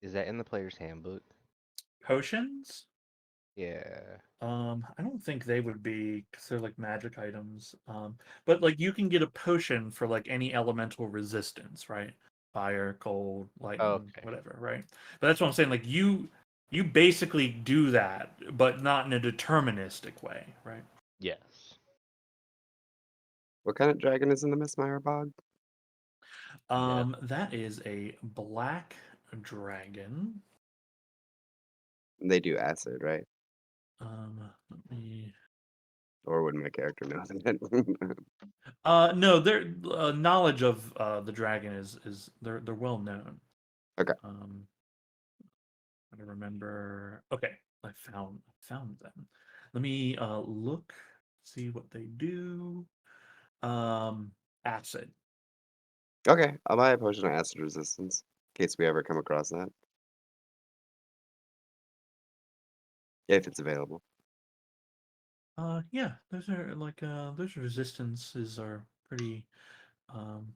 [SPEAKER 6] Is that in the player's handbook?
[SPEAKER 1] Potions?
[SPEAKER 6] Yeah.
[SPEAKER 1] I don't think they would be because they're like magic items. But like you can get a potion for like any elemental resistance, right? Fire, cold, lightning,
[SPEAKER 6] Okay.
[SPEAKER 1] whatever, right? But that's what I'm saying. Like you basically do that, but not in a deterministic way, right?
[SPEAKER 6] Yes.
[SPEAKER 2] What kind of dragon is in the Mistmire bog?
[SPEAKER 1] That is a black dragon.
[SPEAKER 2] They do acid, right?
[SPEAKER 1] Let me.
[SPEAKER 2] Or would my character know that?
[SPEAKER 1] No, their knowledge of the dragon is they're well known.
[SPEAKER 2] Okay.
[SPEAKER 1] I don't remember. Okay, I found them. Let me look, see what they do. Acid.
[SPEAKER 2] Okay, I'll buy a potion of acid resistance in case we ever come across that. If it's available.
[SPEAKER 1] Yeah, those are like those resistances are um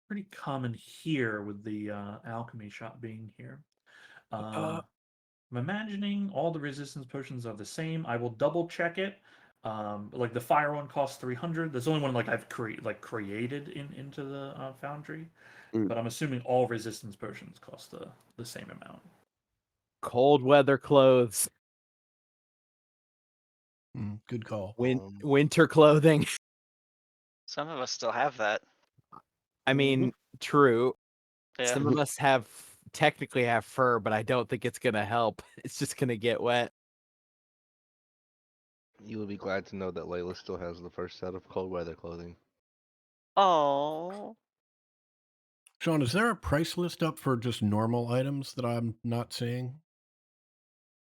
[SPEAKER 1] pretty common here with the alchemy shop being here.
[SPEAKER 5] Uh,
[SPEAKER 1] I'm imagining all the resistance potions are the same. I will double check it. Like the fire one costs 300. There's only one like I've created into the foundry,
[SPEAKER 2] Mm.
[SPEAKER 1] but I'm assuming all resistance potions cost the same amount.
[SPEAKER 3] Cold weather clothes,
[SPEAKER 5] Good call.
[SPEAKER 3] winter clothing.
[SPEAKER 4] Some of us still have that.
[SPEAKER 3] I mean, true.
[SPEAKER 4] Yeah.
[SPEAKER 3] Some of us technically have fur, but I don't think it's gonna help. It's just gonna get wet.
[SPEAKER 6] You will be glad to know that Layla still has the first set of cold weather clothing.
[SPEAKER 4] Oh.
[SPEAKER 5] Sean, is there a price list up for just normal items that I'm not seeing?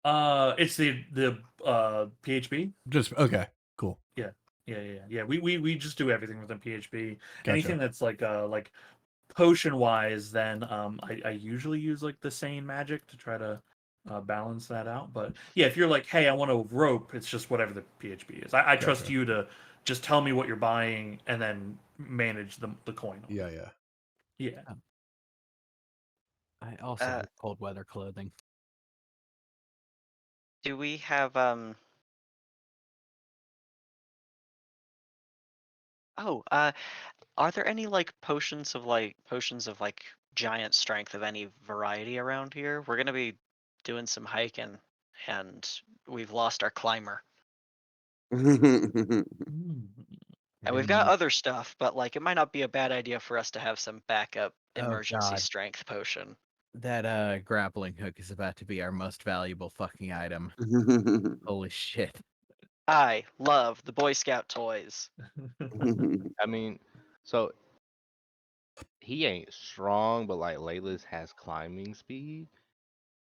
[SPEAKER 1] It's the PHB.
[SPEAKER 5] Just okay, cool.
[SPEAKER 1] Yeah. We just do everything within PHB.
[SPEAKER 5] Gotcha.
[SPEAKER 1] Anything that's like potion wise, then I usually use like the sane magic to try to balance that out. But yeah, if you're like, hey, I want a rope, it's just whatever the PHB is. I trust
[SPEAKER 5] Gotcha.
[SPEAKER 1] you to just tell me what you're buying and then manage the coin.
[SPEAKER 5] Yeah.
[SPEAKER 1] Yeah.
[SPEAKER 3] I also
[SPEAKER 4] Uh,
[SPEAKER 3] have cold weather clothing.
[SPEAKER 4] Do we have Oh, are there any like potions of like giant strength of any variety around here? We're gonna be doing some hiking and we've lost our climber.
[SPEAKER 1] Mm.
[SPEAKER 4] And we've got other stuff, but like it might not be a bad idea for us to have some backup
[SPEAKER 3] Oh,
[SPEAKER 4] emergency
[SPEAKER 3] God.
[SPEAKER 4] strength potion.
[SPEAKER 3] That grappling hook is about to be our most valuable fucking item. Holy shit.
[SPEAKER 4] I love the Boy Scout toys.
[SPEAKER 6] I mean, so he ain't strong, but like Layla's has climbing speed.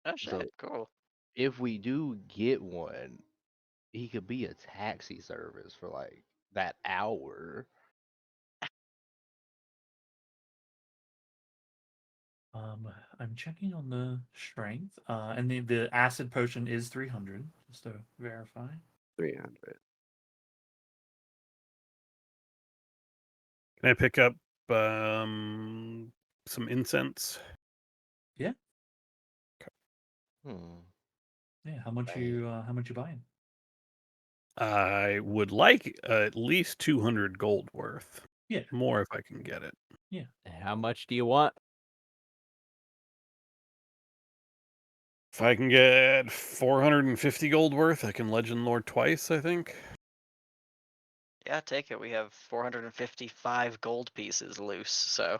[SPEAKER 4] Oh shit,
[SPEAKER 6] So
[SPEAKER 4] cool.
[SPEAKER 6] if we do get one, he could be a taxi service for like that hour.
[SPEAKER 1] I'm checking on the strength, and the acid potion is 300, just to verify.
[SPEAKER 2] 300.
[SPEAKER 7] Can I pick up some incense?
[SPEAKER 1] Yeah.
[SPEAKER 6] Hmm.
[SPEAKER 1] Yeah. How much you buying?
[SPEAKER 7] I would like at least 200 gold worth.
[SPEAKER 1] Yeah.
[SPEAKER 7] More if I can get it.
[SPEAKER 1] Yeah.
[SPEAKER 3] How much do you want?
[SPEAKER 7] If I can get 450 gold worth, I can Legend Lord twice, I think.
[SPEAKER 4] Yeah, take it. We have 455 gold pieces loose, so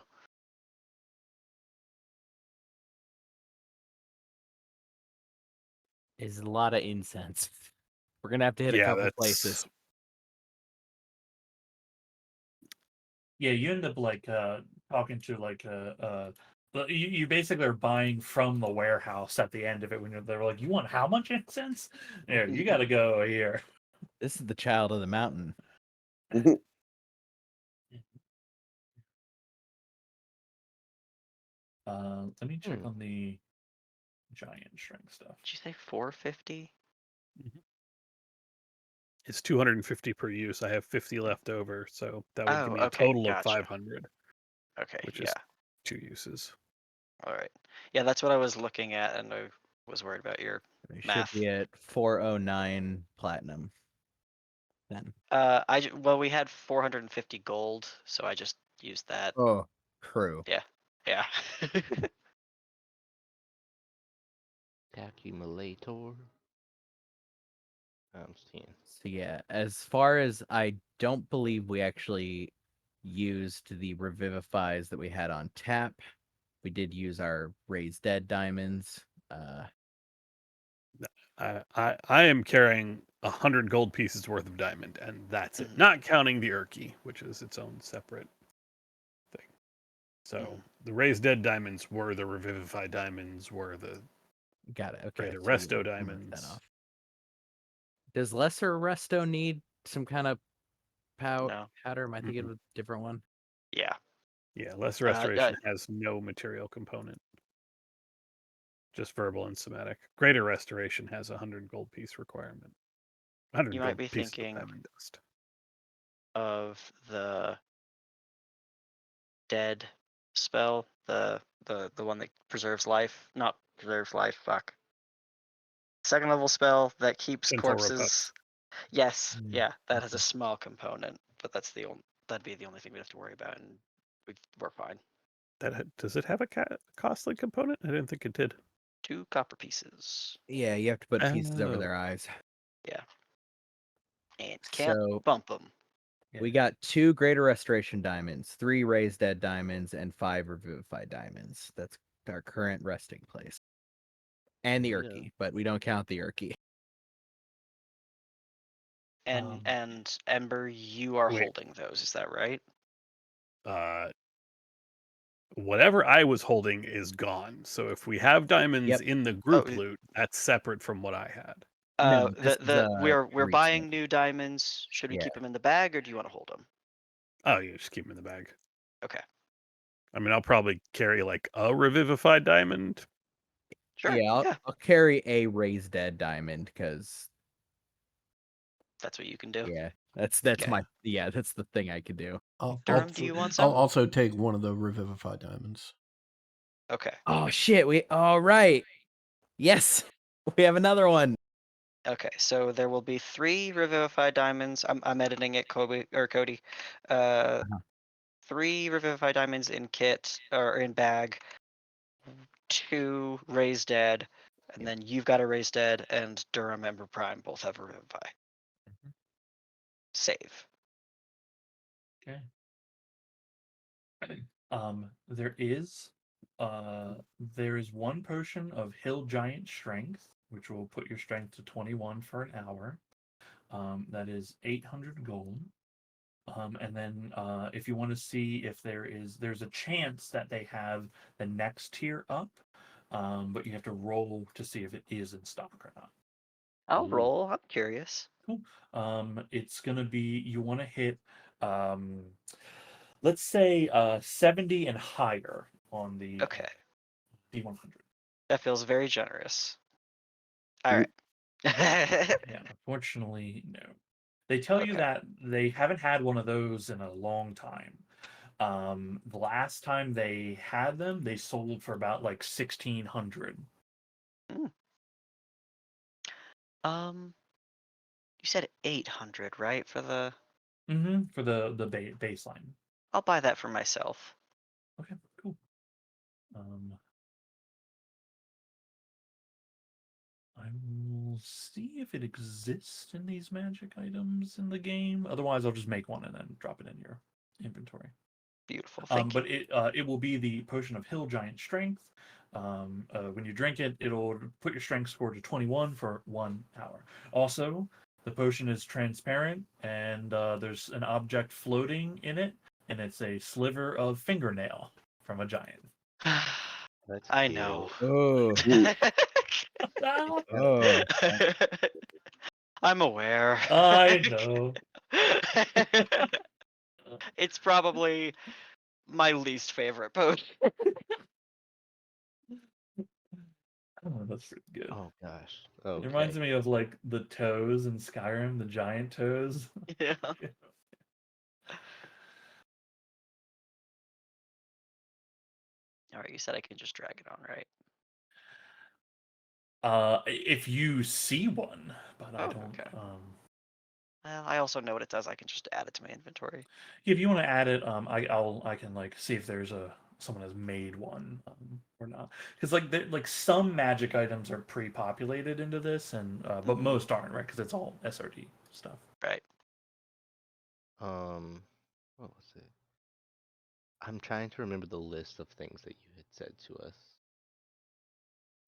[SPEAKER 3] Is a lot of incense. We're gonna have to hit a
[SPEAKER 7] Yeah,
[SPEAKER 3] couple
[SPEAKER 7] that's
[SPEAKER 3] places.
[SPEAKER 1] Yeah, you end up like talking to like you basically are buying from the warehouse at the end of it when they're like, you want how much incense? There, you got to go here.
[SPEAKER 3] This is the child of the mountain.
[SPEAKER 1] Let me check on the giant strength stuff.
[SPEAKER 4] did you say 450?
[SPEAKER 7] It's 250 per use. I have 50 left over, so that would give
[SPEAKER 4] Oh,
[SPEAKER 7] me a
[SPEAKER 4] okay,
[SPEAKER 7] total of
[SPEAKER 4] gotcha.
[SPEAKER 7] 500,
[SPEAKER 4] Okay,
[SPEAKER 7] which
[SPEAKER 4] yeah.
[SPEAKER 7] is 2 uses.
[SPEAKER 4] All right. Yeah, that's what I was looking at, and I was worried about your
[SPEAKER 3] We should
[SPEAKER 4] Math.
[SPEAKER 3] be at 409 platinum. Then.
[SPEAKER 4] Well, we had 450 gold, so I just used that.
[SPEAKER 3] Oh, crew.
[SPEAKER 4] Yeah.
[SPEAKER 6] Accumulator. Times 10.
[SPEAKER 3] So yeah, as far as I don't believe we actually used the revivifies that we had on tap. We did use our raised dead diamonds.
[SPEAKER 7] I am carrying 100 gold pieces worth of diamond, and that's it.
[SPEAKER 4] Mhm.
[SPEAKER 7] Not counting the Urki, which is its own separate thing. So
[SPEAKER 4] Mhm.
[SPEAKER 7] the raised dead diamonds were the revivified diamonds, were the
[SPEAKER 3] Got it. Okay.
[SPEAKER 7] greater
[SPEAKER 3] So
[SPEAKER 7] resto
[SPEAKER 3] we'll mark
[SPEAKER 7] diamonds.
[SPEAKER 3] that off. Does lesser resto need some kind of
[SPEAKER 4] No.
[SPEAKER 3] powder? Am I thinking of a different one?
[SPEAKER 4] Yeah.
[SPEAKER 7] Yeah, lesser restoration has no material component. Just verbal and somatic. Greater restoration has 100 gold piece requirement. 100
[SPEAKER 4] You
[SPEAKER 7] gold
[SPEAKER 4] might be
[SPEAKER 7] pieces
[SPEAKER 4] thinking
[SPEAKER 7] of diamond dust.
[SPEAKER 4] of the dead spell, the one that preserves life. Not preserves life. Fuck. Second level spell that keeps
[SPEAKER 7] Gentle
[SPEAKER 4] corpses.
[SPEAKER 7] Repose.
[SPEAKER 4] Yes.
[SPEAKER 3] Mm,
[SPEAKER 4] Yeah. That has a small component, but that'd be the only thing we have to worry about, and we're fine.
[SPEAKER 7] Does it have a costly component? I didn't think it did.
[SPEAKER 4] 2 copper pieces.
[SPEAKER 3] Yeah, you have to put pieces over
[SPEAKER 7] Oh.
[SPEAKER 3] their eyes.
[SPEAKER 4] Yeah. And can't
[SPEAKER 3] So
[SPEAKER 4] bump them.
[SPEAKER 3] we got 2 greater restoration diamonds, 3 raised dead diamonds, and 5 revivified diamonds. That's our current resting place. And the
[SPEAKER 6] Yeah.
[SPEAKER 3] Urki, but we don't count the Urki.
[SPEAKER 4] And Ember, you are
[SPEAKER 7] Wait.
[SPEAKER 4] holding those, is that right?
[SPEAKER 7] Whatever I was holding is gone. So if we have diamonds
[SPEAKER 3] Yep.
[SPEAKER 7] in the group
[SPEAKER 4] Oh,
[SPEAKER 7] loot, that's separate from what I had.
[SPEAKER 3] No, this is,
[SPEAKER 4] we're
[SPEAKER 3] Greek
[SPEAKER 4] buying
[SPEAKER 3] Smith.
[SPEAKER 4] new diamonds. Should we
[SPEAKER 3] Yeah.
[SPEAKER 4] keep them in the bag, or do you want to hold them?
[SPEAKER 7] Oh, you just keep them in the bag.
[SPEAKER 4] Okay.
[SPEAKER 7] I mean, I'll probably carry like a revivified diamond.
[SPEAKER 4] Sure.
[SPEAKER 3] Yeah, I'll carry a raised dead diamond because
[SPEAKER 4] That's what you can do.
[SPEAKER 3] yeah, that's
[SPEAKER 4] Okay.
[SPEAKER 3] that's the thing I could do.
[SPEAKER 4] Durham, do you want
[SPEAKER 5] I'll
[SPEAKER 4] some?
[SPEAKER 5] also take one of the revivified diamonds.
[SPEAKER 4] Okay.
[SPEAKER 3] Oh shit, all right. Yes. We have another one.
[SPEAKER 4] Okay, so there will be 3 revivified diamonds. I'm editing it, Cody. 3 revivified diamonds in kit or in bag. 2 raised dead, and then you've got a raised dead, and Durham Ember Prime both have a revivify. Save.
[SPEAKER 1] Okay. There is one potion of Hill Giant Strength, which will put your strength to 21 for an hour. That is 800 gold. And then if you want to see if there's a chance that they have the next tier up, but you have to roll to see if it is in stock or not.
[SPEAKER 4] I'll roll. I'm curious.
[SPEAKER 1] Cool. It's gonna be you want to hit let's say 70 and higher on the
[SPEAKER 4] Okay.
[SPEAKER 1] D100.
[SPEAKER 4] That feels very generous. All right.
[SPEAKER 1] Yeah, unfortunately, no. They tell you
[SPEAKER 4] Okay.
[SPEAKER 1] that they haven't had one of those in a long time. The last time they had them, they sold for about like 1,600.
[SPEAKER 4] You said 800, right? For the.
[SPEAKER 1] For the baseline.
[SPEAKER 4] I'll buy that for myself.
[SPEAKER 1] Okay, cool. I will see if it exists in these magic items in the game. Otherwise, I'll just make one and then drop it in your inventory.
[SPEAKER 4] Beautiful. Thank you.
[SPEAKER 1] But it will be the potion of Hill Giant Strength. When you drink it, it'll put your strength score to 21 for 1 hour. Also, the potion is transparent, and there's an object floating in it, and it's a sliver of fingernail from a giant.
[SPEAKER 6] That's
[SPEAKER 4] I
[SPEAKER 6] cute.
[SPEAKER 4] know.
[SPEAKER 3] Oh. Oh.
[SPEAKER 4] I'm aware.
[SPEAKER 1] I know.
[SPEAKER 4] It's probably my least favorite potion.
[SPEAKER 1] Oh, that's pretty good.
[SPEAKER 6] Oh gosh.
[SPEAKER 1] It
[SPEAKER 6] Okay.
[SPEAKER 1] reminds me of like the toes in Skyrim, the giant toes.
[SPEAKER 4] Yeah. All right, you said I can just drag it on, right?
[SPEAKER 1] If you see one, but I
[SPEAKER 4] Oh,
[SPEAKER 1] don't.
[SPEAKER 4] okay. Well, I also know what it does. I can just add it to my inventory.
[SPEAKER 1] If you want to add it, I can like see if there's someone has made one or not, because like some magic items are pre-populated into this, and but
[SPEAKER 4] Mhm.
[SPEAKER 1] most aren't, right? Because it's all SRD stuff.
[SPEAKER 4] Right.
[SPEAKER 6] What was it? I'm trying to remember the list of things that you had said to us.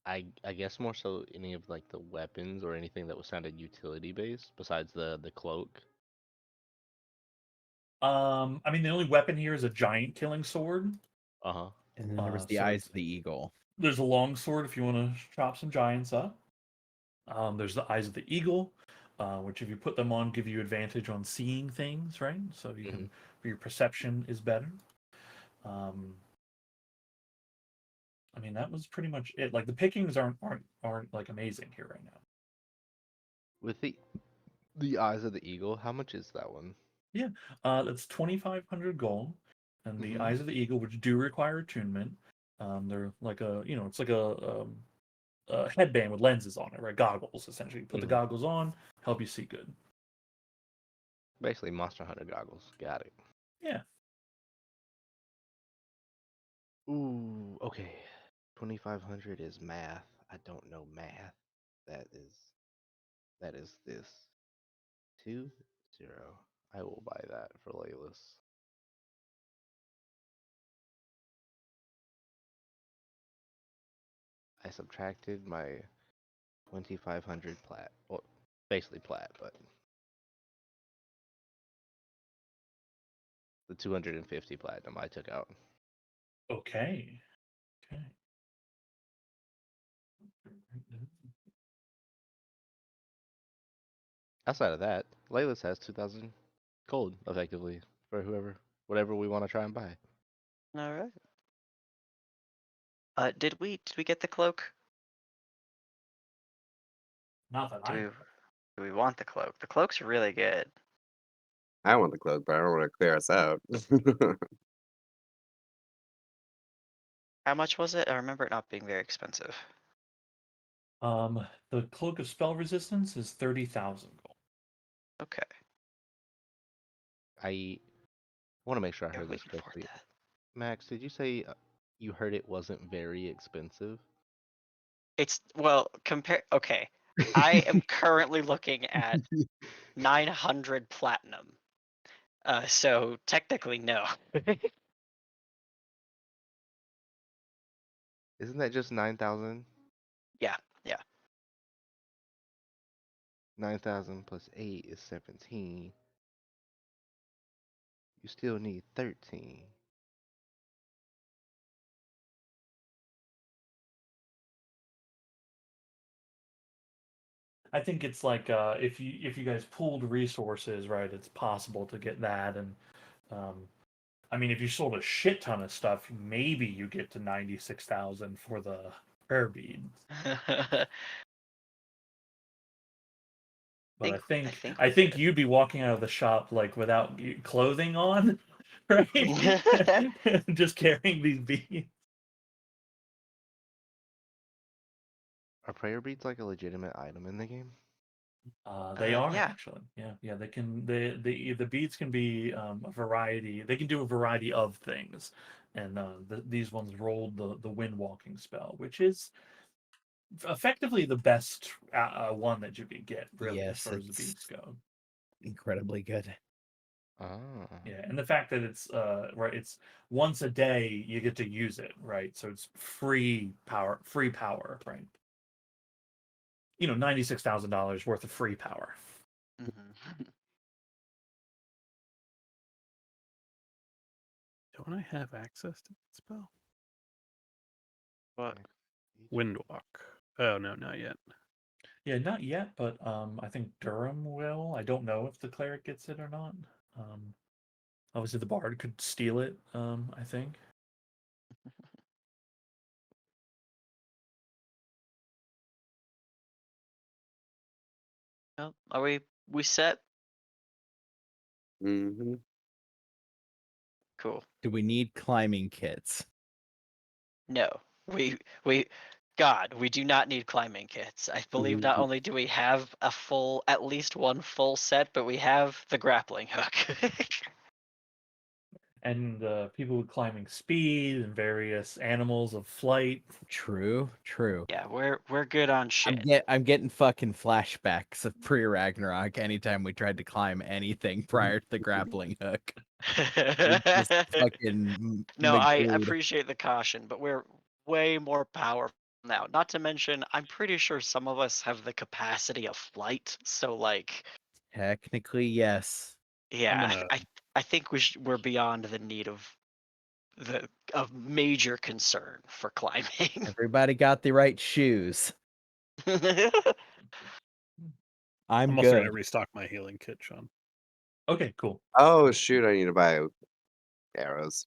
[SPEAKER 6] I guess more so any of like the weapons or anything that was sounded utility based besides the cloak.
[SPEAKER 1] I mean, the only weapon here is a giant killing sword.
[SPEAKER 6] Uh-huh.
[SPEAKER 3] And then there was the
[SPEAKER 1] So
[SPEAKER 3] eyes of the eagle.
[SPEAKER 1] there's a long sword if you want to chop some giants up. There's the eyes of the eagle, which if you put them on, give you advantage on seeing things, right? So you can your perception is better. I mean, that was pretty much it. Like the pickings aren't like amazing here right now.
[SPEAKER 6] With the eyes of the eagle, how much is that one?
[SPEAKER 1] Yeah, that's 2,500 gold, and the
[SPEAKER 6] Mhm.
[SPEAKER 1] eyes of the eagle, which do require attunement. They're like it's like a headband with lenses on it, right? Goggles, essentially. You put the goggles on, help you see good.
[SPEAKER 6] Basically Monster Hunter goggles. Got it.
[SPEAKER 1] Yeah.
[SPEAKER 6] Ooh, okay. 2,500 is math. I don't know math. That is this. 2 0. I will buy that for Layla's. I subtracted my 2,500 plat. Well, basically plat, but the 250 platinum I took out.
[SPEAKER 1] Okay. Okay.
[SPEAKER 6] Outside of that, Layla's has 2,000 gold effectively for whatever we want to try and buy.
[SPEAKER 4] All right. Did we get the cloak?
[SPEAKER 1] Not that
[SPEAKER 4] Do
[SPEAKER 1] I
[SPEAKER 4] we
[SPEAKER 1] know.
[SPEAKER 4] do we want the cloak? The cloak's really good.
[SPEAKER 2] I want the cloak, but I don't want to clear us out.
[SPEAKER 4] How much was it? I remember it not being very expensive.
[SPEAKER 1] The cloak of spell resistance is 30,000 gold.
[SPEAKER 4] Okay.
[SPEAKER 6] I want to make sure I
[SPEAKER 4] Yeah,
[SPEAKER 6] heard
[SPEAKER 4] we
[SPEAKER 6] this
[SPEAKER 4] can afford
[SPEAKER 6] correctly.
[SPEAKER 4] that.
[SPEAKER 6] Max, did you say you heard it wasn't very expensive?
[SPEAKER 4] It's well, compare. Okay, I am currently looking at 900 platinum. So technically no.
[SPEAKER 6] Isn't that just 9,000?
[SPEAKER 4] Yeah, yeah.
[SPEAKER 6] 9,000 plus 8 is 17. You still need 13.
[SPEAKER 1] I think it's like if you guys pooled resources, right, it's possible to get that. And I mean, if you sold a shit ton of stuff, maybe you get to 96,000 for the prayer beads. But I think you'd be walking out of the shop like without clothing on, right? Just carrying these beads.
[SPEAKER 6] Are prayer beads like a legitimate item in the game?
[SPEAKER 1] They are
[SPEAKER 4] Yeah.
[SPEAKER 1] actually, yeah. They can the beads can be a variety. They can do a variety of things, and these ones rolled the wind walking spell, which is effectively the best one that you could get, really, as
[SPEAKER 3] Yes,
[SPEAKER 1] far as the
[SPEAKER 3] it's
[SPEAKER 1] beads go.
[SPEAKER 3] incredibly good.
[SPEAKER 6] Ah.
[SPEAKER 1] Yeah, and the fact that it's right, it's once a day you get to use it, right? So it's free power, right? $96,000 worth of free power.
[SPEAKER 4] Mhm.
[SPEAKER 7] Don't I have access to that spell?
[SPEAKER 4] What?
[SPEAKER 7] Windwalk. Oh no, not yet.
[SPEAKER 1] Yeah, not yet, but I think Durham will. I don't know if the cleric gets it or not. Um, Obviously the bard could steal it. I think.
[SPEAKER 4] Well, are we set?
[SPEAKER 2] Hmm.
[SPEAKER 4] Cool.
[SPEAKER 3] Do we need climbing kits?
[SPEAKER 4] No. We God, we do not need climbing kits. I believe not only do we have at least one full set, but we have the grappling hook.
[SPEAKER 1] And people with climbing speed and various animals of flight.
[SPEAKER 3] True.
[SPEAKER 4] Yeah, we're good on shit.
[SPEAKER 3] I'm getting fucking flashbacks of pre-Ragnarok anytime we tried to climb anything prior to the grappling hook. We just fucking
[SPEAKER 4] No, I
[SPEAKER 3] McGlued.
[SPEAKER 4] appreciate the caution, but we're way more powerful now. Not to mention, I'm pretty sure some of us have the capacity of flight. So, like,
[SPEAKER 3] Technically, yes.
[SPEAKER 4] yeah,
[SPEAKER 7] gonna-
[SPEAKER 4] I think we're beyond the need of major concern for climbing.
[SPEAKER 3] Everybody got the right shoes. I'm
[SPEAKER 7] I'm also
[SPEAKER 3] good.
[SPEAKER 7] gonna restock my healing kit, Sean.
[SPEAKER 1] Okay, cool.
[SPEAKER 2] Oh shoot! I need to buy arrows.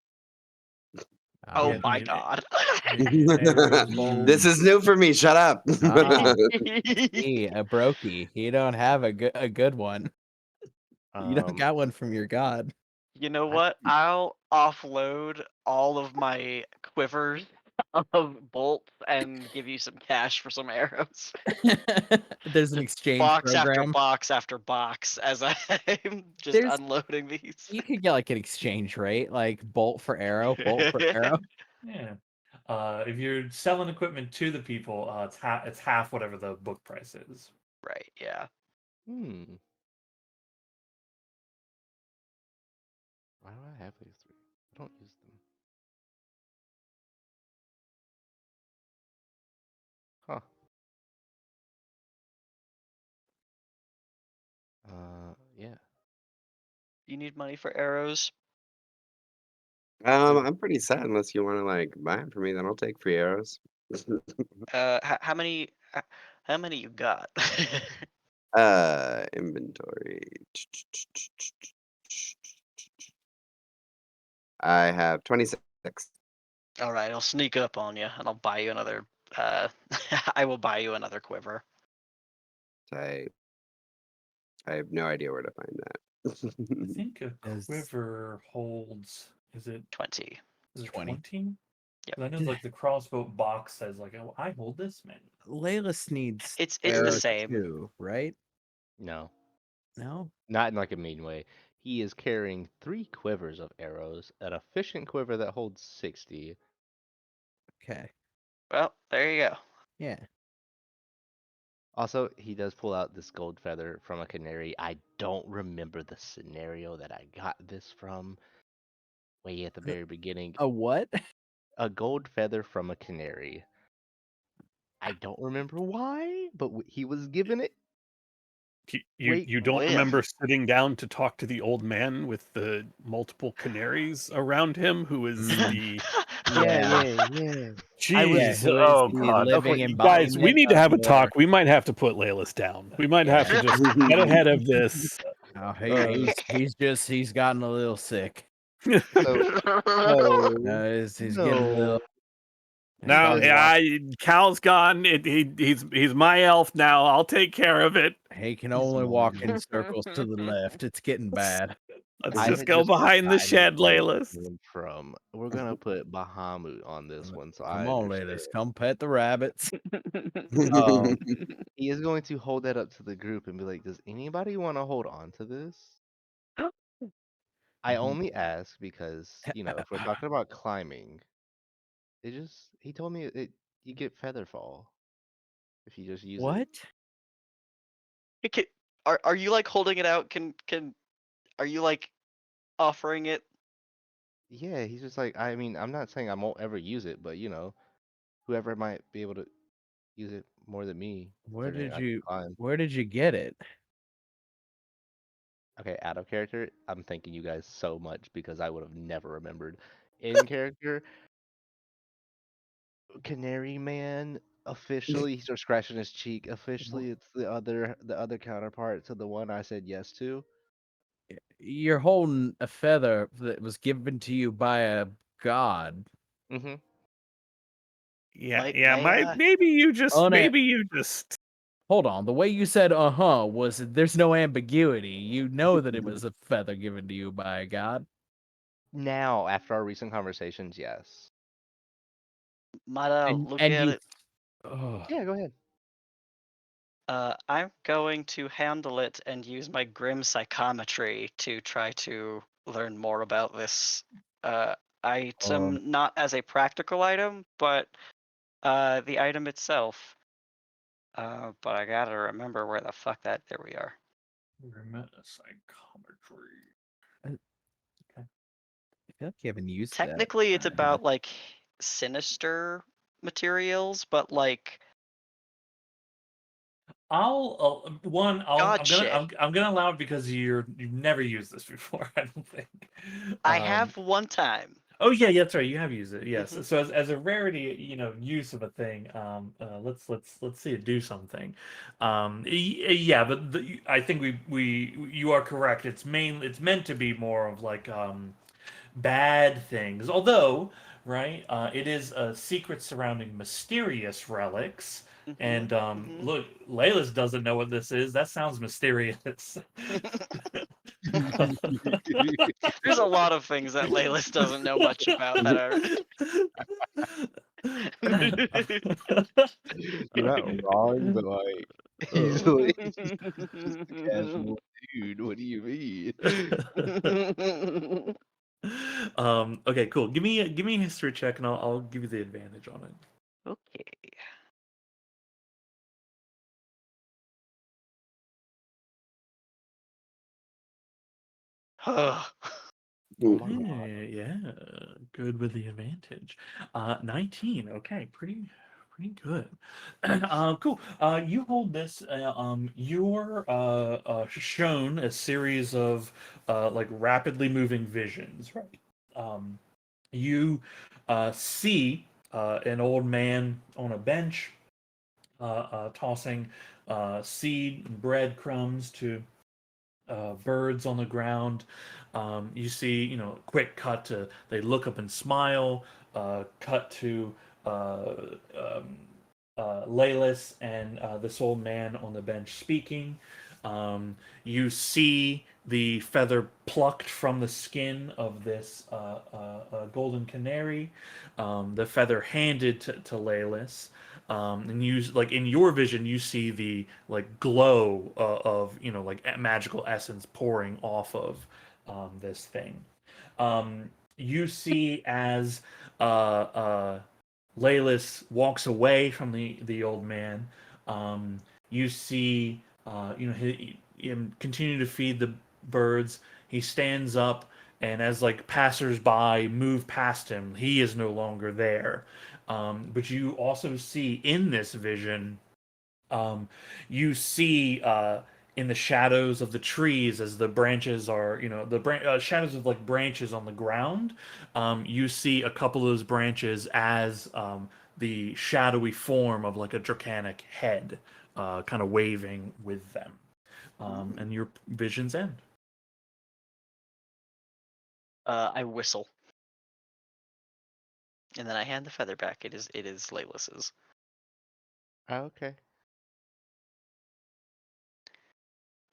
[SPEAKER 4] Oh
[SPEAKER 1] Yeah,
[SPEAKER 4] my
[SPEAKER 1] the-
[SPEAKER 4] god.
[SPEAKER 1] arrows, bows.
[SPEAKER 2] This is new for me. Shut up.
[SPEAKER 3] He a brokey. He don't have a good one. You don't got one from your god.
[SPEAKER 4] You know what? I'll offload all of my quivers of bolts and give you some cash for some arrows.
[SPEAKER 3] There's an exchange
[SPEAKER 4] Box after
[SPEAKER 3] program.
[SPEAKER 4] box after box as I'm just
[SPEAKER 3] There's-
[SPEAKER 4] unloading these.
[SPEAKER 3] You could get like an exchange rate, like bolt for arrow, bolt for arrow.
[SPEAKER 1] Yeah. If you're selling equipment to the people, it's half whatever the book price is.
[SPEAKER 4] Right, yeah.
[SPEAKER 6] Hmm. Why do I have these three? I don't use them. Huh. Yeah.
[SPEAKER 4] You need money for arrows?
[SPEAKER 2] I'm pretty sad unless you want to like buy them for me. Then I'll take free arrows.
[SPEAKER 4] How many? How many you got?
[SPEAKER 2] Inventory. I have 26.
[SPEAKER 4] All right, I'll sneak up on you and I'll buy you another. I will buy you another quiver.
[SPEAKER 2] I have no idea where to find
[SPEAKER 1] I
[SPEAKER 2] that.
[SPEAKER 1] think a
[SPEAKER 3] Is-
[SPEAKER 1] quiver holds. Is it
[SPEAKER 4] 20.
[SPEAKER 3] 20.
[SPEAKER 1] 20?
[SPEAKER 4] Yep.
[SPEAKER 1] I know like the crossbow box says like, oh, I hold this many.
[SPEAKER 3] Leyless needs
[SPEAKER 4] It's the
[SPEAKER 3] arrows
[SPEAKER 4] same.
[SPEAKER 3] too, right?
[SPEAKER 6] No.
[SPEAKER 3] No?
[SPEAKER 6] Not in like a mean way. He is carrying 3 quivers of arrows, an efficient quiver that holds 60.
[SPEAKER 3] Okay.
[SPEAKER 4] Well, there you go.
[SPEAKER 3] Yeah.
[SPEAKER 6] Also, he does pull out this gold feather from a canary. I don't remember the scenario that I got this from way at the very beginning.
[SPEAKER 3] A what?
[SPEAKER 6] A gold feather from a canary. I don't remember why, but he was given it. Wait,
[SPEAKER 7] You don't
[SPEAKER 4] when?
[SPEAKER 7] remember sitting down to talk to the old man with the multiple canaries around him, who is the
[SPEAKER 3] Yeah.
[SPEAKER 6] yeah.
[SPEAKER 7] jeez?
[SPEAKER 3] who is
[SPEAKER 7] Oh
[SPEAKER 3] the
[SPEAKER 7] god!
[SPEAKER 3] living
[SPEAKER 7] Okay, you guys, we
[SPEAKER 3] embodiment
[SPEAKER 7] need to
[SPEAKER 3] of
[SPEAKER 7] have a
[SPEAKER 3] your-
[SPEAKER 7] talk. We might have to put Layla's down. We might have to
[SPEAKER 3] Yeah.
[SPEAKER 7] just get ahead of this.
[SPEAKER 3] Oh, he's gotten a little sick.
[SPEAKER 6] So, no,
[SPEAKER 3] He's getting a little.
[SPEAKER 7] No,
[SPEAKER 6] guys
[SPEAKER 7] yeah, Cal's gone. He's my elf now. I'll take care of it.
[SPEAKER 3] He can only walk in circles to the left. It's getting bad.
[SPEAKER 7] Let's
[SPEAKER 6] I
[SPEAKER 7] just
[SPEAKER 6] had
[SPEAKER 7] go behind the
[SPEAKER 6] forgotten
[SPEAKER 7] shed,
[SPEAKER 6] where it
[SPEAKER 7] Laylas.
[SPEAKER 6] came from. We're gonna put Bahamut on this one, so
[SPEAKER 3] Come
[SPEAKER 6] I
[SPEAKER 3] on,
[SPEAKER 6] understand.
[SPEAKER 3] ladies, come pet the rabbits.
[SPEAKER 6] He is going to hold that up to the group and be like, "Does anybody want to hold on to this?" I only ask because if we're talking about climbing, he told me you get feather fall if you just use it.
[SPEAKER 3] What?
[SPEAKER 4] Are you like holding it out? Are you like offering it?
[SPEAKER 6] Yeah, he's just like, I mean, I'm not saying I won't ever use it, but whoever might be able to use it more than me.
[SPEAKER 3] Where
[SPEAKER 6] figuring
[SPEAKER 3] did
[SPEAKER 6] I can
[SPEAKER 3] you
[SPEAKER 6] climb.
[SPEAKER 3] Where did you get it?
[SPEAKER 6] Okay, out of character, I'm thanking you guys so much because I would have never remembered. In character, Canary Man, officially, he starts scratching his cheek. Officially, it's the other counterpart to the one I said yes to.
[SPEAKER 3] You're holding a feather that was given to you by a god.
[SPEAKER 6] Mm-hmm.
[SPEAKER 7] Yeah,
[SPEAKER 4] May I?
[SPEAKER 7] maybe you just
[SPEAKER 3] Oh, no. Hold on. The way you said was there's no ambiguity. You know that it was a feather given to you by a god.
[SPEAKER 6] Now, after our recent conversations, yes.
[SPEAKER 4] Might I
[SPEAKER 3] And
[SPEAKER 4] look
[SPEAKER 3] and
[SPEAKER 4] at
[SPEAKER 3] you
[SPEAKER 4] it?
[SPEAKER 3] Oh.
[SPEAKER 6] Yeah, go ahead.
[SPEAKER 4] I'm going to handle it and use my grim psychometry to try to learn more about this item, not as a practical item, but the item itself. But I gotta remember where the fuck that. There we are.
[SPEAKER 1] Psychometry.
[SPEAKER 3] I feel like you haven't used that.
[SPEAKER 4] Technically, it's about like sinister materials, but like God shit.
[SPEAKER 1] I'm gonna allow it because you've never used this before. I don't think.
[SPEAKER 4] I have one time.
[SPEAKER 1] Oh yeah, that's right. You have used it. Yes.
[SPEAKER 4] Mhm.
[SPEAKER 1] So as a rarity, use of a thing. Let's see it do something. Yeah, but I think you are correct. It's meant to be more of like bad things. Although, right, it is a secret surrounding mysterious relics. And
[SPEAKER 4] Mhm.
[SPEAKER 1] look, Layla's doesn't know what this is. That sounds mysterious.
[SPEAKER 4] There's a lot of things that Laylis doesn't know much about that are.
[SPEAKER 6] You're not wrong, but like he's like just a casual dude. What do you mean?
[SPEAKER 1] Okay, cool. Give me a history check, and I'll give you the advantage on it.
[SPEAKER 4] Okay.
[SPEAKER 6] Oh my god.
[SPEAKER 1] Okay, yeah, good with the advantage. 19. Okay, pretty good. Cool. You hold this. You're shown a series of like rapidly moving visions, right? You see an old man on a bench tossing seed and breadcrumbs to birds on the ground. You see, quick cut to they look up and smile. Cut to Laylis and this old man on the bench speaking. You see the feather plucked from the skin of this golden canary. The feather handed to Laylis. And you like in your vision, you see the like glow of like magical essence pouring off of this thing. You see as Laylis walks away from the old man. You see, him continue to feed the birds. He stands up, and as like passersby move past him, he is no longer there. But you also see in this vision, um, you see in the shadows of the trees as the branches are, shadows of like branches on the ground. You see a couple of those branches as the shadowy form of like a draconic head, kind of waving with them. And your visions end.
[SPEAKER 4] I whistle, and then I hand the feather back. It is Laylis's.
[SPEAKER 6] Okay.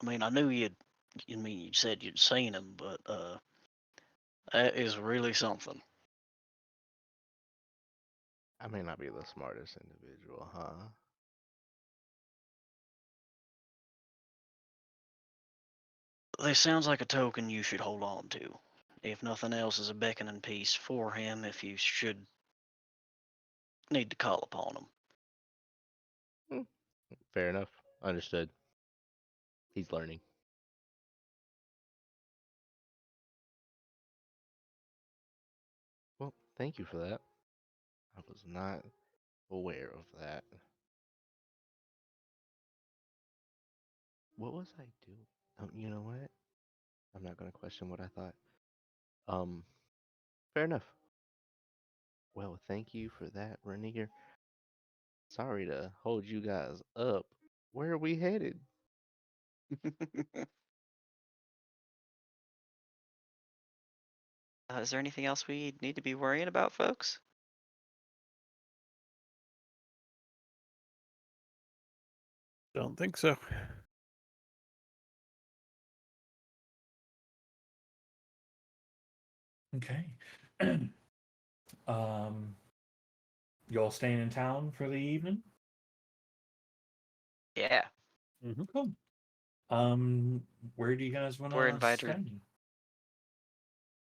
[SPEAKER 4] I mean, I knew you'd. I mean, you said you'd seen him, but that is really something.
[SPEAKER 6] I may not be the smartest individual, huh?
[SPEAKER 4] This sounds like a token you should hold on to. If nothing else, is a beckoning piece for him if you should need to call upon him.
[SPEAKER 6] Hmm. Fair enough. Understood. He's learning. Well, thank you for that. I was not aware of that. What was I doing? You know what? I'm not gonna question what I thought. Um, fair enough. Well, thank you for that, Rainier. Sorry to hold you guys up. Where are we headed?
[SPEAKER 4] Is there anything else we need to be worrying about, folks?
[SPEAKER 7] Don't think so.
[SPEAKER 1] Okay. um, you all staying in town for the evening?
[SPEAKER 4] Yeah,
[SPEAKER 1] Cool. Where do you guys want
[SPEAKER 4] we're
[SPEAKER 1] to
[SPEAKER 4] invited.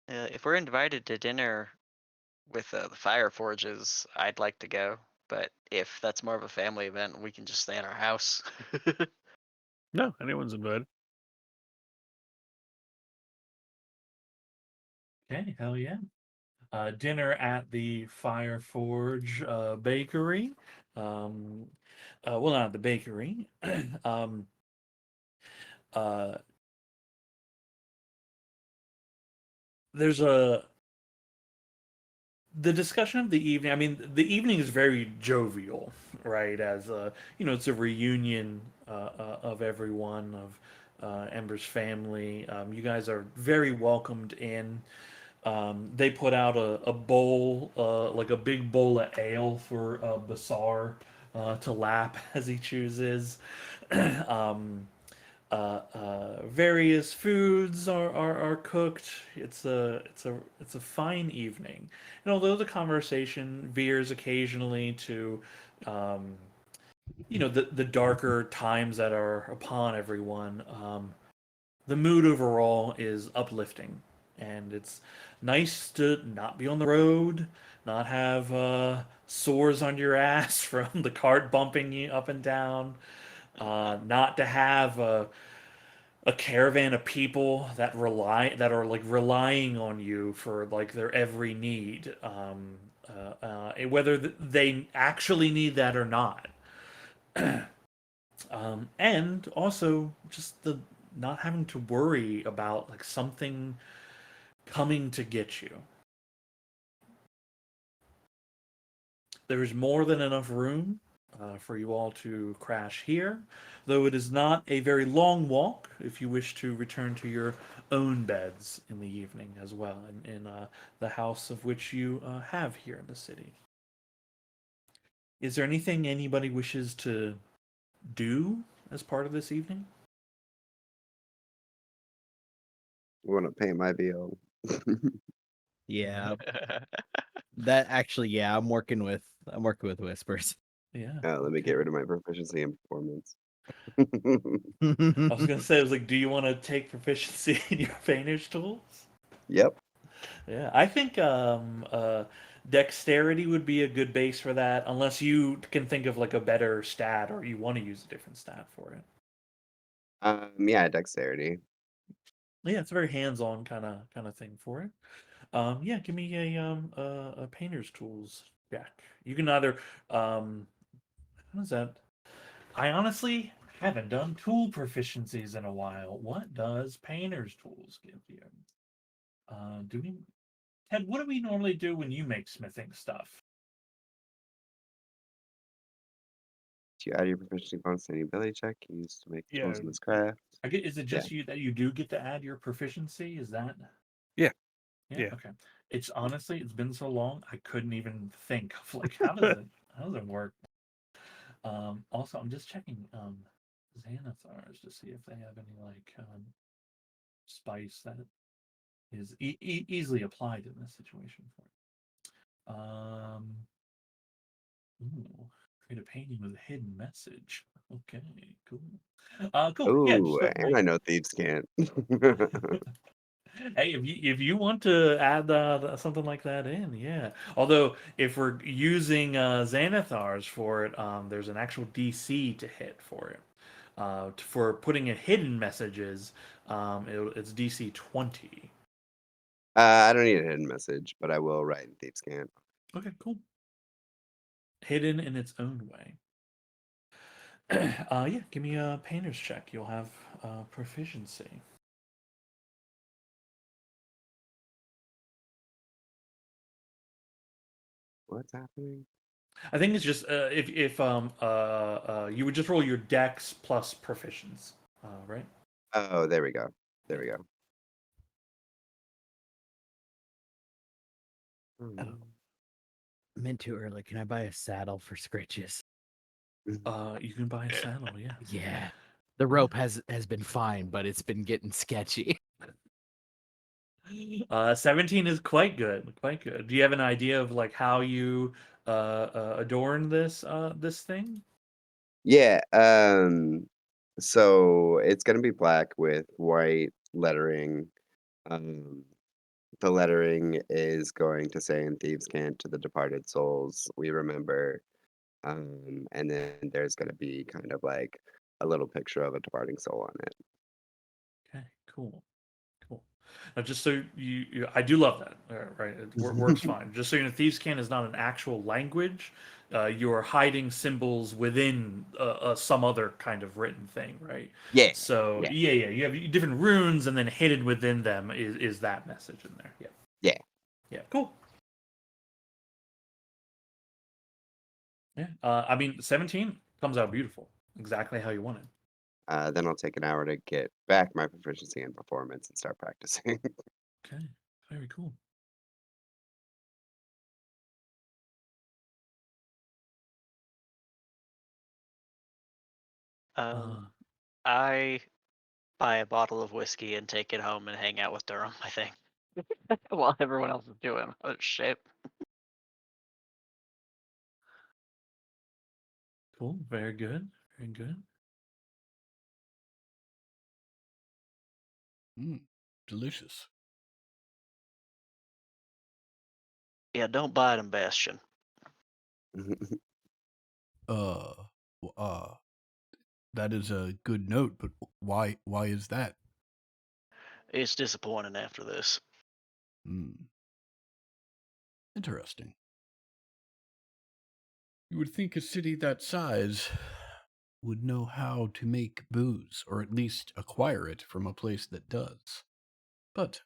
[SPEAKER 1] stay?
[SPEAKER 4] If we're invited to dinner with the Fire Forges, I'd like to go. But if that's more of a family event, we can just stay at our house.
[SPEAKER 7] No, anyone's invited.
[SPEAKER 1] Okay, hell yeah. Dinner at the Fire Forge bakery. Um, well, not the bakery. um, uh, there's the discussion of the evening. I mean, the evening is very jovial, right? As it's a reunion of everyone of Ember's family. You guys are very welcomed in. They put out a bowl, like a big bowl of ale for Basar to lap as he chooses. um, Various foods are cooked. It's a fine evening, and although the conversation veers occasionally to, um, the darker times that are upon everyone, the mood overall is uplifting, and it's nice to not be on the road, not have sores on your ass from the cart bumping you up and down, not to have a caravan of people that are like relying on you for like their every need, whether they actually need that or not. And also just the not having to worry about like something coming to get you. There's more than enough room for you all to crash here, though it is not a very long walk if you wish to return to your own beds in the evening as well, in the house of which you have here in the city. Is there anything anybody wishes to do as part of this evening?
[SPEAKER 2] Want to pay my bill?
[SPEAKER 3] Yeah, that actually, yeah, I'm working with whispers.
[SPEAKER 1] Yeah.
[SPEAKER 2] Let me
[SPEAKER 1] Okay.
[SPEAKER 2] get rid of my proficiency in performance.
[SPEAKER 1] I was gonna say, I was like, do you want to take proficiency in your Vanish tools?
[SPEAKER 2] Yep.
[SPEAKER 1] Yeah, I think dexterity would be a good base for that, unless you can think of like a better stat or you want to use a different stat for it.
[SPEAKER 2] Yeah, dexterity.
[SPEAKER 1] Yeah, it's a very hands-on kind of thing for it. Yeah, give me a painter's tools check. You can either what is that? I honestly haven't done tool proficiencies in a while. What does painter's tools give you? Do we Ted, what do we normally do when you make smithing stuff?
[SPEAKER 2] Do you add your proficiency bonus to any ability check used to make
[SPEAKER 7] Yeah.
[SPEAKER 2] tools in this craft?
[SPEAKER 1] Is it
[SPEAKER 2] Yeah.
[SPEAKER 1] just you that you do get to add your proficiency? Is that?
[SPEAKER 7] Yeah.
[SPEAKER 1] Yeah.
[SPEAKER 7] Yeah.
[SPEAKER 1] Okay. It's honestly, it's been so long, I couldn't even think of like how does it work? Also, I'm just checking Xanathars to see if they have any like spice that is easily applied in this situation for it. Ooh, create a painting with a hidden message. Okay, cool. Cool. Yeah,
[SPEAKER 2] Ooh,
[SPEAKER 1] just let
[SPEAKER 2] and
[SPEAKER 1] me.
[SPEAKER 2] I know thieves can't.
[SPEAKER 1] Hey, if you want to add something like that in, yeah. Although if we're using Xanathars for it, there's an actual DC to hit for it. For putting in hidden messages, it's DC 20.
[SPEAKER 2] I don't need a hidden message, but I will write in thieves can't.
[SPEAKER 1] Okay, cool. Hidden in its own way. Yeah, give me a painter's check. You'll have proficiency.
[SPEAKER 2] What's happening?
[SPEAKER 1] I think it's just if you would just roll your dex plus proficiency, right?
[SPEAKER 2] Oh, there we go. There we go. Oh,
[SPEAKER 1] Oh.
[SPEAKER 2] no.
[SPEAKER 3] Meant too early. Can I buy a saddle for Scritches?
[SPEAKER 1] You can buy a saddle, yeah.
[SPEAKER 3] Yeah. The rope has been fine, but it's been getting sketchy.
[SPEAKER 1] 17 is quite good, quite good. Do you have an idea of like how you adorn this thing?
[SPEAKER 2] Yeah, so it's gonna be black with white lettering. Um, the lettering is going to say in Thieves' Cant to the departed souls we remember. And then there's gonna be kind of like a little picture of a departing soul on it.
[SPEAKER 1] Okay, cool. Cool. Now, just so I do love that. Right, it works fine. Just so you know, Thieves' Cant is not an actual language. You are hiding symbols within some other kind of written thing, right?
[SPEAKER 2] Yeah,
[SPEAKER 1] So
[SPEAKER 2] yeah,
[SPEAKER 1] yeah, you have different runes, and then hidden within them is that message in there. Yeah,
[SPEAKER 2] yeah.
[SPEAKER 1] yeah, cool. Yeah, I mean, 17 comes out beautiful, exactly how you wanted.
[SPEAKER 2] Then I'll take an hour to get back my proficiency and performance and start practicing.
[SPEAKER 1] Okay, very cool.
[SPEAKER 4] Um, I buy a bottle of whiskey and take it home and hang out with Durham, I think. While everyone else is doing other shit.
[SPEAKER 1] Cool, very good, very good.
[SPEAKER 5] Delicious.
[SPEAKER 4] Yeah, don't bite him, Bastion.
[SPEAKER 5] Uh, that is a good note, but why is that?
[SPEAKER 4] It's disappointing after this.
[SPEAKER 5] Interesting. You would think a city that size would know how to make booze, or at least acquire it from a place that does. But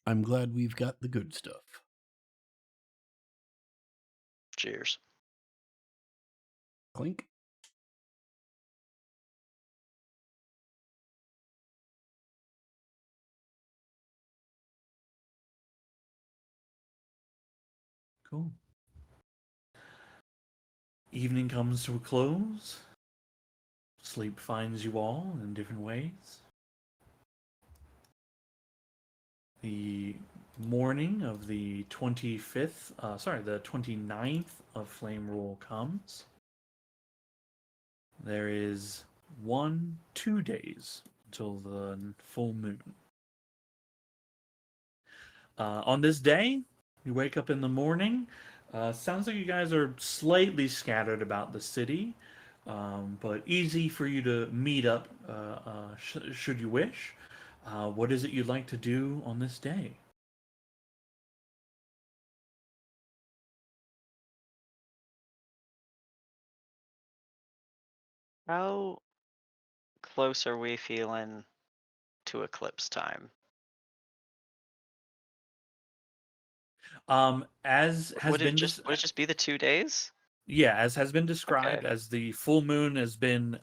[SPEAKER 5] I'm glad we've got the good stuff.
[SPEAKER 4] Cheers.
[SPEAKER 5] Clink.
[SPEAKER 1] Cool. Evening comes to a close. Sleep finds you all in different ways. The morning of the 25th, the 29th of Flame Rule comes. There is 2 days until the full moon. On this day, you wake up in the morning. Sounds like you guys are slightly scattered about the city, but easy for you to meet up should you wish. What is it you'd like to do on this day?
[SPEAKER 4] How close are we feeling to eclipse time?
[SPEAKER 1] As has been
[SPEAKER 4] Would it just be the 2 days?
[SPEAKER 1] Yeah, as has been
[SPEAKER 4] Okay.
[SPEAKER 1] described, as the full moon has been,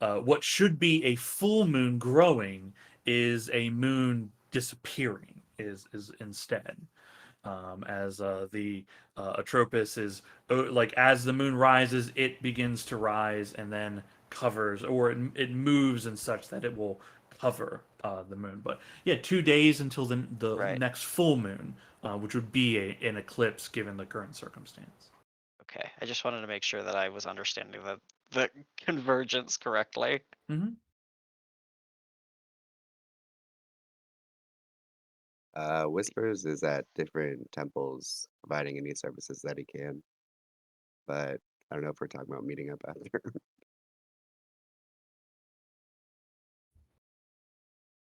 [SPEAKER 1] what should be a full moon growing is a moon disappearing. Is instead, as the Atropus is like as the moon rises, it begins to rise and then covers, or it moves in such that it will cover the moon. But yeah, 2 days until the
[SPEAKER 4] Right.
[SPEAKER 1] next full moon, which would be an eclipse given the current circumstance.
[SPEAKER 4] Okay. I just wanted to make sure that I was understanding the convergence correctly.
[SPEAKER 1] Mm-hmm.
[SPEAKER 2] Whispers is at different temples providing any services that he can. But I don't know if we're talking about meeting up after.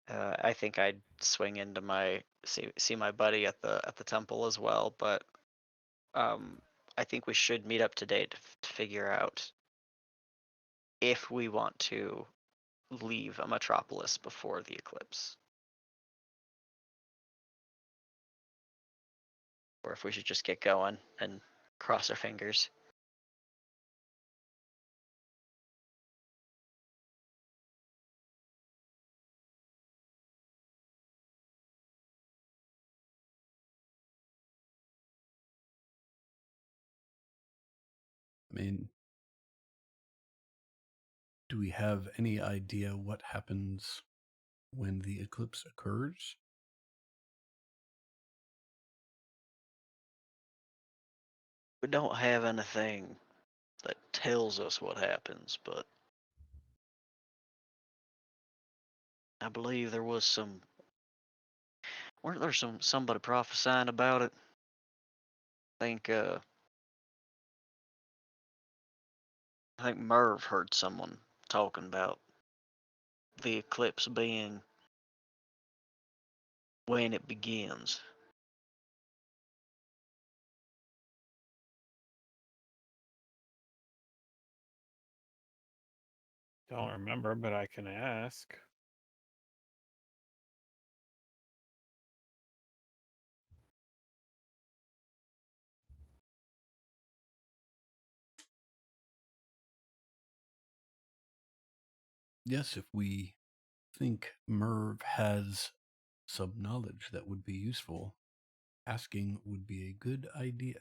[SPEAKER 4] I think I'd swing into my see my buddy at the temple as well, but um, I think we should meet up today to figure out if we want to leave a metropolis before the eclipse, or if we should just get going and cross our fingers.
[SPEAKER 5] I mean, do we have any idea what happens when the eclipse occurs?
[SPEAKER 4] We don't have anything that tells us what happens, but I believe there was some. Weren't there somebody prophesying about it? I think Merv heard someone talking about the eclipse being when it begins.
[SPEAKER 7] Don't remember, but I can ask.
[SPEAKER 5] Yes, if we think Merv has some knowledge that would be useful, asking would be a good idea.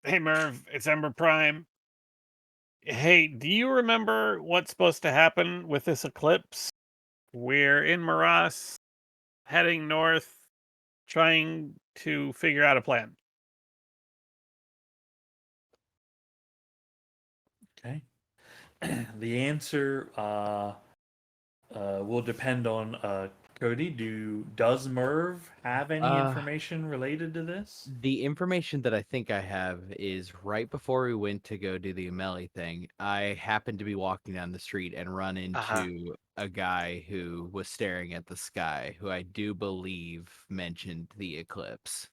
[SPEAKER 7] Hey Merv, it's Ember Prime. Hey, do you remember what's supposed to happen with this eclipse? We're in Maras, heading north, trying to figure out a plan.
[SPEAKER 1] Okay. The answer will depend on Cody. Does Merv have any information related to this?
[SPEAKER 3] The information that I think I have is right before we went to go do the Amelie thing, I happened to be walking down the street and run into a guy who was staring at the sky, who I do believe mentioned the eclipse.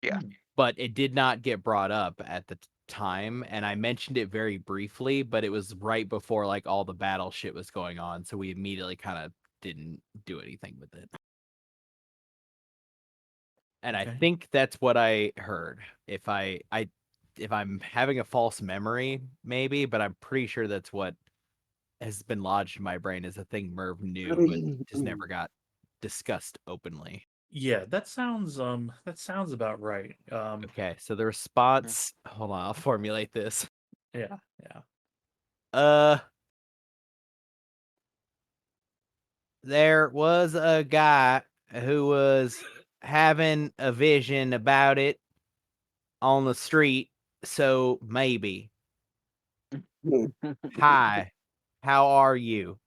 [SPEAKER 4] Yeah.
[SPEAKER 3] But it did not get brought up at the time, and I mentioned it very briefly, but it was right before like all the battle shit was going on, so we immediately kind of didn't do anything with it. And I
[SPEAKER 1] Okay.
[SPEAKER 3] think that's what I heard. If I'm having a false memory, maybe, but I'm pretty sure that's what has been lodged in my brain is a thing Merv knew, but just never got discussed openly.
[SPEAKER 1] Yeah, that sounds about right.
[SPEAKER 3] Okay, so the response, hold on, I'll formulate this.
[SPEAKER 1] Yeah.
[SPEAKER 3] There was a guy who was having a vision about it on the street, so maybe. Hi, how are you?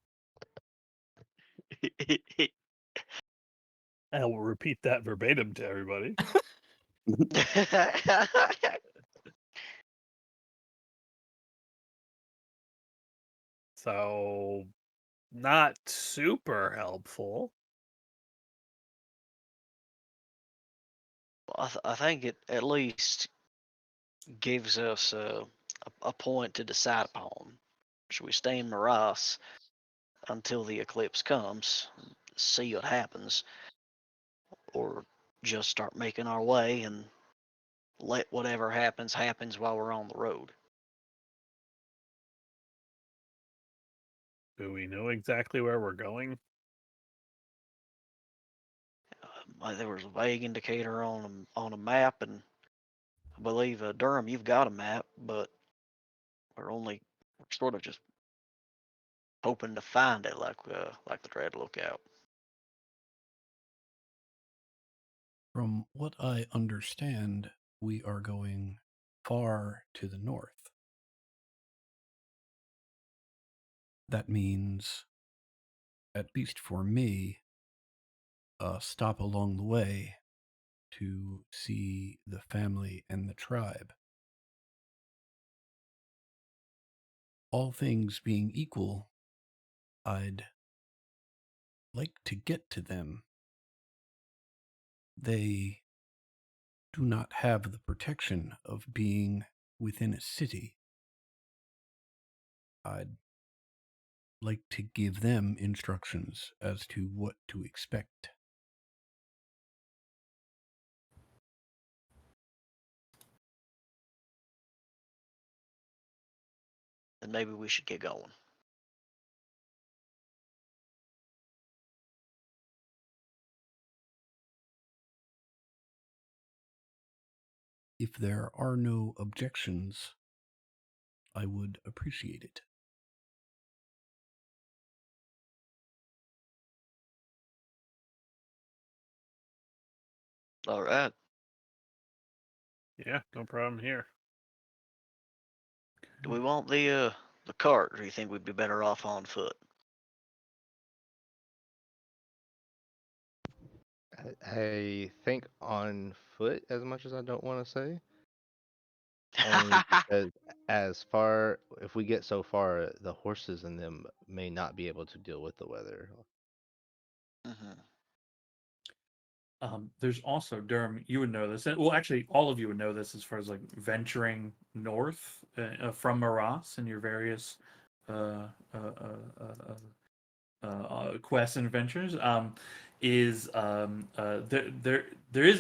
[SPEAKER 7] I will repeat that verbatim to everybody. So, not super helpful.
[SPEAKER 4] I think it at least gives us a point to decide upon. Should we stay in Maras until the eclipse comes, see what happens, or just start making our way and let whatever happens while we're on the road?
[SPEAKER 7] Do we know exactly where we're going?
[SPEAKER 4] There was a vague indicator on a map, and I believe Durham, you've got a map, but we're sort of just hoping to find it, like the Dread Lookout.
[SPEAKER 5] From what I understand, we are going far to the north. That means, at least for me, a stop along the way to see the family and the tribe. All things being equal, I'd like to get to them. They do not have the protection of being within a city. I'd like to give them instructions as to what to expect.
[SPEAKER 4] Then maybe we should get going.
[SPEAKER 5] If there are no objections, I would appreciate it.
[SPEAKER 4] All right.
[SPEAKER 7] Yeah, no problem here.
[SPEAKER 4] Do we want the cart, or do you think we'd be better off on foot?
[SPEAKER 6] I think on foot, as much as I don't want to say, only because if we get so far, the horses and them may not be able to deal with the weather.
[SPEAKER 4] Mhm.
[SPEAKER 1] There's also Durham. You would know this. Well, actually, all of you would know this as far as like venturing north from Maras and your various uh, uh, uh, quests and adventures. There is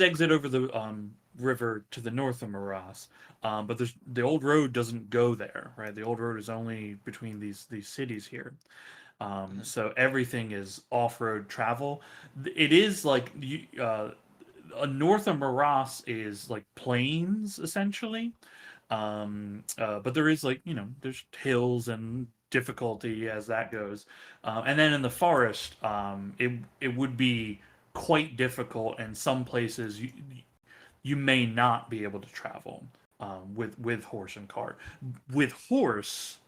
[SPEAKER 1] exit over the river to the north of Maras, but the old road doesn't go there. Right, the old road is only between these cities here.
[SPEAKER 4] Mhm.
[SPEAKER 1] So everything is off-road travel. It is like north of Maras is like plains essentially, but there is like there's hills and difficulty as that goes, and then in the forest, it would be quite difficult, and some places you may not be able to travel with horse and cart. With horse,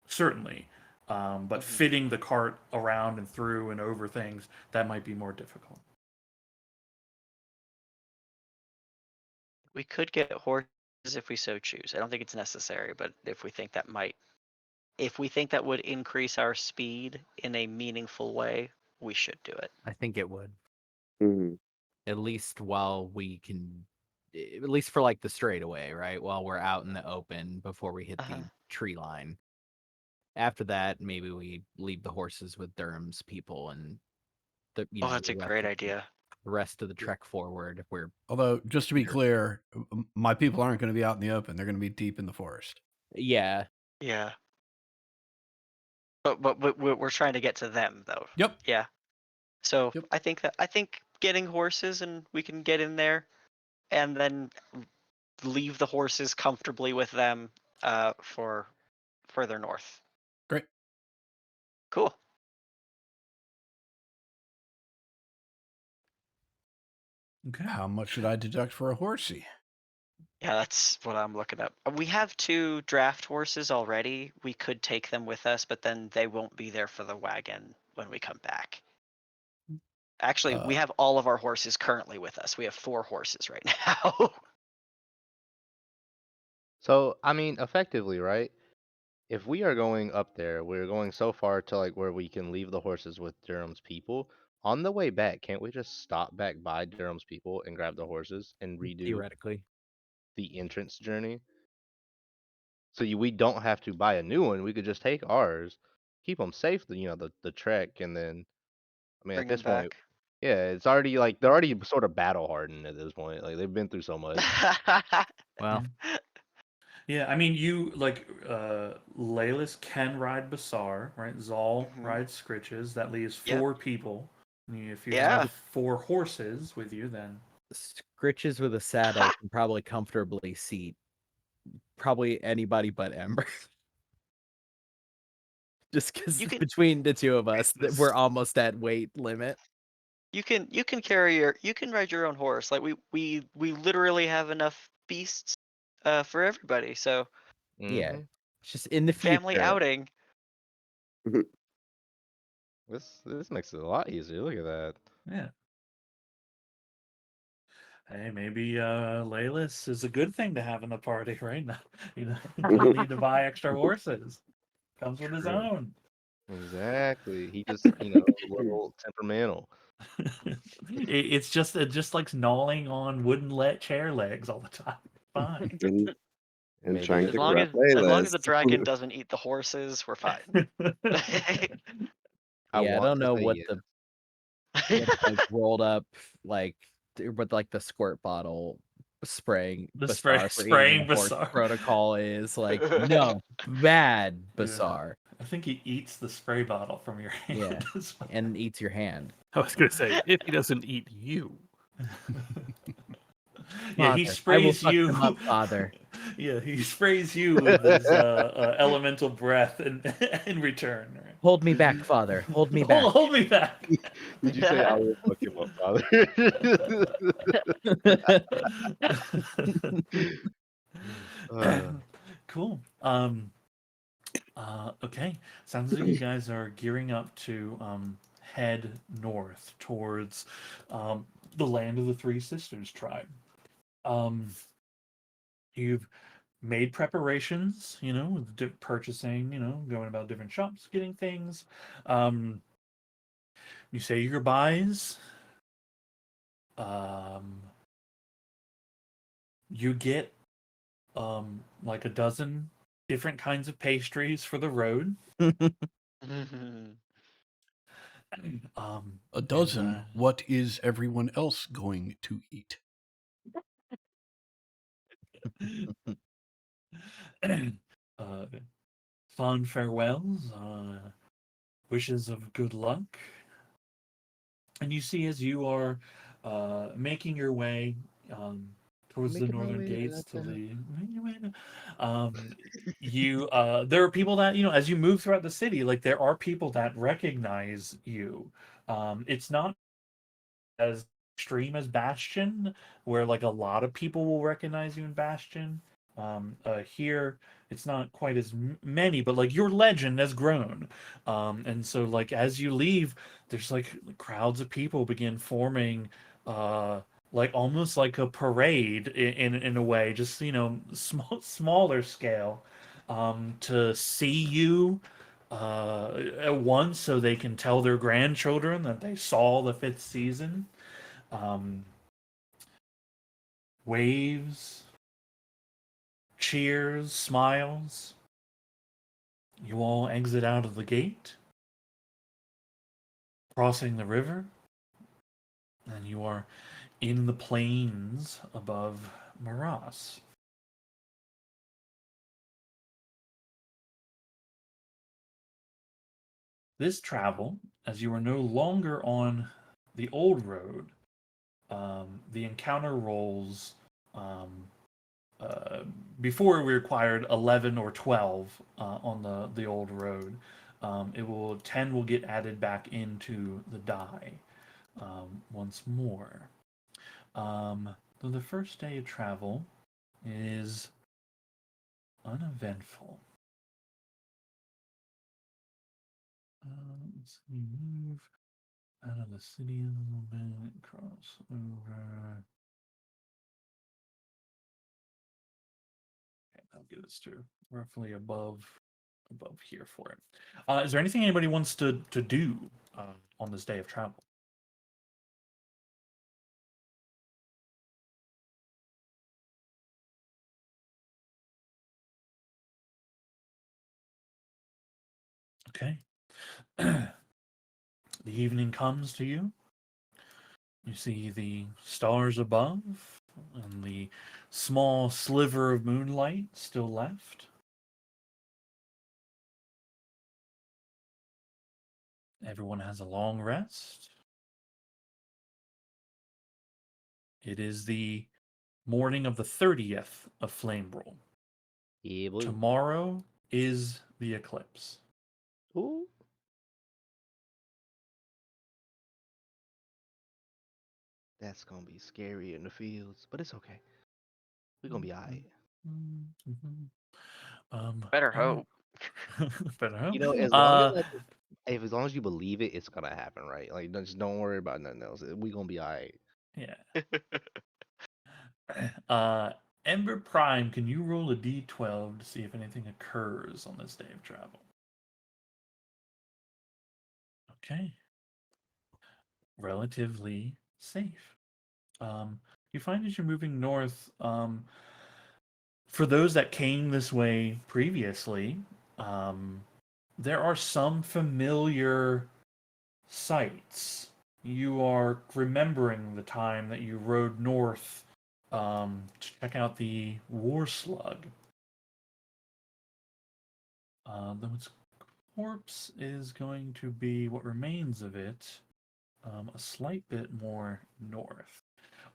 [SPEAKER 1] certainly. But
[SPEAKER 4] Mhm.
[SPEAKER 1] fitting the cart around and through and over things, that might be more difficult.
[SPEAKER 4] We could get horses if we so choose. I don't think it's necessary, but if we think that would increase our speed in a meaningful way, we should do it.
[SPEAKER 3] I think it would.
[SPEAKER 2] Mhm.
[SPEAKER 3] At least while we can, at least for like the straightaway, right? While we're out in the open before we hit
[SPEAKER 4] Uh-huh.
[SPEAKER 3] the tree line. After that, maybe we leave the horses with Durham's people and
[SPEAKER 4] Oh, that's a great idea.
[SPEAKER 3] the rest of the trek forward. We're
[SPEAKER 5] Although, just to be clear, my people aren't going to be out in the open. They're going to be deep in the forest.
[SPEAKER 3] yeah.
[SPEAKER 4] Yeah. But we're trying to get to them though.
[SPEAKER 5] Yep.
[SPEAKER 4] Yeah. So
[SPEAKER 5] Yep.
[SPEAKER 4] I think getting horses and we can get in there and then leave the horses comfortably with them for further north.
[SPEAKER 5] Great.
[SPEAKER 4] Cool.
[SPEAKER 1] Okay.
[SPEAKER 5] How much should I deduct for a horsey?
[SPEAKER 4] Yeah, that's what I'm looking up. We have 2 draft horses already. We could take them with us, but then they won't be there for the wagon when we come back. Actually, we have all of our horses currently with us. We have 4 horses right now.
[SPEAKER 6] So, I mean, effectively, right? If we are going up there, we're going so far to like where we can leave the horses with Durham's people. On the way back, can't we just stop back by Durham's people and grab the horses and redo
[SPEAKER 3] Theoretically.
[SPEAKER 6] the entrance journey? So we don't have to buy a new one. We could just take ours, keep them safe, the trek, and then I mean, at
[SPEAKER 4] Bring them
[SPEAKER 6] this point,
[SPEAKER 4] back.
[SPEAKER 6] yeah, it's already like they're already sort of battle hardened at this point. Like they've been through so much.
[SPEAKER 3] Well,
[SPEAKER 1] Yeah, I mean, you like Laylis can ride Basar, right? Zal
[SPEAKER 4] Mhm.
[SPEAKER 1] rides Scritches. That leaves
[SPEAKER 4] Yep.
[SPEAKER 1] 4 people. I mean, if you
[SPEAKER 4] Yeah.
[SPEAKER 1] have 4 horses with you, then
[SPEAKER 3] Scritches with a saddle can probably comfortably seat probably anybody but Ember. Just because
[SPEAKER 4] You can
[SPEAKER 3] between the two of us,
[SPEAKER 1] Goodness.
[SPEAKER 3] we're almost at weight limit.
[SPEAKER 4] you can ride your own horse. Like we literally have enough beasts for everybody. So
[SPEAKER 3] Yeah.
[SPEAKER 6] Mhm.
[SPEAKER 3] It's just in the
[SPEAKER 4] family
[SPEAKER 3] future.
[SPEAKER 4] outing.
[SPEAKER 6] This makes it a lot easier. Look at that.
[SPEAKER 1] yeah. Hey, maybe Laylis is a good thing to have in the party, right? Now, don't need to buy extra horses. Comes with his
[SPEAKER 6] True.
[SPEAKER 1] own.
[SPEAKER 6] Exactly. He just, a little temperamental.
[SPEAKER 1] It's just like gnawing on wooden chair legs all the time. Fine.
[SPEAKER 2] and
[SPEAKER 6] Maybe
[SPEAKER 2] trying
[SPEAKER 6] just
[SPEAKER 4] As
[SPEAKER 2] to
[SPEAKER 4] long
[SPEAKER 2] grab
[SPEAKER 4] as the
[SPEAKER 2] playlists.
[SPEAKER 4] dragon doesn't eat the horses, we're fine.
[SPEAKER 6] I
[SPEAKER 3] Yeah, I
[SPEAKER 6] want
[SPEAKER 3] don't
[SPEAKER 6] to
[SPEAKER 3] know
[SPEAKER 6] say
[SPEAKER 3] what
[SPEAKER 6] yes.
[SPEAKER 3] the like rolled up like with like the squirt bottle spraying
[SPEAKER 1] The
[SPEAKER 3] Basar for eating
[SPEAKER 1] spraying
[SPEAKER 3] the horse
[SPEAKER 1] Basar.
[SPEAKER 3] protocol is like no bad
[SPEAKER 1] Yeah.
[SPEAKER 3] Basar.
[SPEAKER 1] I think he eats the spray bottle from your hand
[SPEAKER 3] Yeah.
[SPEAKER 1] as well.
[SPEAKER 3] And eats your hand.
[SPEAKER 7] I was gonna say, if he doesn't eat you.
[SPEAKER 1] Yeah, he
[SPEAKER 3] Father, I will
[SPEAKER 1] sprays
[SPEAKER 3] fuck
[SPEAKER 1] you.
[SPEAKER 3] them up, father.
[SPEAKER 1] Yeah, he sprays you with his elemental breath in return. Right?
[SPEAKER 3] Hold me back, father. Hold me back.
[SPEAKER 1] Hold me back.
[SPEAKER 6] Did you say I will fuck him up, father?
[SPEAKER 1] Cool. Okay. Sounds like you guys are gearing up to head north towards the land of the Three Sisters tribe. You've made preparations, with purchasing, going about different shops, getting things. You say your goodbyes. You get like a dozen different kinds of pastries for the road.
[SPEAKER 5] A dozen. What is everyone else going to eat?
[SPEAKER 1] Fond farewells, wishes of good luck. And you see as you are making your way towards the
[SPEAKER 6] Making my
[SPEAKER 1] northern
[SPEAKER 6] way to
[SPEAKER 1] gates
[SPEAKER 6] that
[SPEAKER 1] to
[SPEAKER 6] town.
[SPEAKER 1] you there are people that, as you move throughout the city, like there are people that recognize you. It's not as extreme as Bastion, where like a lot of people will recognize you in Bastion. Here, it's not quite as many, but like your legend has grown, and so like as you leave, there's like crowds of people begin forming, like almost like a parade in a way, just smaller scale, to see you at once so they can tell their grandchildren that they saw the fifth season. Um, Waves, cheers, smiles. You all exit out of the gate, crossing the river, and you are in the plains above Maras. This travel, as you are no longer on the old road, the encounter rolls. Uh, Before we required 11 or 12 on the old road. 10 will get added back into the die once more. So the first day of travel is uneventful. Let's see, move out of the city a little bit, cross over. Okay, that'll get us to roughly above here for it. Is there anything anybody wants to do on this day of travel? Okay. The evening comes to you. You see the stars above and the small sliver of moonlight still left. Everyone has a long rest. It is the morning of the 30th of Flameroll.
[SPEAKER 6] Yeah, boy.
[SPEAKER 1] Tomorrow is the eclipse.
[SPEAKER 6] Ooh. That's gonna be scary in the fields, but it's okay. We're gonna be alright.
[SPEAKER 4] Better
[SPEAKER 1] All
[SPEAKER 4] hope.
[SPEAKER 1] right. Better hope.
[SPEAKER 6] You know, as long as as long as you believe it, it's gonna happen, right? Like, just don't worry about nothing else. We gonna be alright.
[SPEAKER 1] Yeah. Ember Prime, can you roll a d12 to see if anything occurs on this day of travel? Okay. Relatively safe. You find as you're moving north, for those that came this way previously, there are some familiar sights. You are remembering the time that you rode north to check out the war slug. Though its corpse is going to be what remains of it, a slight bit more north.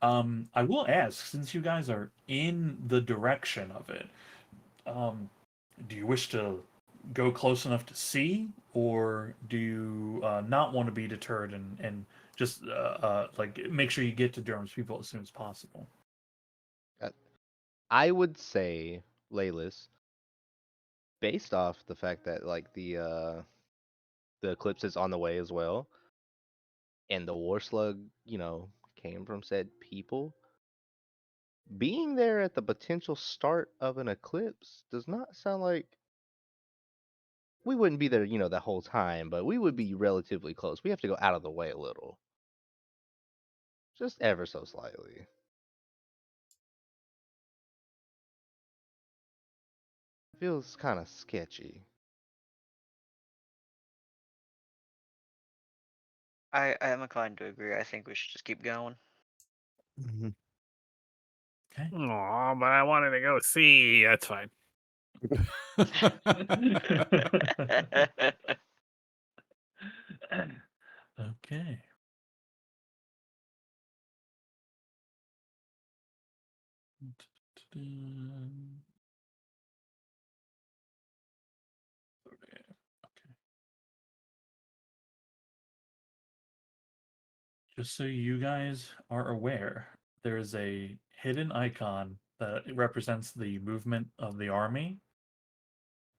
[SPEAKER 1] I will ask, since you guys are in the direction of it, do you wish to go close enough to see, or do you not want to be deterred and just like make sure you get to Durham's people as soon as possible?
[SPEAKER 6] Uh, I would say, Laylis, based off the fact that like the eclipse is on the way as well, and the war slug, came from said people, being there at the potential start of an eclipse does not sound like we wouldn't be there, the whole time, but we would be relatively close. We have to go out of the way a little, just ever so slightly. Feels kind of sketchy.
[SPEAKER 4] I am inclined to agree. I think we should just keep going.
[SPEAKER 1] Okay.
[SPEAKER 7] Aw, but I wanted to go see. That's fine.
[SPEAKER 1] Okay. Just so you guys are aware, there is a hidden icon that represents the movement of the army.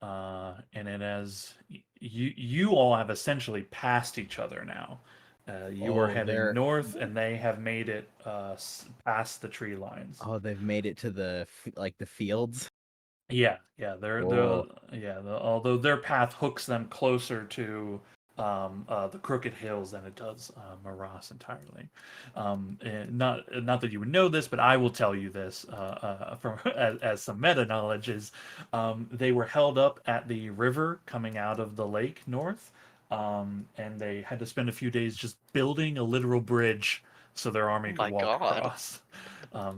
[SPEAKER 1] And it has you all have essentially passed each other now. You are
[SPEAKER 3] Oh,
[SPEAKER 1] heading
[SPEAKER 3] they're
[SPEAKER 1] north, and they have made it past the tree lines.
[SPEAKER 3] oh, they've made it to the like the fields.
[SPEAKER 1] Yeah, yeah,
[SPEAKER 3] Oh.
[SPEAKER 1] although their path hooks them closer to the Crooked Hills than it does Maras entirely. And not that you would know this, but I will tell you this from as some meta knowledge is they were held up at the river coming out of the lake north, and they had to spend a few days just building a literal bridge so their army
[SPEAKER 4] Oh
[SPEAKER 1] could
[SPEAKER 4] my
[SPEAKER 1] walk
[SPEAKER 4] god.
[SPEAKER 1] across.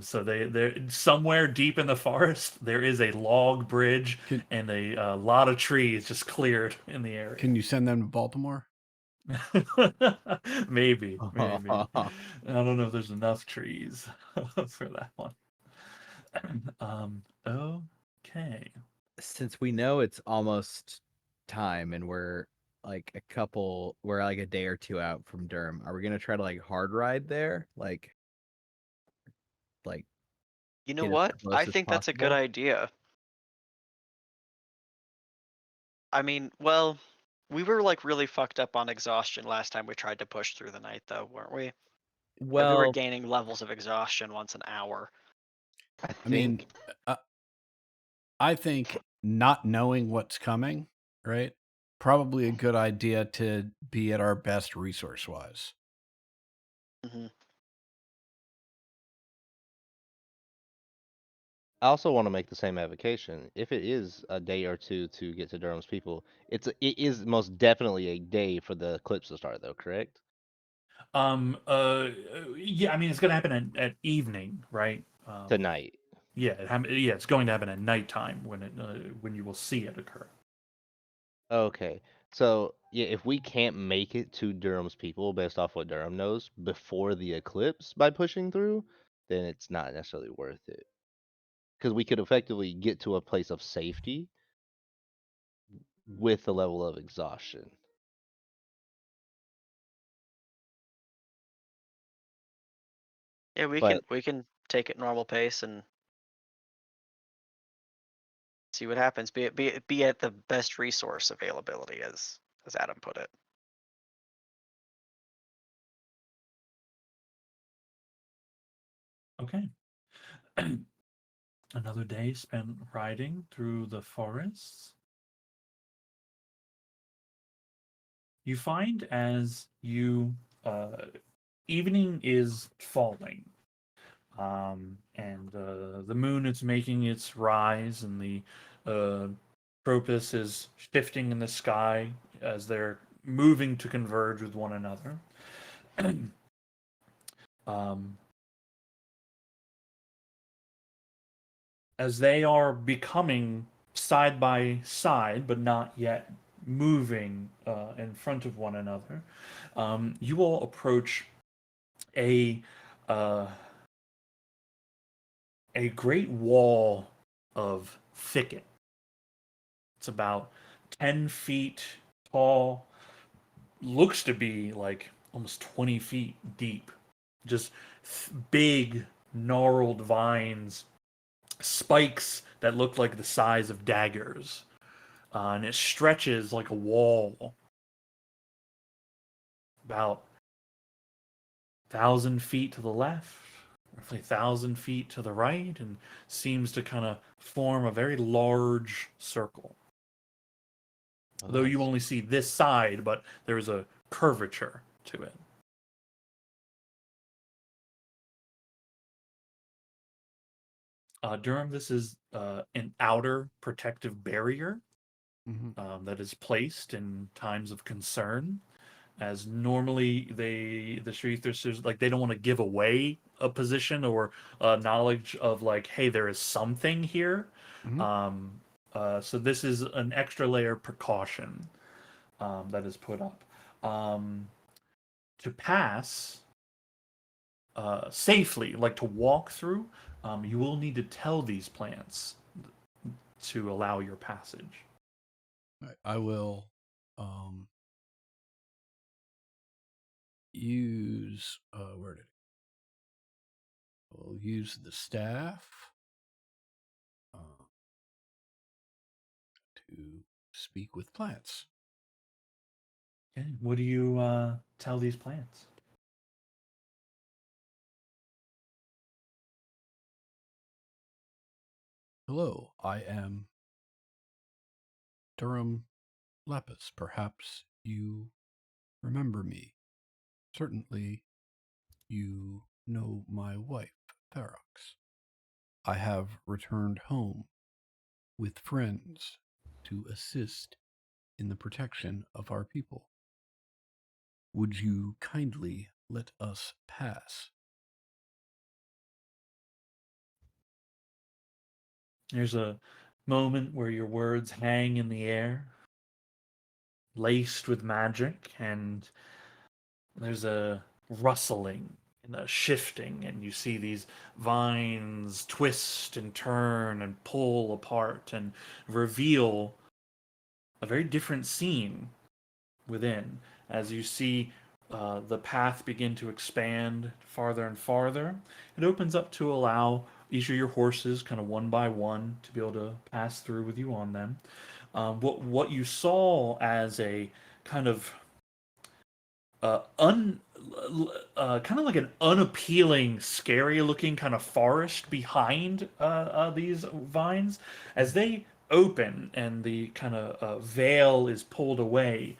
[SPEAKER 1] So they're somewhere deep in the forest. There is a log bridge and a lot of trees just cleared in the area.
[SPEAKER 5] Can you send them to Baltimore?
[SPEAKER 1] Maybe. I don't know if there's enough trees for that one. Okay.
[SPEAKER 3] Since we know it's almost time and we're like a day or two out from Durham, are we gonna try to like hard ride there? Like
[SPEAKER 4] You know
[SPEAKER 3] get as
[SPEAKER 4] what? I
[SPEAKER 3] close as
[SPEAKER 4] think that's a good
[SPEAKER 3] possible?
[SPEAKER 4] idea. I mean, well, we were like really fucked up on exhaustion last time we tried to push through the night, though, weren't we? Like we were
[SPEAKER 3] Well,
[SPEAKER 4] gaining levels of exhaustion once an hour.
[SPEAKER 5] I mean, uh, I think not knowing what's coming, right? Probably a good idea to be at our best resource wise.
[SPEAKER 4] Hmm.
[SPEAKER 6] I also want to make the same advocation. If it is a day or two to get to Durham's people, it is most definitely a day for the eclipse to start, though. Correct?
[SPEAKER 1] Yeah, I mean it's gonna happen at evening, right?
[SPEAKER 6] Tonight.
[SPEAKER 1] Yeah, yeah, it's going to happen at nighttime when you will see it occur.
[SPEAKER 6] Okay. So yeah, if we can't make it to Durham's people based off what Durham knows before the eclipse by pushing through, then it's not necessarily worth it. Because we could effectively get to a place of safety with the level of exhaustion.
[SPEAKER 4] Yeah,
[SPEAKER 6] But
[SPEAKER 4] we can take it normal pace and see what happens. Be at the best resource availability, as Adam put it.
[SPEAKER 1] Okay. Another day spent riding through the forests. You find as you evening is falling, and the moon is making its rise, and the Atropus is shifting in the sky as they're moving to converge with one another. um, as they are becoming side by side, but not yet moving in front of one another, you will approach a uh, a great wall of thicket. It's about 10 feet tall, looks to be like almost 20 feet deep. Just big, gnarled vines, spikes that look like the size of daggers. And it stretches like a wall about 1,000 feet to the left, roughly 1,000 feet to the right, and seems to kind of form a very large circle.
[SPEAKER 6] Well,
[SPEAKER 1] Though you
[SPEAKER 6] that's
[SPEAKER 1] only see this side, but there's a curvature to it. Durham, this is an outer protective barrier that is placed in times of concern. As normally the street there's like they don't want to give away a position or knowledge of like, hey, there is something here. Um, so this is an extra layer of precaution that is put up. To pass safely, like to walk through, you will need to tell these plants to allow your passage.
[SPEAKER 5] I will use where did it? We'll use the staff to speak with plants.
[SPEAKER 1] Okay. What do you tell these plants?
[SPEAKER 5] Hello, I am Durham Lapis. Perhaps you remember me. Certainly, you know my wife, Ferox. I have returned home with friends to assist in the protection of our people. Would you kindly let us pass?
[SPEAKER 1] There's a moment where your words hang in the air, laced with magic, and there's a rustling and a shifting, and you see these vines twist and turn and pull apart and reveal a very different scene within as you see the path begin to expand farther and farther. It opens up to allow each of your horses, kind of one by one, to be able to pass through with you on them. What you saw as a kind of un kind of like an unappealing, scary looking kind of forest behind these vines as they open and the kind of veil is pulled away.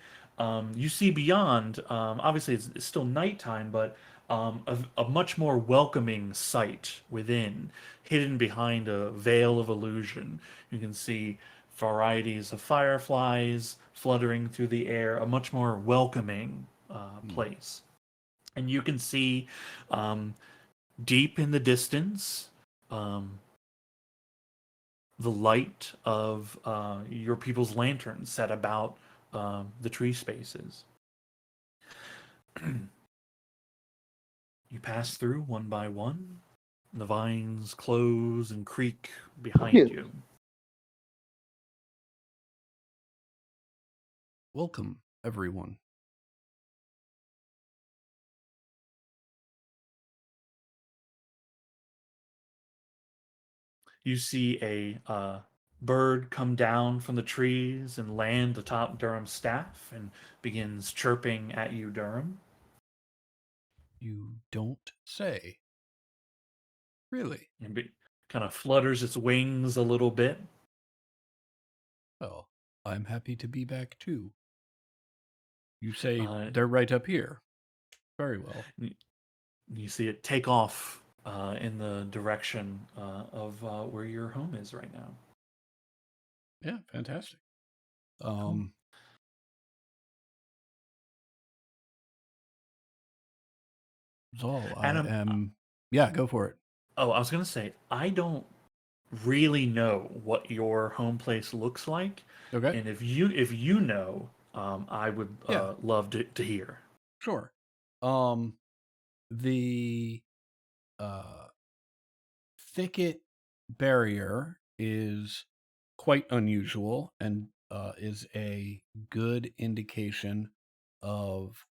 [SPEAKER 1] You see beyond. Obviously, it's still nighttime, but a much more welcoming sight within, hidden behind a veil of illusion. You can see varieties of fireflies fluttering through the air, a much more welcoming place. And you can see um, deep in the distance um, the light of your people's lanterns set about the tree spaces. You pass through one by one. The vines close and creak behind you.
[SPEAKER 5] Welcome, everyone.
[SPEAKER 1] You see a bird come down from the trees and land atop Durham's staff and begins chirping at you, Durham.
[SPEAKER 5] You don't say. Really?
[SPEAKER 1] And kind of flutters its wings a little bit.
[SPEAKER 5] Well, I'm happy to be back too. You say
[SPEAKER 1] Uh,
[SPEAKER 5] they're right up here. Very well.
[SPEAKER 1] you see it take off in the direction of where your home is right now.
[SPEAKER 5] Yeah, fantastic.
[SPEAKER 1] Cool.
[SPEAKER 5] Zal, I
[SPEAKER 1] Adam,
[SPEAKER 5] am. Yeah, go for it.
[SPEAKER 1] oh, I was gonna say I don't really know what your home place looks like,
[SPEAKER 5] Okay.
[SPEAKER 1] and if you know, I would
[SPEAKER 5] Yeah.
[SPEAKER 1] love to hear.
[SPEAKER 5] Sure. The thicket barrier is quite unusual and is a good indication of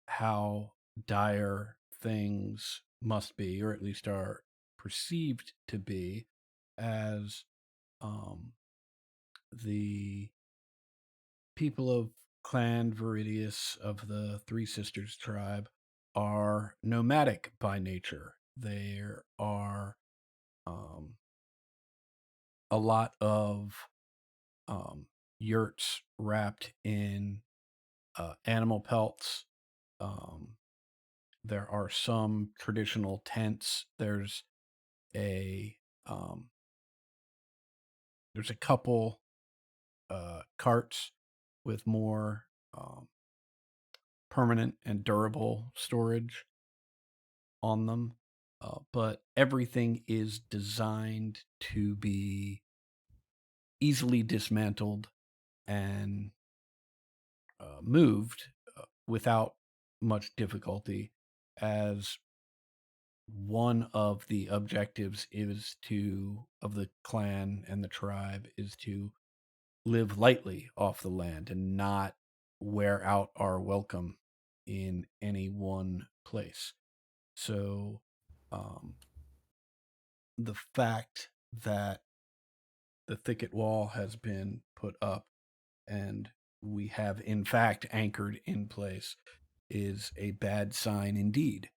[SPEAKER 5] how dire things must be, or at least are perceived to be, as the people of Clan Viridius of the Three Sisters tribe are nomadic by nature. There are a lot of yurts wrapped in animal pelts. There are some traditional tents. There's a couple carts with more permanent and durable storage on them. But everything is designed to be easily dismantled and moved without much difficulty, as one of the objectives of the clan and the tribe is to live lightly off the land and not wear out our welcome in any one place. So the fact that the thicket wall has been put up and we have in fact anchored in place is a bad sign indeed.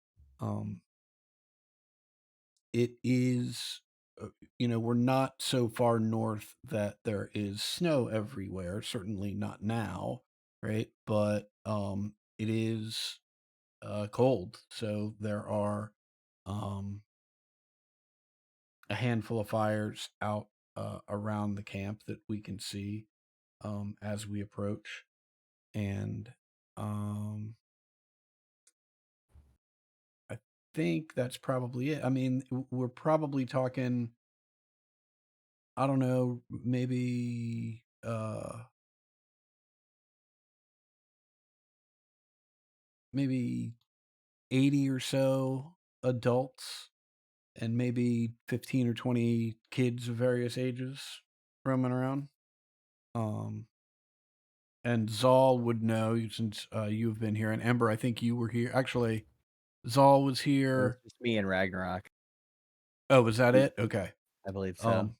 [SPEAKER 5] It is, we're not so far north that there is snow everywhere, certainly not now, right? But it is cold, so there are a handful of fires out around the camp that we can see as we approach. And I think that's probably it. I mean, we're probably talking, I don't know, maybe maybe 80 or so adults and maybe 15 or 20 kids of various ages roaming around. And Zal would know since you've been here. And Ember, I think you were here. Actually, Zal was
[SPEAKER 3] It was
[SPEAKER 5] here.
[SPEAKER 3] just me and Ragnarok.
[SPEAKER 5] Oh, was that it? Okay.
[SPEAKER 3] I believe so.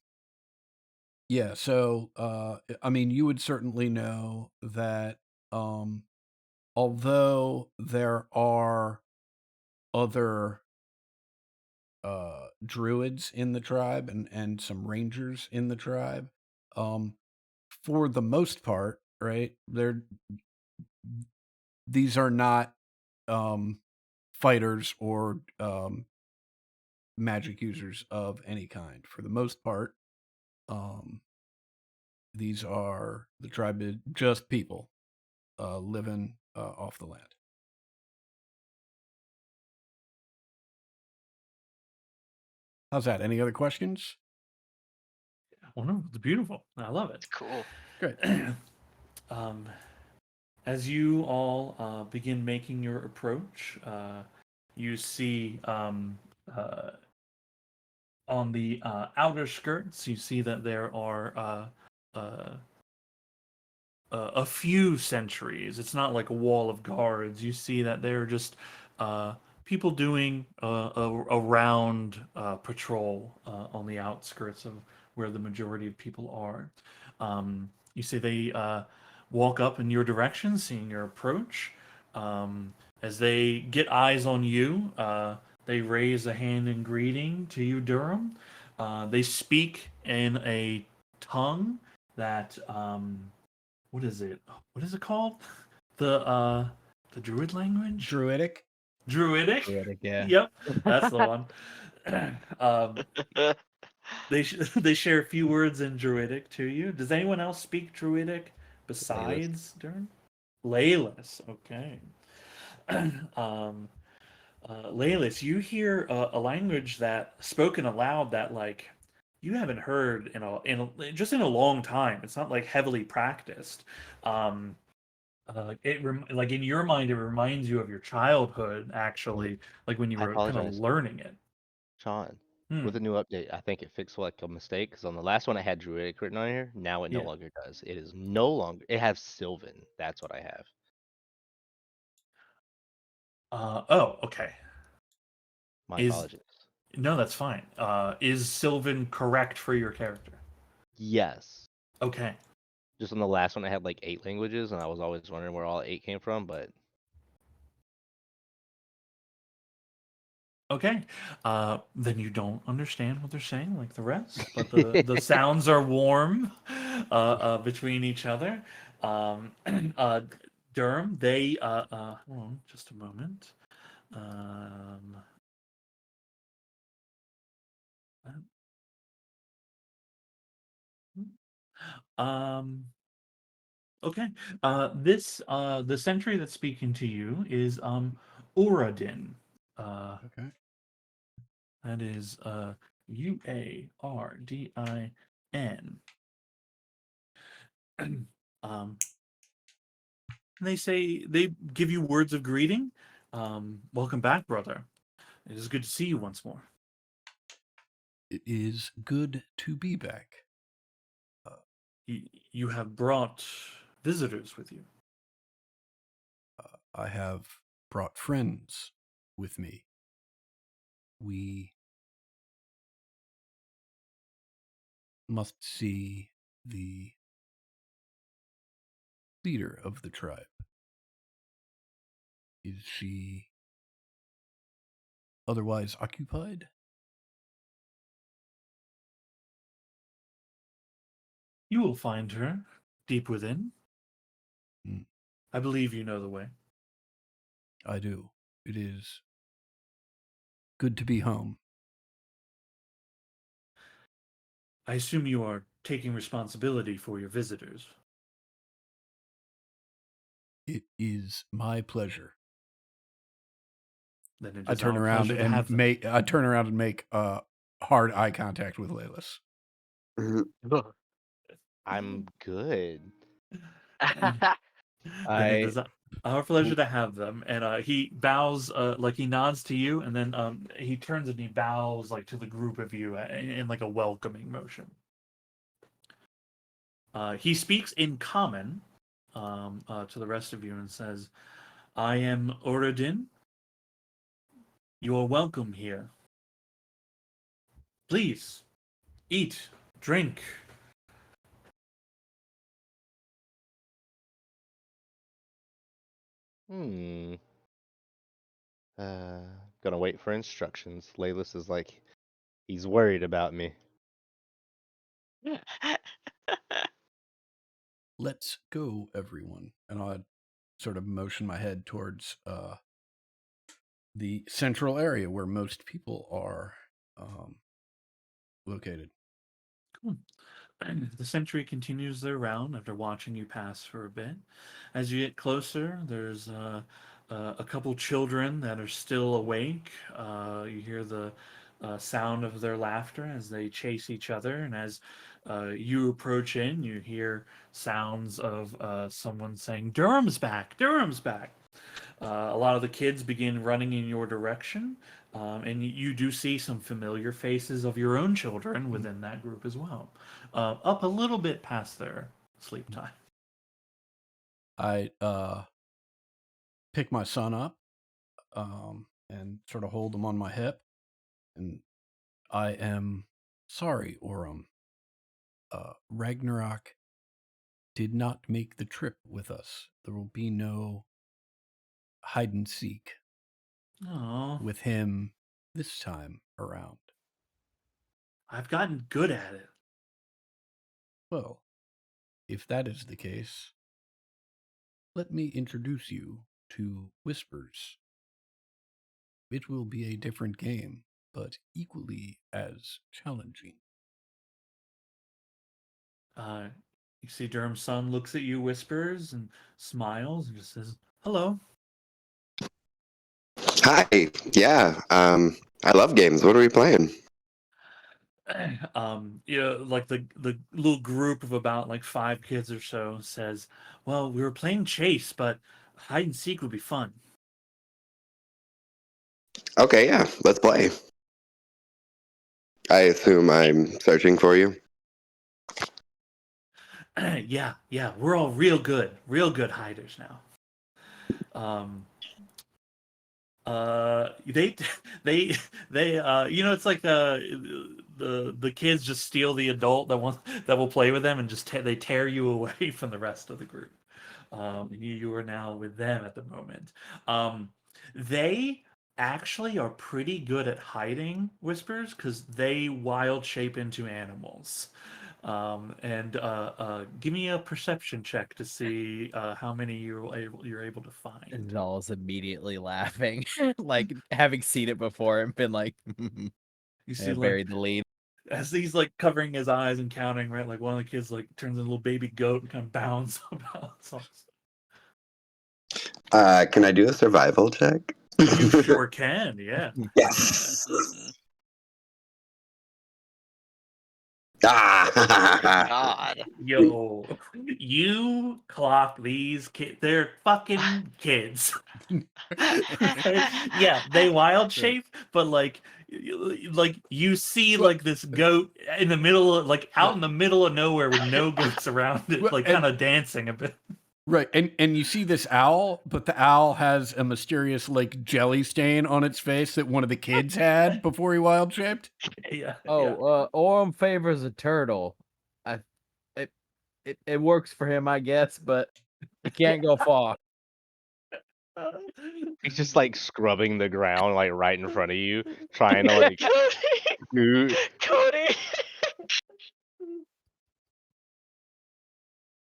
[SPEAKER 5] Yeah, so I mean, you would certainly know that although there are other druids in the tribe and some rangers in the tribe, for the most part, right? These are not fighters or magic users of any kind. For the most part, these are the tribe is just people living off the land. How's that? Any other questions?
[SPEAKER 1] Well, no, it's beautiful. I love it.
[SPEAKER 4] Cool.
[SPEAKER 5] Great.
[SPEAKER 1] As you all begin making your approach, you see on the outer skirts, you see that there are a few sentries. It's not like a wall of guards. You see that they're just people doing a round patrol on the outskirts of where the majority of people are. You see they walk up in your direction, seeing your approach. As they get eyes on you, they raise a hand in greeting to you, Durham. They speak in a tongue that what is it? What is it called? The druid language?
[SPEAKER 5] Druidic.
[SPEAKER 1] Druidic?
[SPEAKER 3] Druidic, yeah.
[SPEAKER 1] Yep, that's the one. They share a few words in Druidic to you. Does anyone else speak Druidic besides Durham? Laylis, okay. Laylis, you hear a language that spoken aloud that like you haven't heard just in a long time. It's not like heavily practiced. Like in your mind, it reminds you of your childhood, actually, like when you
[SPEAKER 6] I
[SPEAKER 1] were kind of
[SPEAKER 6] apologize.
[SPEAKER 1] learning it.
[SPEAKER 6] Sean, With the new update, I think it fixed like a mistake because on the last one I had Druidic written on here. Now it no
[SPEAKER 1] Yeah.
[SPEAKER 6] longer does. It is no longer. It has Sylvan. That's what I have.
[SPEAKER 1] Oh, okay.
[SPEAKER 6] My
[SPEAKER 1] Is
[SPEAKER 6] apologies.
[SPEAKER 1] No, that's fine. Is Sylvan correct for your character?
[SPEAKER 6] Yes.
[SPEAKER 1] Okay.
[SPEAKER 6] Just on the last one, I had like 8 languages, and I was always wondering where all 8 came from. But
[SPEAKER 1] Okay. Then you don't understand what they're saying like the rest, but the sounds are warm between each other. Um, Durham, they hold on just a moment. Um, okay. The sentry that's speaking to you is Uradin.
[SPEAKER 5] Okay.
[SPEAKER 1] That is Uardin. um, they say they give you words of greeting. Welcome back, brother. It is good to see you once more.
[SPEAKER 5] It is good to be back.
[SPEAKER 1] You have brought visitors with you.
[SPEAKER 5] I have brought friends with me. We must see the leader of the tribe. Is she otherwise occupied?
[SPEAKER 1] You will find her deep within.
[SPEAKER 5] Hmm,
[SPEAKER 1] I believe you know the way.
[SPEAKER 5] I do. It is good to be home.
[SPEAKER 1] I assume you are taking responsibility for your visitors.
[SPEAKER 5] It is my pleasure.
[SPEAKER 1] Then it
[SPEAKER 5] I
[SPEAKER 1] is
[SPEAKER 5] turn
[SPEAKER 1] our
[SPEAKER 5] around
[SPEAKER 1] pleasure to
[SPEAKER 5] and
[SPEAKER 1] have them.
[SPEAKER 5] make hard eye contact with Laylis.
[SPEAKER 6] I'm good.
[SPEAKER 1] Then it
[SPEAKER 3] I
[SPEAKER 1] is our pleasure to have them. And he bows, like he nods to you, and then he turns and he bows like to the group of you in like a welcoming motion. He speaks in common to the rest of you and says, "I am Oradin. You are welcome here. Please eat, drink."
[SPEAKER 6] Hmm. Gonna wait for instructions. Laylis is like, he's worried about me.
[SPEAKER 5] Let's go, everyone. And I'd sort of motion my head towards the central area where most people are located.
[SPEAKER 1] Cool. The sentry continues their round after watching you pass for a bit. As you get closer, there's a couple children that are still awake. You hear the sound of their laughter as they chase each other, and as you approach in, you hear sounds of someone saying, "Durham's back! Durham's back!" A lot of the kids begin running in your direction, and you do see some familiar faces of your own children within that group as well, up a little bit past their sleep time.
[SPEAKER 5] I pick my son up and sort of hold him on my hip. And I am sorry, Orum. Ragnarok did not make the trip with us. There will be no hide and seek
[SPEAKER 1] Oh,
[SPEAKER 5] with him this time around.
[SPEAKER 1] I've gotten good at it.
[SPEAKER 5] Well, if that is the case, let me introduce you to Whispers. It will be a different game, but equally as challenging.
[SPEAKER 1] Uh, you see Durham's son looks at you, whispers, and smiles, and just says, "Hello."
[SPEAKER 9] Hi. Yeah. I love games. What are we playing?
[SPEAKER 1] Like the little group of about like 5 kids or so says, "Well, we were playing chase, but hide and seek would be fun."
[SPEAKER 9] Okay, yeah, let's play. I assume I'm searching for you.
[SPEAKER 1] Yeah, we're all real good hiders now. Um, they it's like the kids just steal the adult that will play with them and just they tear you away from the rest of the group. You are now with them at the moment. They actually are pretty good at hiding, Whispers, because they wild shape into animals. And give me a perception check to see how many you're able to find.
[SPEAKER 3] Zal's immediately laughing, like having seen it before and been like,
[SPEAKER 1] You see, like,
[SPEAKER 3] buried the lead.
[SPEAKER 1] as he's like covering his eyes and counting, right? Like one of the kids like turns into a little baby goat and kind of bounds about.
[SPEAKER 9] Can I do a survival check?
[SPEAKER 1] You sure can, yeah.
[SPEAKER 9] Yes. Ah.
[SPEAKER 4] God.
[SPEAKER 1] Yo, you clock these kids. They're fucking kids. Yeah, they wild shape, but like you see like this goat in the middle of, like out in the middle of nowhere with no goats around it,
[SPEAKER 5] Well,
[SPEAKER 1] like
[SPEAKER 5] and-
[SPEAKER 1] kind of dancing a bit.
[SPEAKER 5] Right, and you see this owl, but the owl has a mysterious like jelly stain on its face that one of the kids had before he wild shaped.
[SPEAKER 1] Yeah.
[SPEAKER 3] Oh, Orem favors a turtle. It works for him, I guess, but he can't go far.
[SPEAKER 6] He's just like scrubbing the ground like right in front of you, trying to like do.
[SPEAKER 4] Cody.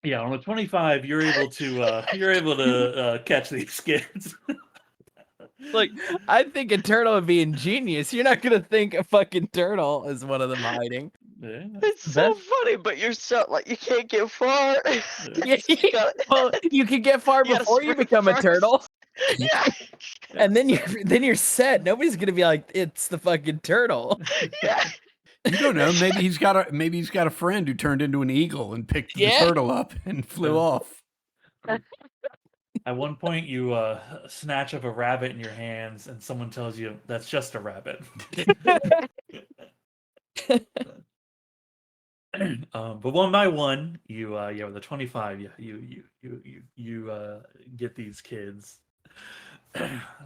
[SPEAKER 1] Yeah, on a 25, you're able to catch these kids.
[SPEAKER 3] Look, I think a turtle would be ingenious. You're not gonna think a fucking turtle is one of them hiding.
[SPEAKER 1] Yeah,
[SPEAKER 4] It's so funny, but you're so like you can't get far.
[SPEAKER 3] Well, you can get far
[SPEAKER 4] You gotta
[SPEAKER 3] before you
[SPEAKER 4] sprint
[SPEAKER 3] become a
[SPEAKER 4] first.
[SPEAKER 3] turtle,
[SPEAKER 4] Yeah.
[SPEAKER 3] and then you're set. Nobody's gonna be like, it's the fucking turtle.
[SPEAKER 4] Yeah.
[SPEAKER 5] You don't know. Maybe he's got a friend who turned into an eagle and picked the
[SPEAKER 3] Yeah.
[SPEAKER 5] turtle up and flew off.
[SPEAKER 1] At one point, you snatch up a rabbit in your hands, and someone tells you that's just a rabbit. But one by one, you with the 25, you get these kids.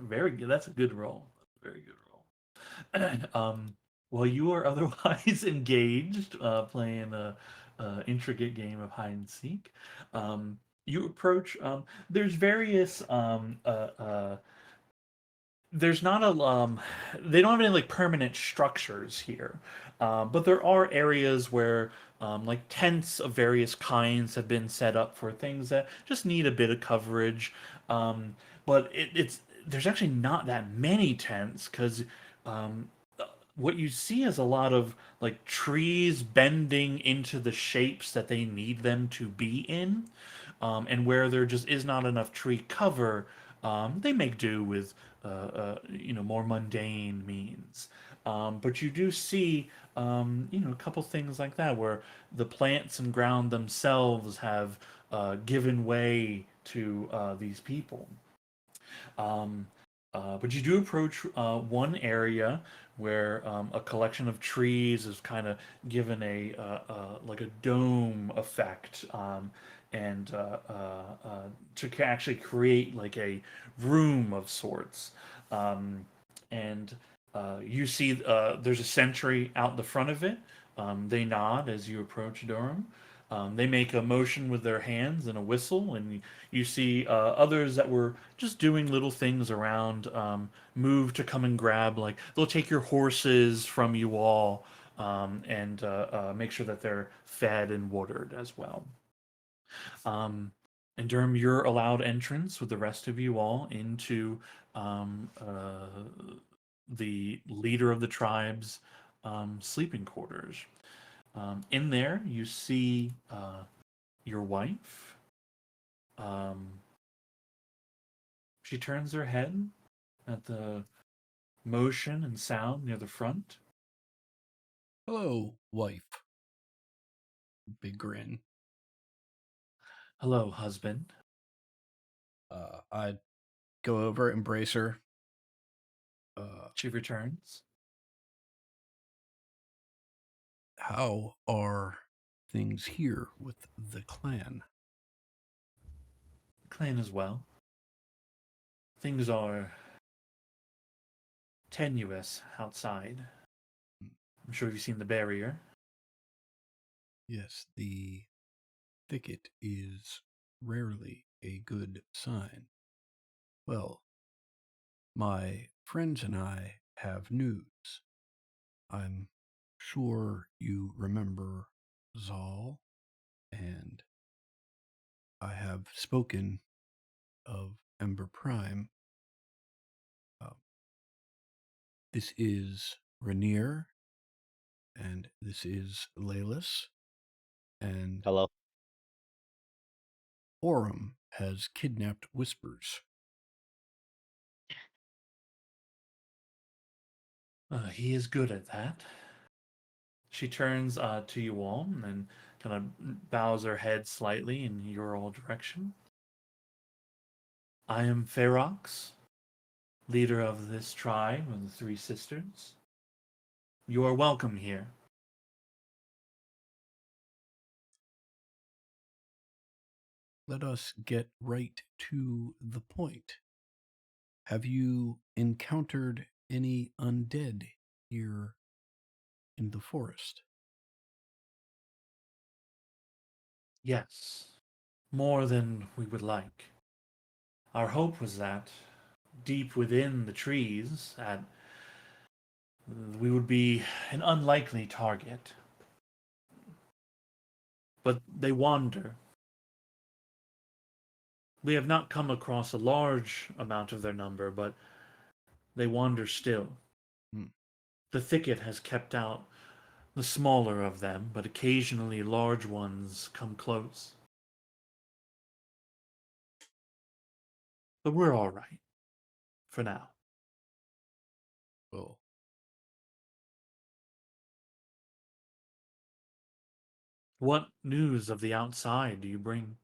[SPEAKER 1] Very good. That's a good roll. Very good roll. While you are otherwise engaged, playing a intricate game of hide and seek, you approach. There's various there's not a they don't have any like permanent structures here, but there are areas where like tents of various kinds have been set up for things that just need a bit of coverage. But it's there's actually not that many tents because um, what you see is a lot of like trees bending into the shapes that they need them to be in, and where there just is not enough tree cover, they make do with more mundane means. But you do see a couple things like that where the plants and ground themselves have given way to these people. Um, but you do approach one area where a collection of trees is kind of given a like a dome effect, and to actually create like a room of sorts. Um, and you see there's a sentry out the front of it. They nod as you approach Durham. They make a motion with their hands and a whistle, and you see others that were just doing little things around, move to come and grab. Like they'll take your horses from you all, and make sure that they're fed and watered as well. And Durham, you're allowed entrance with the rest of you all into the leader of the tribe's sleeping quarters. In there, you see your wife. Um, she turns her head at the motion and sound near the front.
[SPEAKER 5] Hello, wife. Big grin.
[SPEAKER 1] Hello, husband.
[SPEAKER 5] I go over, embrace her.
[SPEAKER 1] She returns.
[SPEAKER 5] How are things here with the clan?
[SPEAKER 1] Clan as well. Things are tenuous outside. I'm sure you've seen the barrier.
[SPEAKER 5] Yes, the thicket is rarely a good sign. Well, my friends and I have news. I'm sure you remember Zal, and I have spoken of Ember Prime. This is Rainier, and this is Laylis, and
[SPEAKER 6] Hello.
[SPEAKER 5] Orem has kidnapped Whispers.
[SPEAKER 1] He is good at that. She turns to you all and kind of bows her head slightly in your all direction. I am Ferox, leader of this tribe of the Three Sisters. You are welcome here.
[SPEAKER 5] Let us get right to the point. Have you encountered any undead here in the forest?
[SPEAKER 1] Yes, more than we would like. Our hope was that deep within the trees, we would be an unlikely target. But they wander. We have not come across a large amount of their number, but they wander still.
[SPEAKER 5] Hmm.
[SPEAKER 1] The thicket has kept out the smaller of them, but occasionally large ones come close. But we're all right. For now.
[SPEAKER 5] Well,
[SPEAKER 1] What news of the outside do you bring?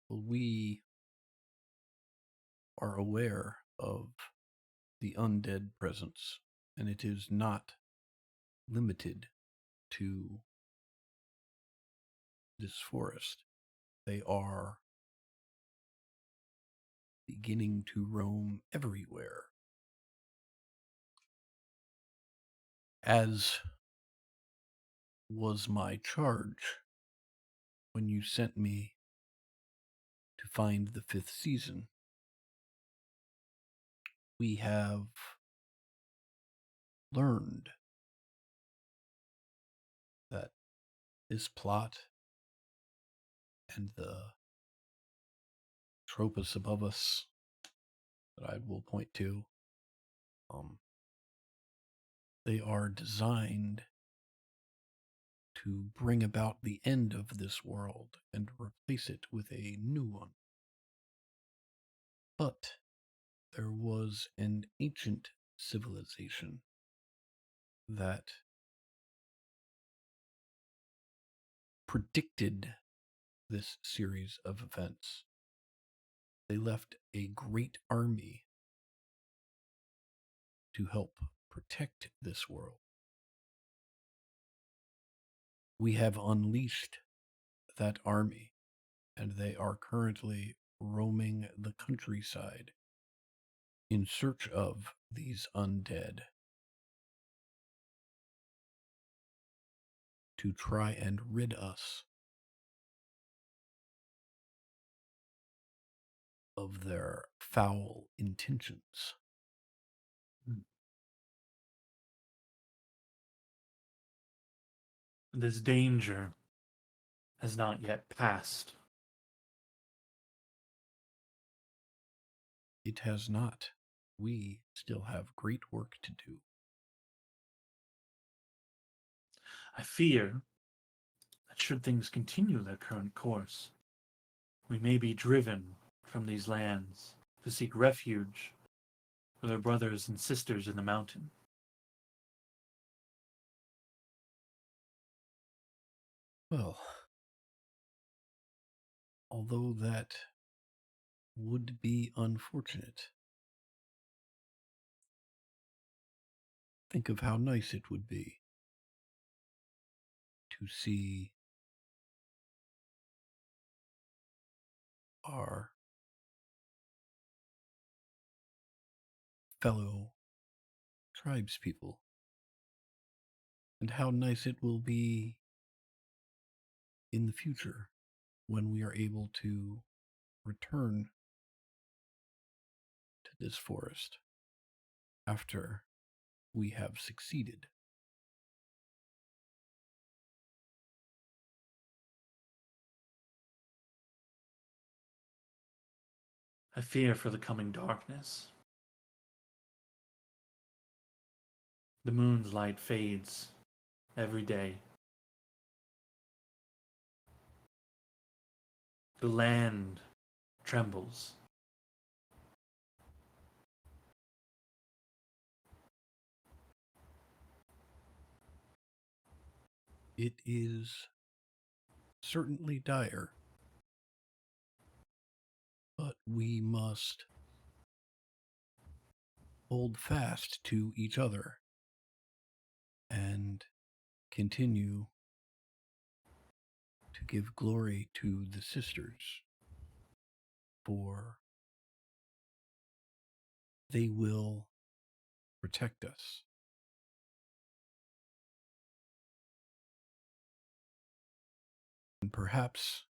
[SPEAKER 5] we are aware of the undead presence, and it is not limited to this forest. They are beginning to roam everywhere. As was my charge when you sent me to find the fifth season, we have learned that this plot and the Atropus above us that I will point to, they are designed to bring about the end of this world and replace it with a new one. But there was an ancient civilization that predicted this series of events. They left a great army to help protect this world. We have unleashed that army, and they are currently roaming the countryside in search of these undead to try and rid us of their foul intentions.
[SPEAKER 1] This danger has not yet passed.
[SPEAKER 5] It has not. We still have great work to do.
[SPEAKER 1] I fear that should things continue their current course, we may be driven from these lands to seek refuge for their brothers and sisters in the mountain.
[SPEAKER 5] Well, although that would be unfortunate, think of how nice it would be to see our fellow tribespeople, and how nice it will be in the future when we are able to return to this forest after we have succeeded.
[SPEAKER 1] I fear for the coming darkness. The moon's light fades every day. The land trembles.
[SPEAKER 5] It is certainly dire, but we must hold fast to each other and continue to give glory to the sisters, for they will protect us. And perhaps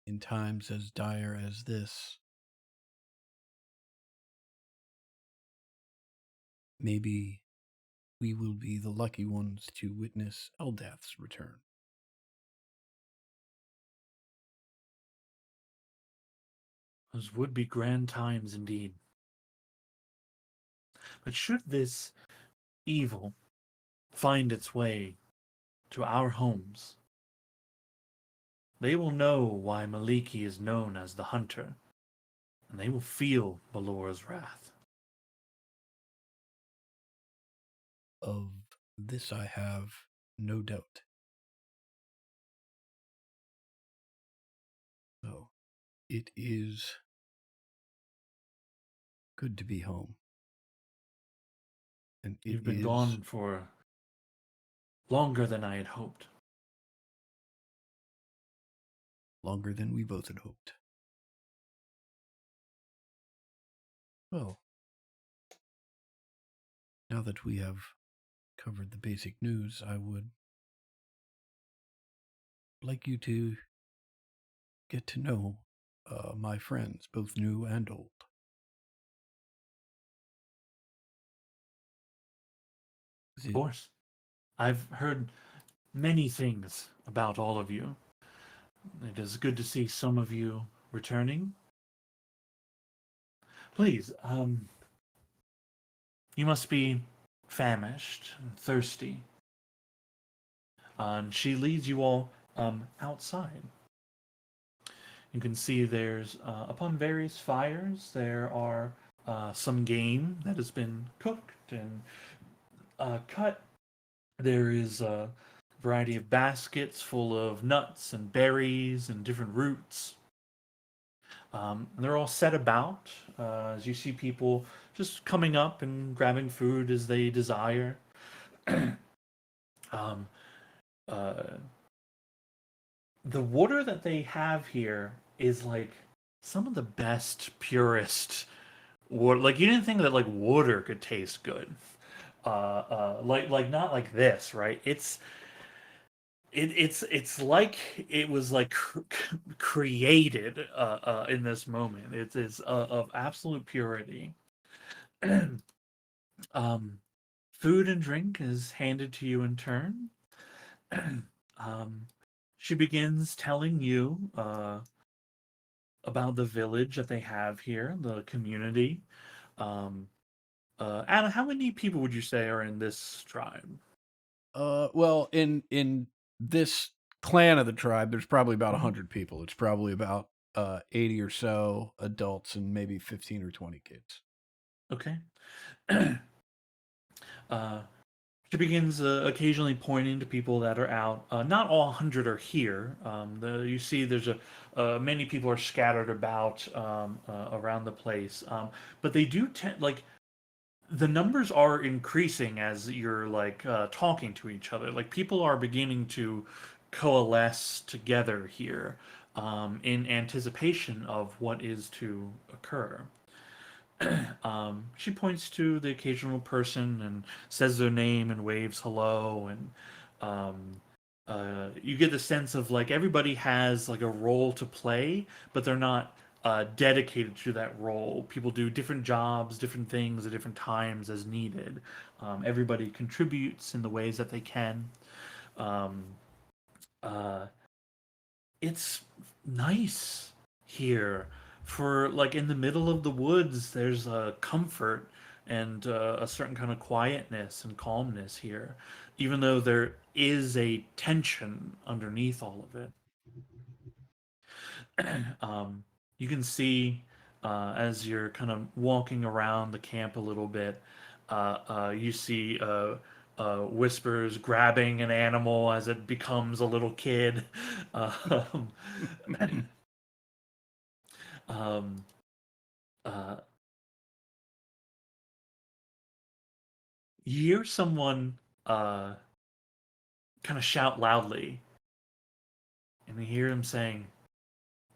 [SPEAKER 5] in times as dire as this, maybe we will be the lucky ones to witness Eldath's return.
[SPEAKER 1] Those would be grand times indeed. But should this evil find its way to our homes, they will know why Maliki is known as the Hunter, and they will feel Balor's wrath.
[SPEAKER 5] Of this I have no doubt. So, it is good to be home. And it
[SPEAKER 1] You've been
[SPEAKER 5] is
[SPEAKER 1] gone for longer than I had hoped.
[SPEAKER 5] longer than we both had hoped. Well, now that we have covered the basic news, I would like you to get to know my friends, both new and old. Is
[SPEAKER 1] Of
[SPEAKER 5] it-
[SPEAKER 1] course. I've heard many things about all of you. It is good to see some of you returning. Please, you must be famished and thirsty. And she leads you all outside. You can see there's, upon various fires, there are some game that has been cooked and cut. There is a variety of baskets full of nuts and berries and different roots. They're all set about as you see people just coming up and grabbing food as they desire. um, uh, the water that they have here is like some of the best, purest water. Like you didn't think that like water could taste good. Like not like this, right? It's like it was like created in this moment. It's of absolute purity. um, Food and drink is handed to you in turn. um, she begins telling you about the village that they have here, the community. Um, Anna, how many people would you say are in this tribe?
[SPEAKER 5] Well, in this clan of the tribe, there's probably about
[SPEAKER 1] Mhm.
[SPEAKER 5] 100 people. It's probably about 80 or so adults and maybe 15 or 20 kids.
[SPEAKER 1] Okay. uh, she begins occasionally pointing to people that are out. Not all 100 are here. You see, there's many people are scattered about around the place. But they do tend like the numbers are increasing as you're like talking to each other. Like people are beginning to coalesce together here in anticipation of what is to occur. She points to the occasional person and says their name and waves hello, and um, you get the sense of like everybody has like a role to play, but they're not dedicated to that role. People do different jobs, different things at different times as needed. Everybody contributes in the ways that they can. Um, uh, it's nice here for like in the middle of the woods. There's a comfort and a certain kind of quietness and calmness here, even though there is a tension underneath all of it. You can see as you're kind of walking around the camp a little bit, you see Whispers grabbing an animal as it becomes a little kid. Um, um, uh, you hear someone kind of shout loudly, and you hear him saying,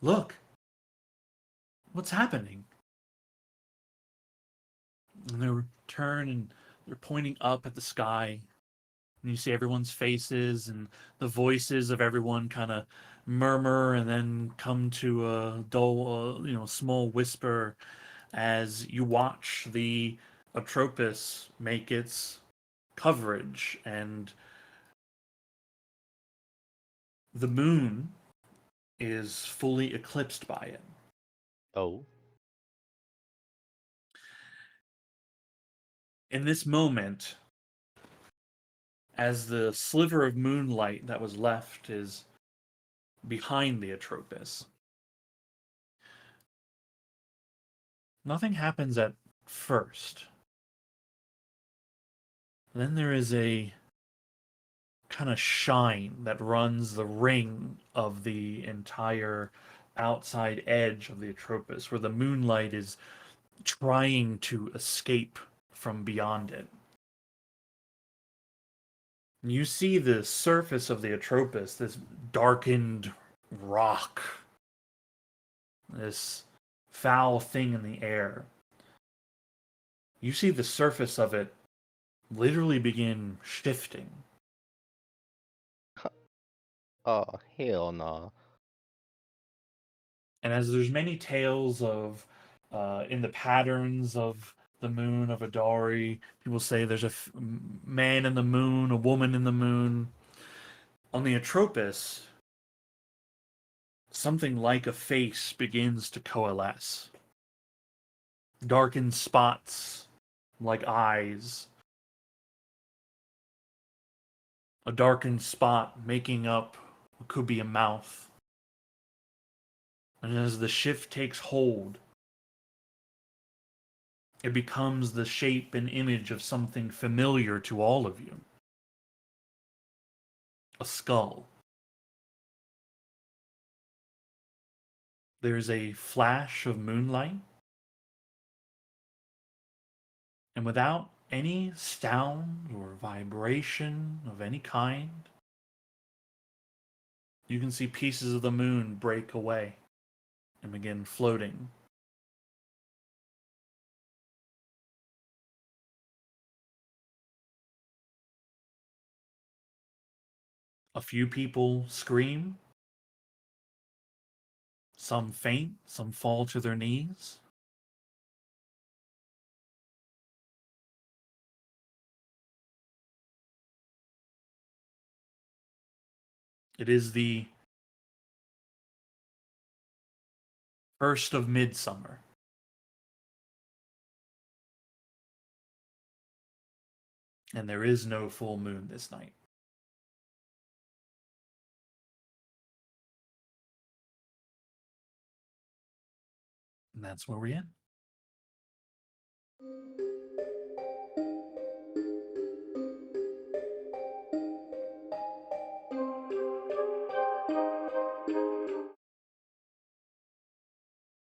[SPEAKER 1] "Look, what's happening?" And they turn and they're pointing up at the sky, and you see everyone's faces and the voices of everyone kind of murmur and then come to a dull, small whisper as you watch the Atropus make its coverage, and the moon is fully eclipsed by it.
[SPEAKER 6] Oh,
[SPEAKER 1] In this moment, as the sliver of moonlight that was left is behind the Atropus, nothing happens at first. Then there is a kind of shine that runs the ring of the entire outside edge of the Atropus, where the moonlight is trying to escape from beyond it. You see the surface of the Atropus, this darkened rock, this foul thing in the air. You see the surface of it literally begin shifting.
[SPEAKER 6] oh, hell no.
[SPEAKER 1] And as there's many tales of, in the patterns of the moon of Adari, people say there's a man in the moon, a woman in the moon. On the Atropus, something like a face begins to coalesce. Darkened spots like eyes. A darkened spot making up what could be a mouth. And as the shift takes hold, it becomes the shape and image of something familiar to all of you. A skull. There's a flash of moonlight, and without any sound or vibration of any kind, you can see pieces of the moon break away and begin floating. A few people scream, some faint, some fall to their knees. It is the first of midsummer. And there is no full moon this night. And that's where we end.